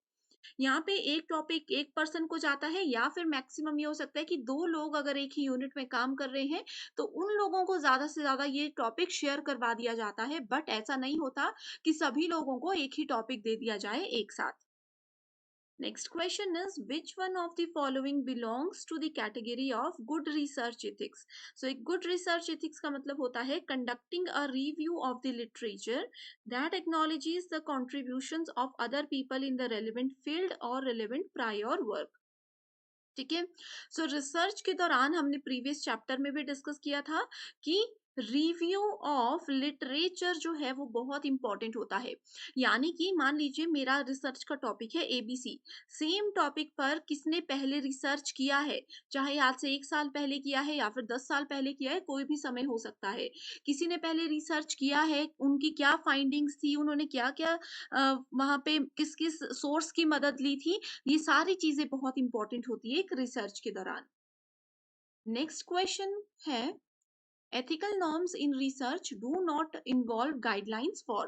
यहाँ पे एक टॉपिक एक पर्सन को जाता है या फिर मैक्सिमम ये हो सकता है कि 2 लोग अगर एक ही यूनिट में काम कर रहे हैं तो उन लोगों को ज्यादा से ज्यादा ये टॉपिक शेयर करवा दिया जाता है, बट ऐसा नहीं होता कि सभी लोगों को एक ही टॉपिक दे दिया जाए एक साथ। Next question is which one of the following belongs to the category of good research ethics. So एक गुड रिसर्च एथिक्स का मतलब होता है conducting a review of the literature that acknowledges the contributions of other people in the relevant field और रेलिवेंट प्रायर वर्क। ठीक है, सो रिसर्च के दौरान हमने प्रीवियस चैप्टर में भी डिस्कस किया था कि रिव्यू ऑफ लिटरेचर जो है वो बहुत इंपॉर्टेंट होता है। यानी कि मान लीजिए मेरा रिसर्च का टॉपिक है एबीसी, सेम टॉपिक पर किसने पहले रिसर्च किया है, चाहे आज से 1 साल पहले किया है या फिर 10 साल पहले किया है, कोई भी समय हो सकता है। किसी ने पहले रिसर्च किया है, उनकी क्या फाइंडिंग्स थी, उन्होंने क्या क्या वहां पे किस किस सोर्स की मदद ली थी, ये सारी चीजें बहुत इंपॉर्टेंट होती है एक रिसर्च के दौरान। नेक्स्ट क्वेश्चन है ethical norms in research do not involve guidelines for.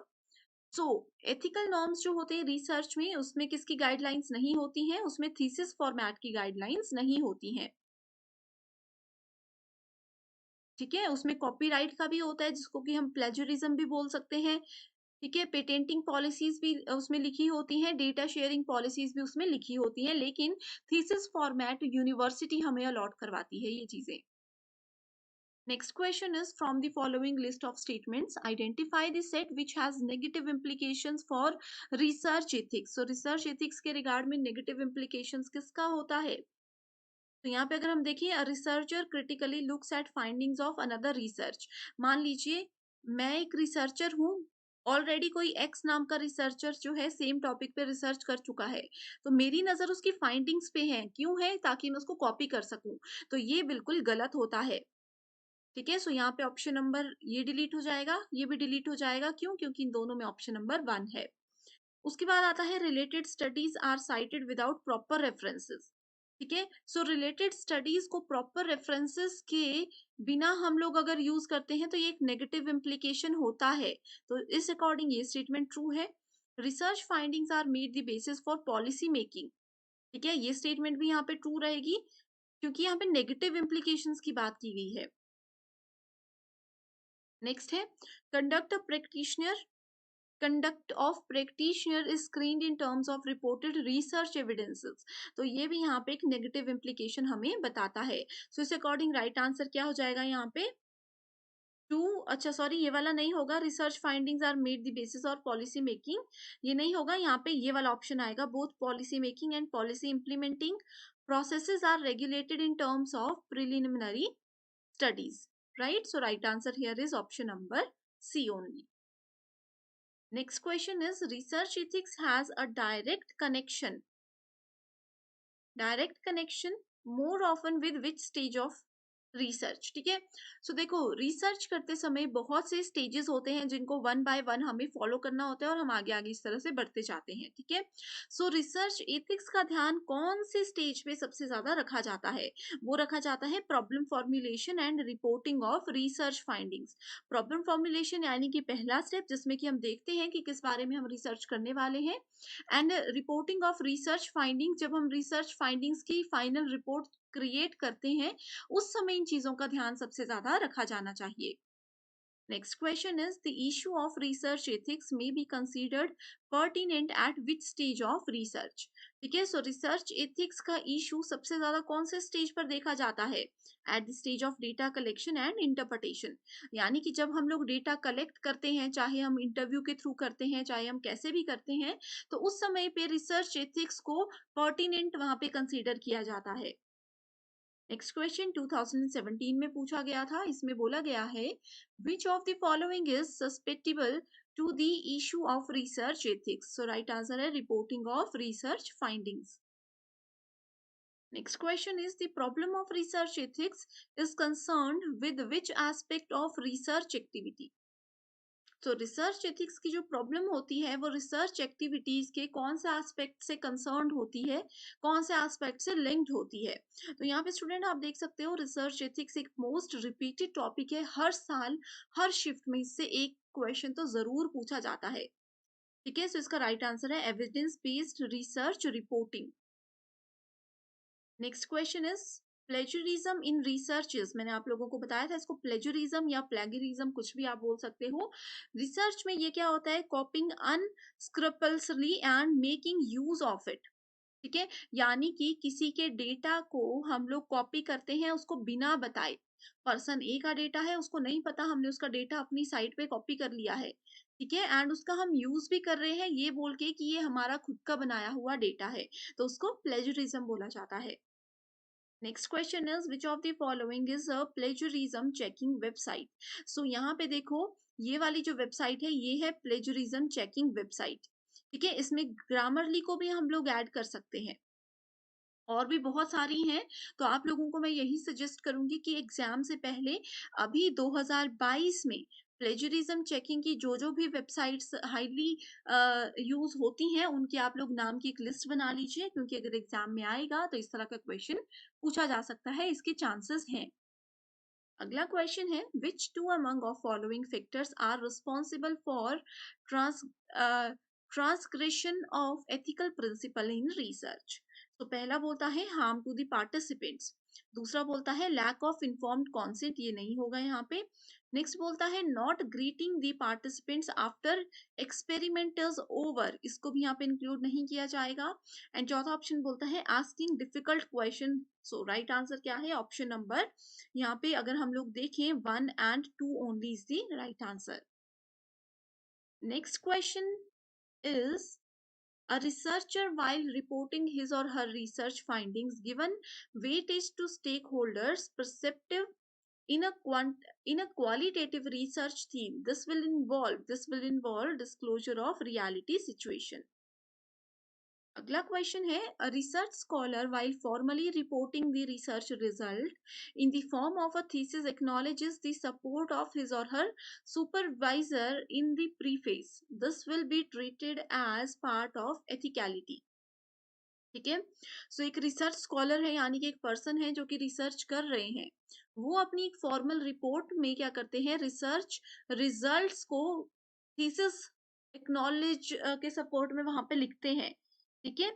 So ethical norms जो होते हैं रिसर्च में उसमें किसकी गाइडलाइंस नहीं होती हैं? उसमें थीसिस फॉर्मेट की गाइडलाइंस नहीं होती हैं। ठीक है, उसमें कॉपीराइट का भी होता है जिसको कि हम प्लेजरिज्म भी बोल सकते हैं। ठीक है, पेटेंटिंग पॉलिसीज भी उसमें लिखी होती हैं, डेटा शेयरिंग पॉलिसीज भी उसमें लिखी होती हैं, लेकिन थीसिस फॉर्मेट यूनिवर्सिटी हमें अलॉट करवाती है ये चीजें। Next question is from the following list of statements, identify the set which has negative implications for research ethics. So research ethics के रिगार्ड में negative implications किसका होता है? तो यहाँ पे अगर हम देखिए a researcher critically looks at findings of another research. मान लीजिए मैं एक रिसर्चर हूँ, ऑलरेडी कोई एक्स नाम का रिसर्चर जो है सेम टॉपिक पे रिसर्च कर चुका है, तो मेरी नजर उसकी फाइंडिंग्स पे है, क्यों है? ताकि मैं उसको कॉपी कर सकूं। तो ये बिल्कुल गलत होता है। ठीक है, सो यहाँ पे ऑप्शन नंबर ये डिलीट हो जाएगा, ये भी डिलीट हो जाएगा, क्यों? क्योंकि इन दोनों में ऑप्शन नंबर 1 है। उसके बाद आता है related studies are cited without proper references. ठीक है। सो रिलेटेड स्टडीज को प्रॉपर रेफरेंसेस के बिना हम लोग अगर यूज करते हैं तो ये एक नेगेटिव इम्प्लीकेशन होता है। तो इस अकॉर्डिंग ये स्टेटमेंट ट्रू है। Research findings are made the basis for policy making. ठीक है, ये स्टेटमेंट भी यहाँ पे ट्रू रहेगी क्योंकि यहाँ पे नेगेटिव इम्प्लीकेशंस की बात की गई है। नेक्स्ट है conduct a practitioner conduct of practitioner is screened in terms of reported research evidences। तो ये भी यहाँ पे एक नेगेटिव इम्प्लीकेशन हमें बताता है। सो इस अकॉर्डिंग राइट आंसर क्या हो जाएगा यहाँ पे टू। अच्छा सॉरी, ये वाला नहीं होगा, research findings are made the basis और पॉलिसी मेकिंग, ये नहीं होगा। यहाँ पे ये वाला ऑप्शन आएगा, both policy making and policy implementing processes are regulated in terms of preliminary studies, right? So right answer here is option number C only. Next question is research ethics has a direct connection more often with which stage of research. ठीक है, सो देखो रिसर्च करते समय बहुत से स्टेजेस होते हैं जिनको वन बाय वन हमें फॉलो करना होता है और हम आगे आगे इस तरह से बढ़ते जाते हैं। ठीक है, सो रिसर्च एथिक्स का ध्यान कौन से स्टेज पे सबसे ज्यादा रखा जाता है? वो रखा जाता है problem formulation and reporting of research findings. Problem formulation यानी कि पहला स्टेप जिसमें कि हम देखते हैं कि किस बारे में हम रिसर्च करने वाले हैं, and reporting of research finding, जब हम रिसर्च फाइंडिंग्स की फाइनल रिपोर्ट क्रिएट करते हैं उस समय इन चीजों का ध्यान सबसे ज्यादा रखा जाना चाहिए। Next question is the issue of research ethics may be considered pertinent at which stage of research। ठीक है, सो रिसर्च एथिक्स का इशू सबसे ज्यादा कौन से स्टेज पर देखा जाता है? At the stage of data collection and interpretation. यानी कि जब हम लोग डेटा कलेक्ट करते हैं, चाहे हम इंटरव्यू के थ्रू करते हैं चाहे हम कैसे भी करते हैं, तो उस समय पे रिसर्च एथिक्स को पर्टिनेंट वहां पे कंसीडर किया जाता है। नेक्स्ट क्वेश्चन 2017 में पूछा गया था, इसमें बोला गया है which of the following is susceptible to the issue of research ethics. So right answer है reporting of research findings. Next question is the problem of research ethics is concerned with which aspect of research activity. तो रिसर्च एथिक्स की जो प्रॉब्लम होती है वो रिसर्च एक्टिविटीज के कौन से एस्पेक्ट से कंसर्न्ड होती है, कौन से एस्पेक्ट से लिंक्ड होती है? तो यहाँ पे स्टूडेंट आप देख सकते हो रिसर्च एथिक्स एक मोस्ट रिपीटेड टॉपिक है, हर साल हर शिफ्ट में इससे एक क्वेश्चन तो जरूर पूछा जाता है। ठीक है, सो इसका राइट आंसर है evidence based research reporting. Next question is plagiarism in researches. मैंने आप लोगों को बताया था इसको प्लेजरिज्म या प्लेगरिज्म कुछ भी आप बोल सकते हो। रिसर्च में ये क्या होता है? Copying unscrupulously and making use of it. ठीक है, यानी कि किसी के डेटा को हम लोग कॉपी करते हैं उसको बिना बताए। पर्सन ए का डेटा है, उसको नहीं पता, हमने उसका डेटा अपनी साइट पे कॉपी कर लिया है। ठीक है, एंड उसका हम यूज भी कर रहे हैं ये बोल के कि ये हमारा खुद का बनाया हुआ डेटा है, तो उसको प्लेजरिज्म बोला जाता है। Next question is which of the following is a plagiarism checking website. So यहाँ पे देखो ये वाली जो वेबसाइट है ये है प्लेजरिज्म चेकिंग वेबसाइट। ठीक है, इसमें ग्रामरली को भी हम लोग ऐड कर सकते हैं और भी बहुत सारी हैं। तो आप लोगों को मैं यही सजेस्ट करूंगी कि एग्जाम से पहले अभी 2022 में प्लेजरिज्म चेकिंग की जो भी वेबसाइट्स हाईली यूज होती हैं उनके आप लोग नाम की एक लिस्ट बना लीजिए, क्योंकि अगर एग्जाम में आएगा तो इस तरह का क्वेश्चन पूछा जा सकता है, इसके चांसेस हैं। अगला क्वेश्चन है which two among of following factors are responsible for trans transgression of ethical principle in research. तो पहला बोलता है हार्म टू द पार्टिसिपेंट्स, दूसरा बोलता है लैक ऑफ इन्फॉर्म्ड कॉन्सेंट, ये नहीं होगा यहाँ पे। नेक्स्ट बोलता है not greeting the participants after experiment is over, इसको भी यहाँ पे इंक्लूड नहीं किया जाएगा। एंड चौथा ऑप्शन बोलता है आस्किंग डिफिकल्ट क्वेश्चन। सो राइट आंसर क्या है? ऑप्शन नंबर, यहाँ पे अगर हम लोग देखें 1 and 2 only is the right answer. Next question is a researcher while reporting his or her research findings given weightage to stakeholders perceptive in a qualitative research theme. This will involve disclosure of reality situation. अगला क्वेश्चन है a research scholar while formally reporting the research result in the form of a thesis acknowledges the support of his or her supervisor in the preface. This will be treated as part of ethicality. ठीक है। सो एक रिसर्च स्कॉलर है, यानी कि एक पर्सन है जो कि रिसर्च कर रहे हैं, वो अपनी एक फॉर्मल रिपोर्ट में क्या करते हैं, रिसर्च रिजल्ट्स को थीसिस एक्नॉलेज के सपोर्ट में वहां पे लिखते हैं। ठीक है।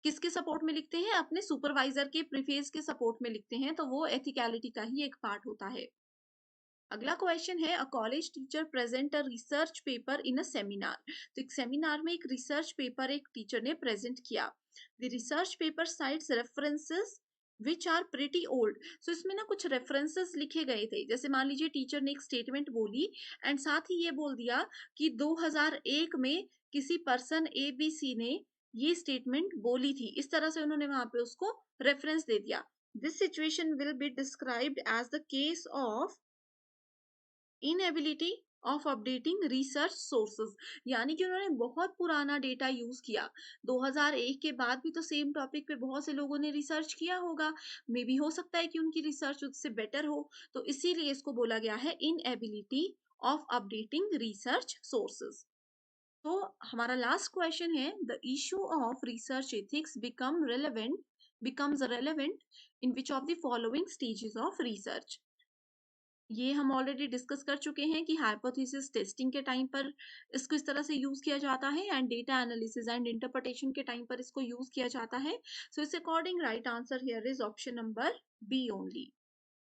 किसके सपोर्ट में लिखते हैं, अपने सुपरवाइजर के प्रीफेस के सपोर्ट में लिखते हैं, तो वो एथिकैलिटी का ही एक पार्ट होता है। अगला क्वेश्चन है, a college teacher present a research paper in a seminar. तो एक सेमिनार में एक रिसर्च पेपर एक टीचर ने प्रेजेंट किया। The research paper cites references which are pretty old. So इसमें ना कुछ रेफरेंसेस लिखे गए थे, जैसे मान लीजिए टीचर ने एक स्टेटमेंट बोली एंड साथ ही ये बोल दिया कि 2001 में किसी पर्सन ए बी सी ने ये स्टेटमेंट बोली थी, इस तरह से उन्होंने वहां पे उसको रेफरेंस दे दिया। This situation will be described as the case of inability of updating research sources. यानी कि उन्होंने बहुत पुराना डेटा यूज किया। 2001 के बाद भी तो सेम टॉपिक पे बहुत से लोगों ने रिसर्च किया होगा, मे बी हो सकता है कि उनकी रिसर्च उससे बेटर हो, तो इसीलिए इसको बोला गया है inability of updating research sources. तो हमारा लास्ट क्वेश्चन है, the issue of research ethics becomes relevant in which of the following stages of research। ये हम ऑलरेडी डिस्कस कर चुके हैं कि हाइपोथेसिस टेस्टिंग के टाइम पर इसको इस तरह से यूज किया जाता है, and data analysis and interpretation के टाइम पर इसको यूज किया जाता है। सो इस according right answer here is option number B only.